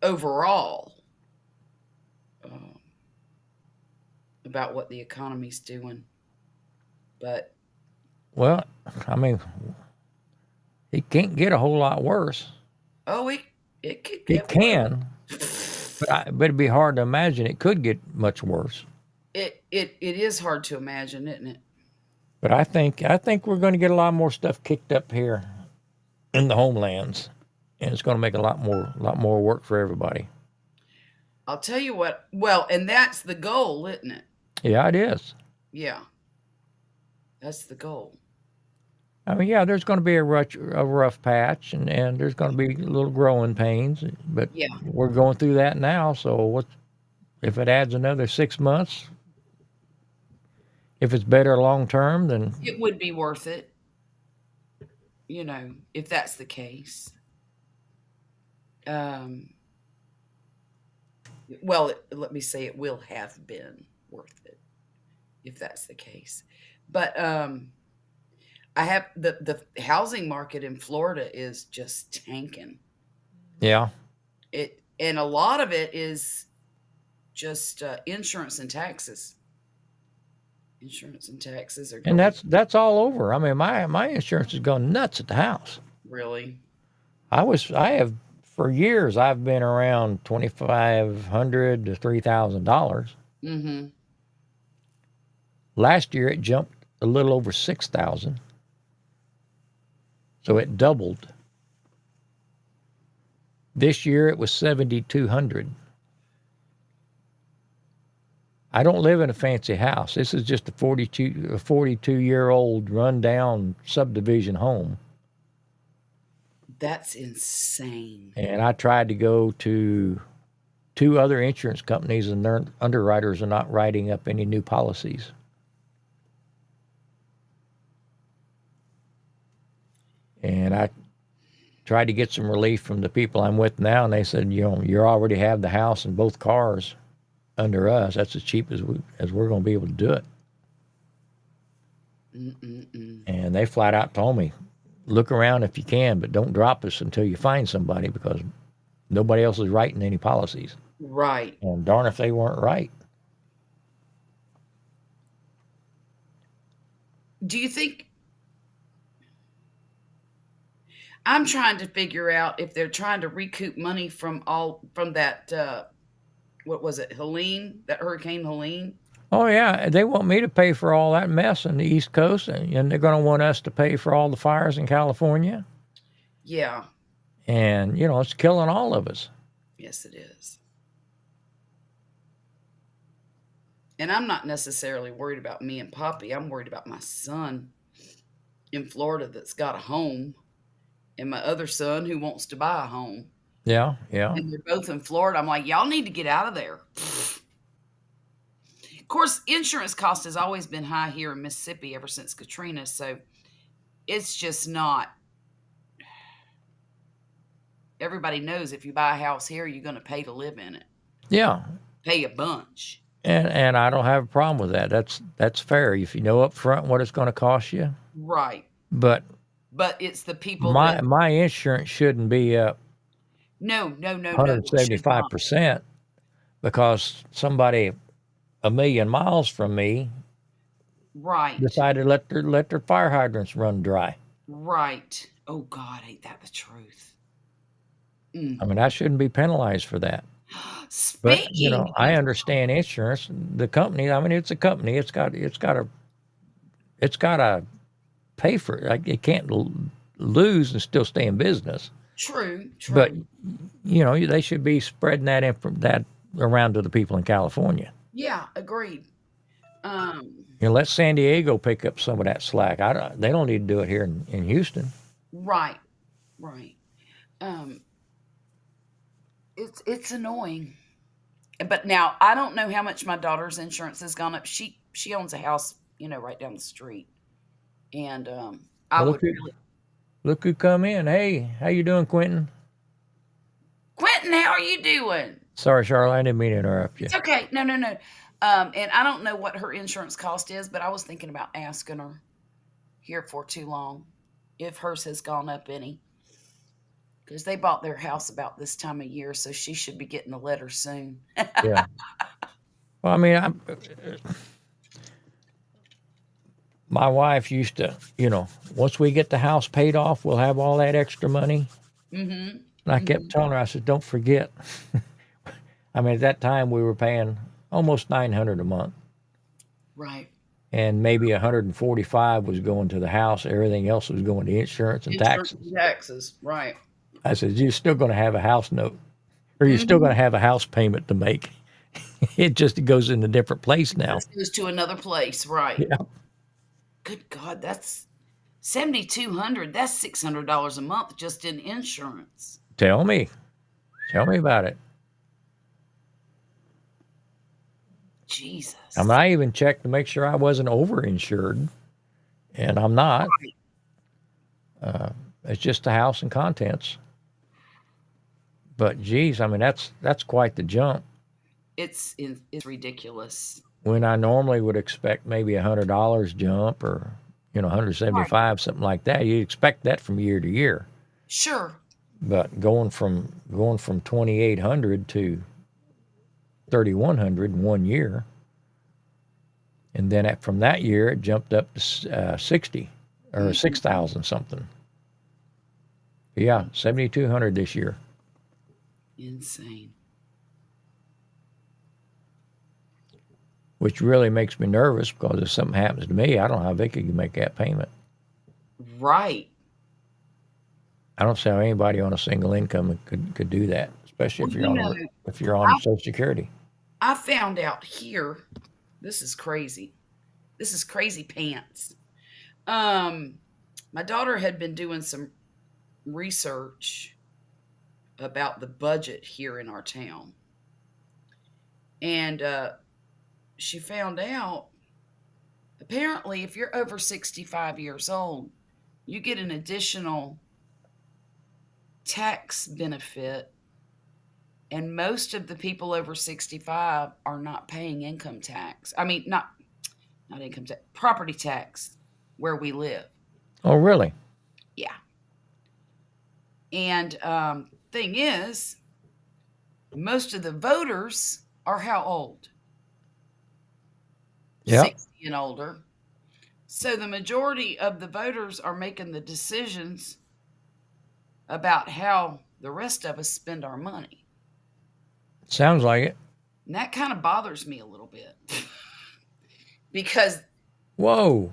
overall um, about what the economy's doing, but Well, I mean, it can't get a whole lot worse. oh, it could It get can, worse. but it'd be hard to imagine it could get much worse. It is hard to imagine, isn't it? But I think we're going to get a lot more stuff kicked up here in the homelands, and it's going to make a lot more work for everybody. I'll tell you what. Well, and that's the goal, isn't it? Yeah, it is. Yeah, that's the goal. I mean, yeah, there's going to be a rough patch, and there's going to be little growing pains, but Yeah, we're going through that now. So what if it adds another 6 months? If it's better long term, then it would be worth it, if that's the case. Um, well, let me say it will have been worth it if that's the case. But I have the housing market in Florida is just tanking. yeah, And a lot of it is just insurance and taxes. Insurance and taxes are and going that's all over. I mean, my insurance is going nuts at the house. really. I have for years. I've been around $2,500 to $3,000. Mm-hmm. Last year it jumped a little over 6,000, so it doubled. This year it was 7,200. I don't live in a fancy house. This is just a 42-year-old rundown subdivision home. That's insane. And I tried to go to 2 other insurance companies, and their underwriters are not writing up any new policies. And I tried to get some relief from the people I'm with now, and they said, you already have the house and both cars under us. That's as cheap as we're going to be able to do it. Mm-mm-mm. And they flat out told me, look around if you can, but don't drop us until you find somebody, because nobody else is writing any policies. Right. And darn if they weren't right. Do you think I'm trying to figure out if they're trying to recoup money from that what was it, Helene? That Hurricane Helene? Oh yeah, they want me to pay for all that mess on the East Coast, and they're going to want us to pay for all the fires in California. Yeah. And it's killing all of us. Yes, it is. And I'm not necessarily worried about me and Poppy. I'm worried about my son in Florida that's got a home, and my other son who wants to buy a home. Yeah, yeah. And they're both in Florida. I'm like, y'all need to get out of there. Of course, insurance cost has always been high here in Mississippi ever since Katrina, so it's just not. Everybody knows if you buy a house here, you're going to pay to live in it. Yeah, Pay a bunch. and I don't have a problem with that. That's fair if you know up front what it's going to cost you. Right. But But it's the people that my insurance shouldn't be up no, it should not. 175% because somebody a million miles from me Right. decided to let their fire hydrants run dry. Right. Oh God, ain't that the truth? Mm. I mean, I shouldn't be penalized for that. But Speaking I of, understand insurance. The company, I mean, it's a company. It's got to pay for it. Like, it can't lose and still stay in business. true, But true. they should be spreading that around to the people in California. Yeah, agreed. Let San Diego pick up some of that slack. They don't need to do it here in Houston. Right, right. Um, it's annoying. But now I don't know how much my daughter's insurance has gone up. She owns a house, right down the street, and I Well, would really. look who come in. Hey, how you doing, Quentin? Quentin, how are you doing? Sorry, Charlotte, I didn't mean to interrupt you. It's okay. No, no, no. And I don't know what her insurance cost is, but I was thinking about asking her here for too long if hers has gone up any. Because they bought their house about this time of year, so she should be getting a letter soon. Yeah. Well, I mean, my wife used to, once we get the house paid off, we'll have all that extra money. Mm-hmm. And I kept telling her, I said, don't forget. I mean, at that time we were paying almost $900 a month, Right. and maybe 145 was going to the house. Everything else was going to insurance and Insurance taxes. and taxes. Right. I said, you're still going to have a house note, or you're still going to have a house payment to make. It just goes in a different place now. This goes to another place. Right. Yeah. Good God, that's $7,200. That's $600 a month just in insurance. Tell me about it. Jesus. I mean, I even checked to make sure I wasn't overinsured, and I'm not. Right. It's just the house and contents. But geez, I mean, that's quite the jump. It's ridiculous. When I normally would expect maybe $100 jump, or 175, something like that. You'd expect that from year to year. Sure. But going from 2,800 to 3,100 in 1 year, and then from that year it jumped up to 60 or 6,000 something. Yeah, 7,200 this year. Insane. Which really makes me nervous, because if something happens to me, I don't know how Vicky can make that payment. Right. I don't see how anybody on a single income could do that, especially if you're on Social Security. I found out here, this is crazy. This is crazy pants. My daughter had been doing some research about the budget here in our town. And she found out, apparently, if you're over 65 years old, you get an additional tax benefit. And most of the people over 65 are not paying income tax. I mean, not income tax, property tax where we live. Oh, really? Yeah. And thing is, most of the voters are how old? Yeah. 60 and older. So the majority of the voters are making the decisions about how the rest of us spend our money. Sounds like it. And that kind of bothers me a little bit. Because Whoa.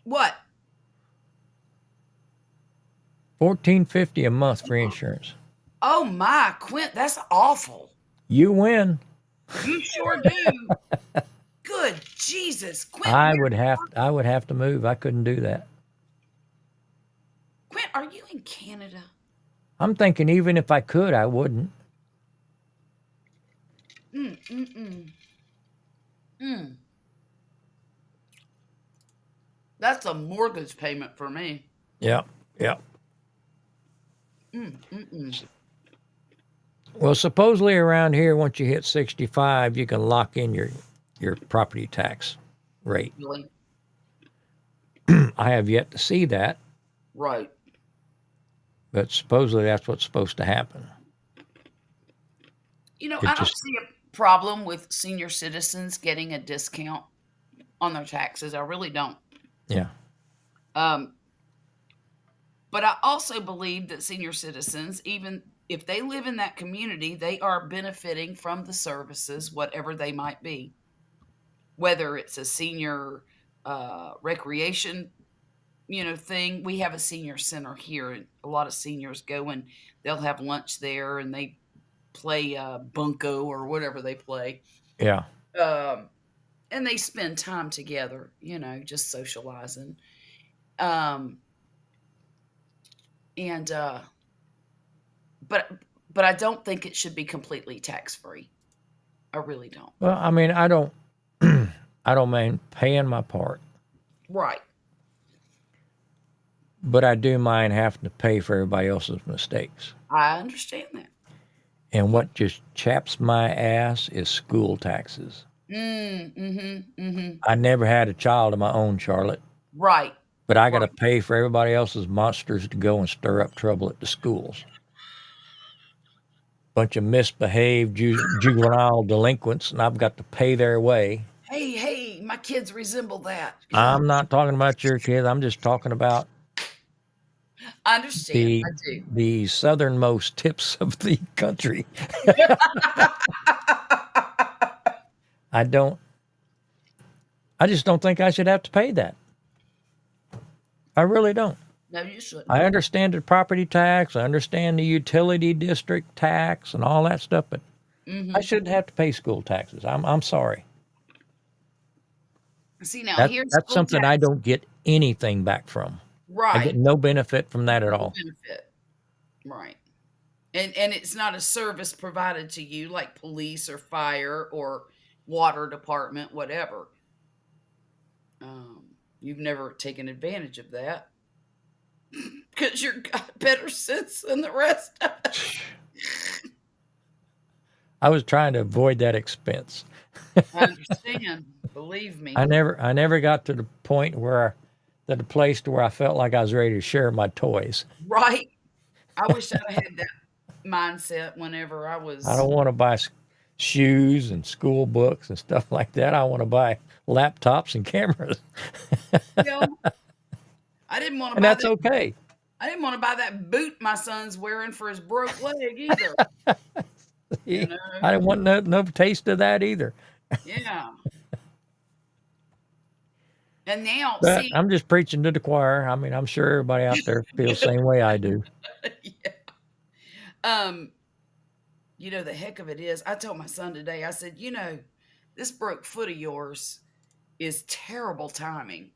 what? $1,450 a month for insurance. Oh my, Quint, that's awful. You win. You sure do. Good Jesus, Quint. I would have to move. I couldn't do that. Quint, are you in Canada? I'm thinking even if I could, I wouldn't. That's a mortgage payment for me. Yep, yep. Mm. Well, supposedly around here, once you hit 65, you can lock in your property tax rate. Really? I have yet to see that, Right. but supposedly that's what's supposed to happen. It I don't just, see a problem with senior citizens getting a discount on their taxes. I really don't. yeah, Um, but I also believe that senior citizens, even if they live in that community, they are benefiting from the services, whatever they might be. Whether it's a senior recreation, thing. We have a senior center here, and a lot of seniors go and they'll have lunch there, and they play bunco or whatever they play. yeah. Um, and they spend time together, just socializing. Um, and but I don't think it should be completely tax free. I really don't. Well, I mean, I don't, I don't mind paying my part, Right. but I do mind having to pay for everybody else's mistakes. I understand that. And what just chaps my ass is school taxes. Mm-hmm. I never had a child of my own, Charlotte, Right. but I got to Right. pay for everybody else's monsters to go and stir up trouble at the schools. Bunch of misbehaved juvenile delinquents, and I've got to pay their way. Hey, my kids resemble that. I'm not talking about your kids. I'm just talking about I understand. I do. the southernmost tips of the country. I just don't think I should have to pay that. I really don't. No, you shouldn't. I understand the property tax, I understand the utility district tax and all that stuff, but I shouldn't have to pay school taxes. I'm sorry. See, now That here's that's school something I tax. don't get anything back from. I get Right. no benefit from that at No all. benefit. Right. And it's not a service provided to you like police or fire or water department, whatever. You've never taken advantage of that because you're got better sense than the rest of us. I was trying to avoid that expense. I understand. Believe me. I never got to the point the place to where I felt like I was ready to share my toys. Right. I wish I had that mindset whenever I I was. don't want to buy shoes and school books and stuff like that. I want to buy laptops and cameras, I didn't want to and buy that's that. okay. I didn't want to buy that boot my son's wearing for his broke leg either. You know? I didn't want no taste of that either. Yeah. And now, But see, I'm just preaching to the choir. I mean, I'm sure everybody out there feels the same way I do. yeah. The heck of it is, I told my son today, I said, this broke foot of yours is terrible timing.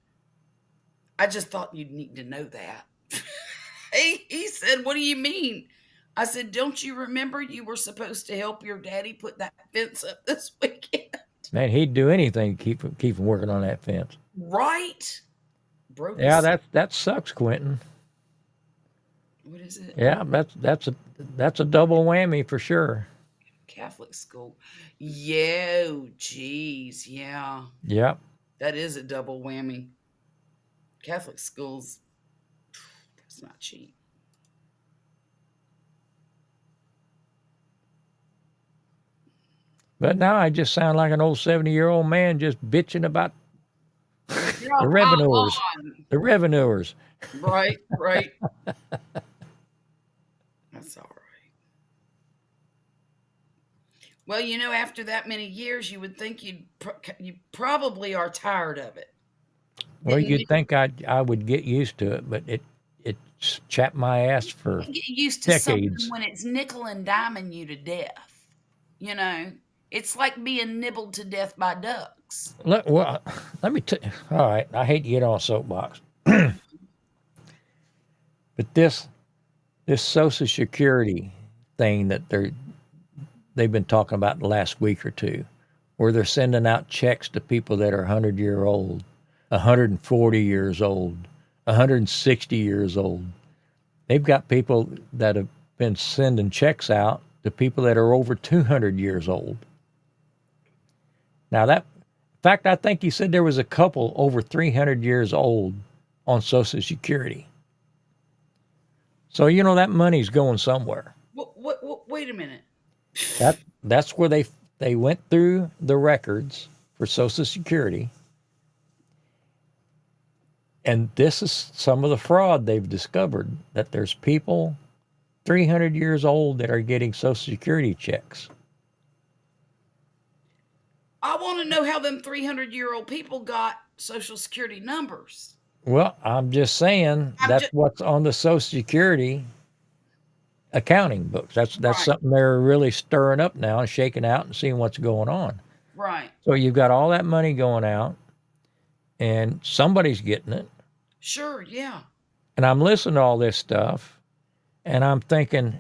I just thought you'd need to know that. He said, what do you mean? I said, don't you remember you were supposed to help your daddy put that fence up this weekend? Man, he'd do anything to keep him working on that fence. Right? Broke Yeah, his, that sucks, Quentin. what is it? Yeah, that's a double whammy for sure. Catholic school. Yo, geez. Yeah. Yep. That is a double whammy. Catholic schools, that's not cheap. But now I just sound like an old 70-year-old man just bitching about Yeah, the come revenuers. on. The revenuers. Right. That's all right. Well, after that many years, you would think you probably are tired of it. Well, Didn't you'd think I would get used to it, but it's chapped my ass for get used to something decades. when it's nickel and diming you to death. It's like being nibbled to death by ducks. Let me all right, I hate to get on a soapbox. But this Social Security thing that they've been talking about the last week or two, where they're sending out checks to people that are 100-year-old 140 years old, 160 years old. They've got people that have been sending checks out to people that are over 200 years old. Now in fact, I think he said there was a couple over 300 years old on Social Security. So that money's going somewhere. Wait a minute. That's where they went through the records for Social Security, and this is some of the fraud they've discovered, that there's people 300 years old that are getting Social Security checks. I want to know how them 300-year-old people got Social Security numbers. Well, I'm just saying that's what's on the Social Security accounting books. That's Right. something they're really stirring up now and shaking out and seeing what's going on. Right. So you've got all that money going out, and somebody's getting it. Sure, yeah. And I'm listening to all this stuff, and I'm thinking,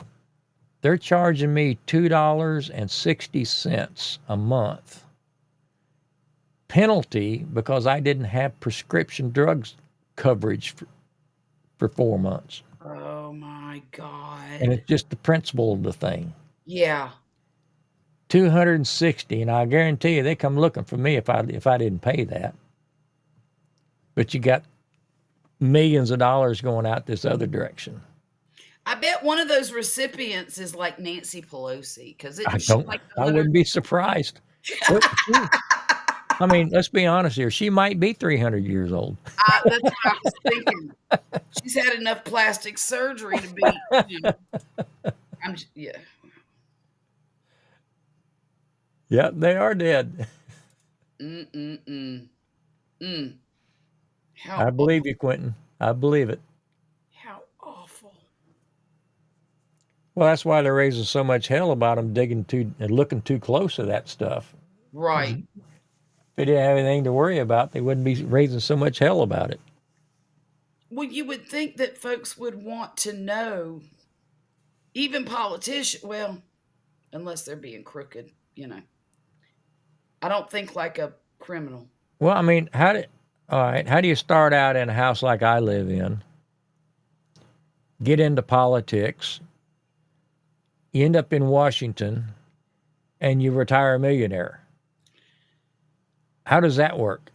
they're charging me $2.60 a month penalty because I didn't have prescription drugs coverage for 4 months. Oh my God. And it's just the principle of the thing. Yeah. 260, and I guarantee you they come looking for me if I didn't pay that. But you got millions of dollars going out this other direction. I bet one of those recipients is like Nancy Pelosi, because I wouldn't be surprised. I mean, let's be honest here. She might be 300 years old. That's what I was thinking. She's had enough plastic surgery to be. Yeah. Yeah, they are dead. I believe you, Quentin. I believe it. How awful. Well, that's why they're raising so much hell about them digging too and looking too close to that stuff. Right. If they didn't have anything to worry about, they wouldn't be raising so much hell about it. Well, you would think that folks would want to know, even politicians, well, unless they're being crooked, I don't think like a criminal. Well, I mean, how do you start out in a house like I live in, get into politics, you end up in Washington, and you retire a millionaire? How does that work?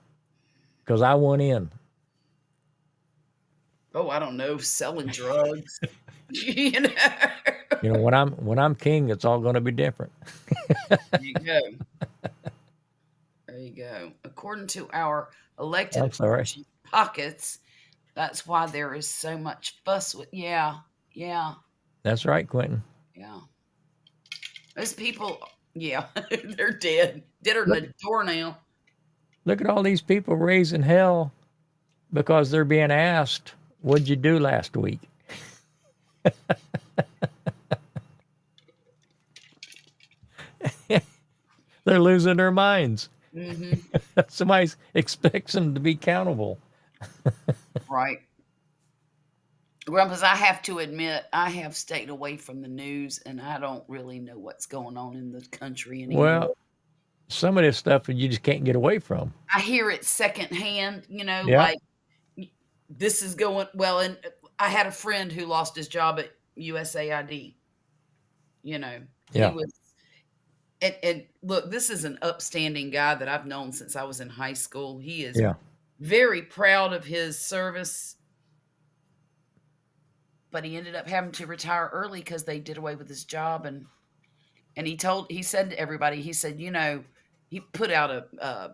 Because I went in. Oh, I don't know, selling drugs. When I'm king, it's all going to be different. There you go. There you go. According to our elected officials' pockets, that's why there is so much fuss with. Yeah. That's right, Quentin. Yeah. Those people, yeah, they're dead. Deader than a doornail. Look at all these people raising hell because they're being asked, what'd you do last week? They're losing their minds. Mm-hmm. Somebody expects them to be accountable. Right. Grumpus, I have to admit, I have stayed away from the news, and I don't really know what's going on in the country anymore. Well, some of this stuff you just can't get away from. I hear it secondhand, Yeah. like this is going well. And I had a friend who lost his job at USAID. Yeah. He was, and look, this is an upstanding guy that I've known since I was in high school. He is very proud of his service, but he ended up having to retire early because they did away with his job. And he said to everybody, he said, he put out a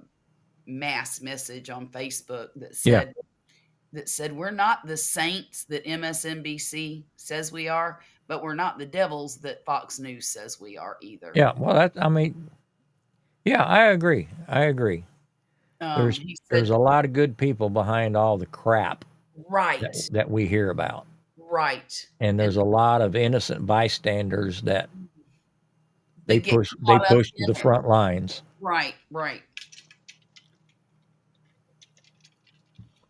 mass message on Facebook that said, we're not the saints that MSNBC says we are, but we're not the devils that Fox News says we are either. Yeah. Well, I agree. There's a lot of good people behind all the crap that we hear about. Right. And there's a lot of innocent bystanders that they push to the front lines. Right.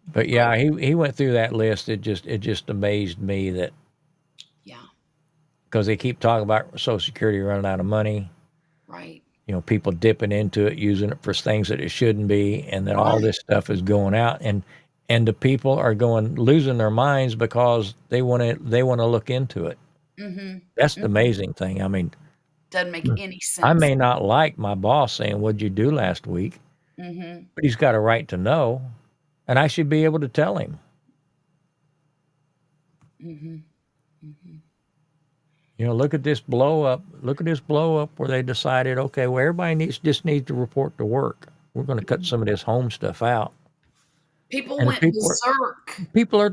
But yeah, he went through that list. It just amazed me that. Yeah. Because they keep talking about Social Security running out of money. Right. people dipping into it, using it for things that it shouldn't be, and then all Right. this stuff is going out, and the people are losing their minds because they want to look into it. Mm-hmm. That's the amazing thing. I mean, Doesn't make any I sense. may not like my boss saying, "What'd you do last week?" Mm-hmm. But he's got a right to know, and I should be able to tell him. Mm-hmm. Mm-hmm. Look at this blow up. Look at this blow up where they decided, okay, well, everybody just needs to report to work. We're going to cut some of this home stuff out, People and the went berserk. people are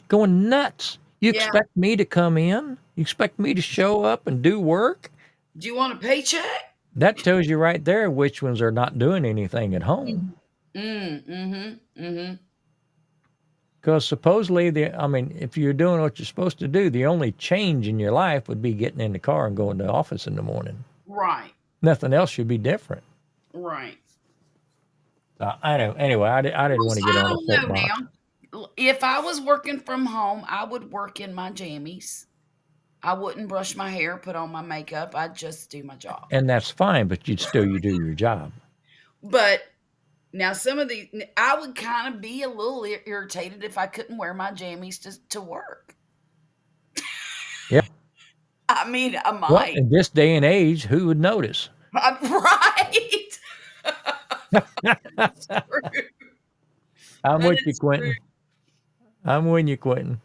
going nuts. You Yeah. expect me to come in? You expect me to show up and do work? Do you want a paycheck? That tells you right there which ones are not doing anything at home. Mm-hmm. Mm-hmm. Because supposedly, if you're doing what you're supposed to do, the only change in your life would be getting in the car and going to the office in the morning. Right. Nothing else should be different. Right. I know. Anyway, I didn't want to get I on a don't know soapbox. now. If I was working from home, I would work in my jammies. I wouldn't brush my hair, put on my makeup. I'd just do my job. And that's fine, but you do your job. But now I would kind of be a little irritated if I couldn't wear my jammies to work. Yeah. I mean, I Well, might. in this day and age, who would notice? Right. That's true. I'm That with you, is Quentin. true. I'm with you, Quentin.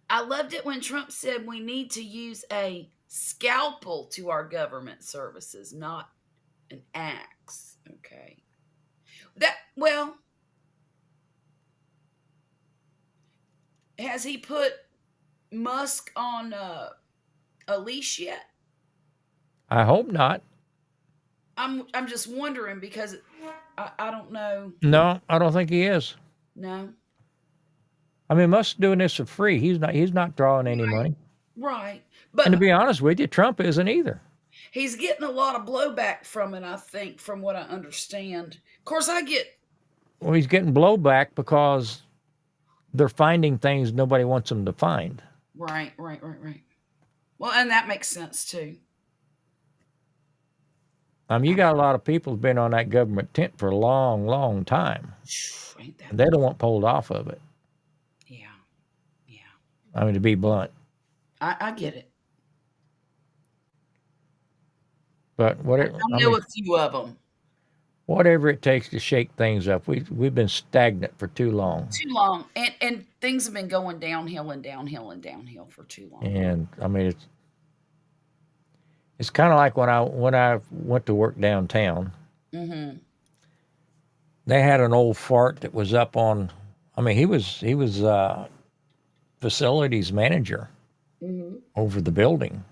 I loved it when Trump said we need to use a scalpel to our government services, not an axe. Okay. Has he put Musk on a leash yet? I hope not. I'm just wondering because I don't know. No, I don't think he is. No. I mean, Musk's doing this for free. He's not drawing any money. Right. And to But be honest with you, Trump isn't either. he's getting a lot of blowback from it, I think, from what I understand. Of course, Well, he's getting blowback because they're finding things nobody wants them to find. Right. Well, and that makes sense too. You got a lot of people who've been on that government tent for a long, long time. Ain't that? And they don't want pulled off of it. Yeah. To be blunt. I get it. But whatever, I know a few of them. whatever it takes to shake things up. We've been stagnant for too long. Too long, and things have been going downhill and downhill and downhill for too long. And it's kind of like when I went to work downtown. Mm-hmm. They had an old fart that was up on. He was facilities manager over the building,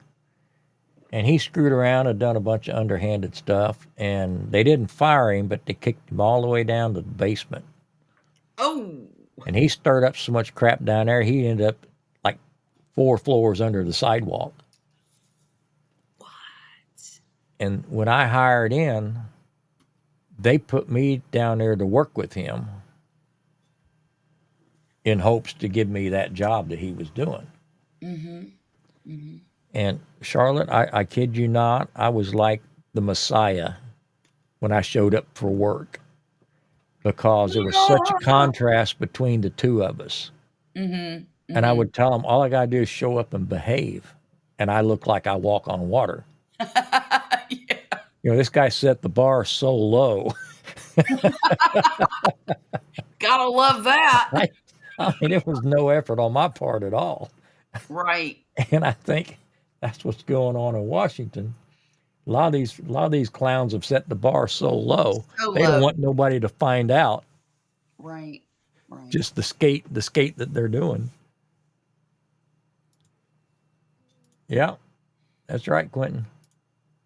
and he screwed around and done a bunch of underhanded stuff. And they didn't fire him, but they kicked him all the way down to the basement. Oh. And he stirred up so much crap down there, he ended up like 4 floors under the sidewalk. What? And when I hired in, they put me down there to work with him in hopes to give me that job that he was doing. Mm-hmm. Mm-hmm. And Charlotte, I kid you not, I was like the Messiah when I showed up for work because there was such a contrast between the two of us. Mm-hmm. And I would tell them, all I got to do is show up and behave. And I look like I walk on water. Yeah. This guy set the bar so low. Gotta love that. It was no effort on my part at all. Right. And I think that's what's going on in Washington. A lot of these clowns have set the bar so low. They don't want nobody to find out. Right. Just the skate that they're doing. Yeah, that's right, Quentin.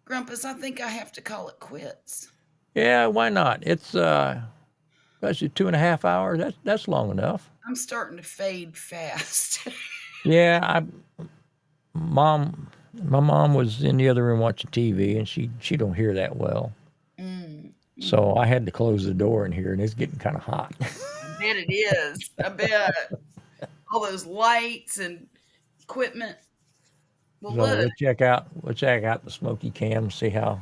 Grumpus, I think I have to call it quits. Yeah, why not? It's especially 2.5 hours. That's long enough. I'm starting to fade fast. Yeah, my mom was in the other room watching TV, and she don't hear that well. So I had to close the door in here, and it's getting kind of hot. I bet it is. I bet. All those lights and equipment. Well, So look. we'll check out the smoky cam, see how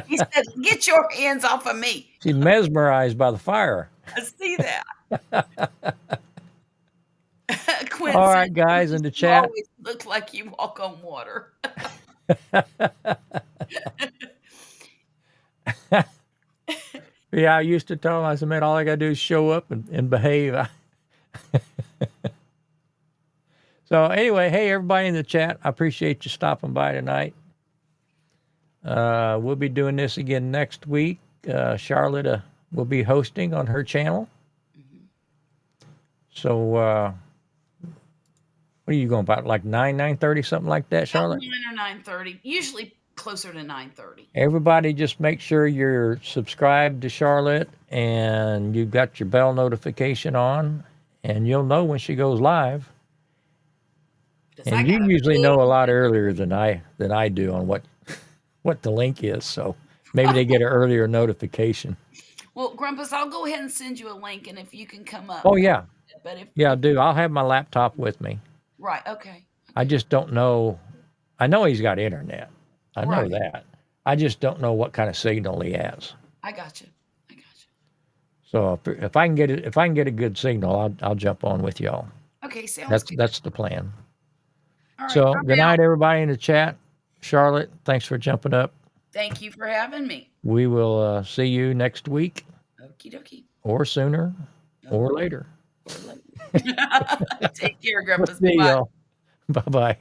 He said, "Get your hands off of me." She's mesmerized by the fire. I see that. Quincy, All right, guys, in the you chat. always look like you walk on water. Yeah, I used to tell him, I said, man, all I got to do is show up and behave. So anyway, hey, everybody in the chat, I appreciate you stopping by tonight. We'll be doing this again next week. Charlotte will be hosting on her channel. So what are you going about, like 9:30, something like that, Charlotte? 9 or 9:30, usually closer to 9:30. Everybody just make sure you're subscribed to Charlotte and you've got your bell notification on, and you'll know when she goes live. 'Cause I And you got a usually big- know a lot earlier than I do on what the link is. So maybe they get an earlier notification. Well, Grumpus, I'll go ahead and send you a link, and if you can come up. Oh yeah, But if yeah, I do. I'll have my laptop with me. right, okay. I just don't know. I know he's got internet. I know Right. that. I just don't know what kind of signal he has. I got you. So if I can get it, if I can get a good signal, I'll jump on with y'all. Okay, sounds good. That's the plan. All right, So I'm good out. night, everybody in the chat. Charlotte, thanks for jumping up. Thank you for having me. We will see you next week, Okie dokie. or sooner, or later. Take care, Grumpus. See Bye. y'all. Bye bye.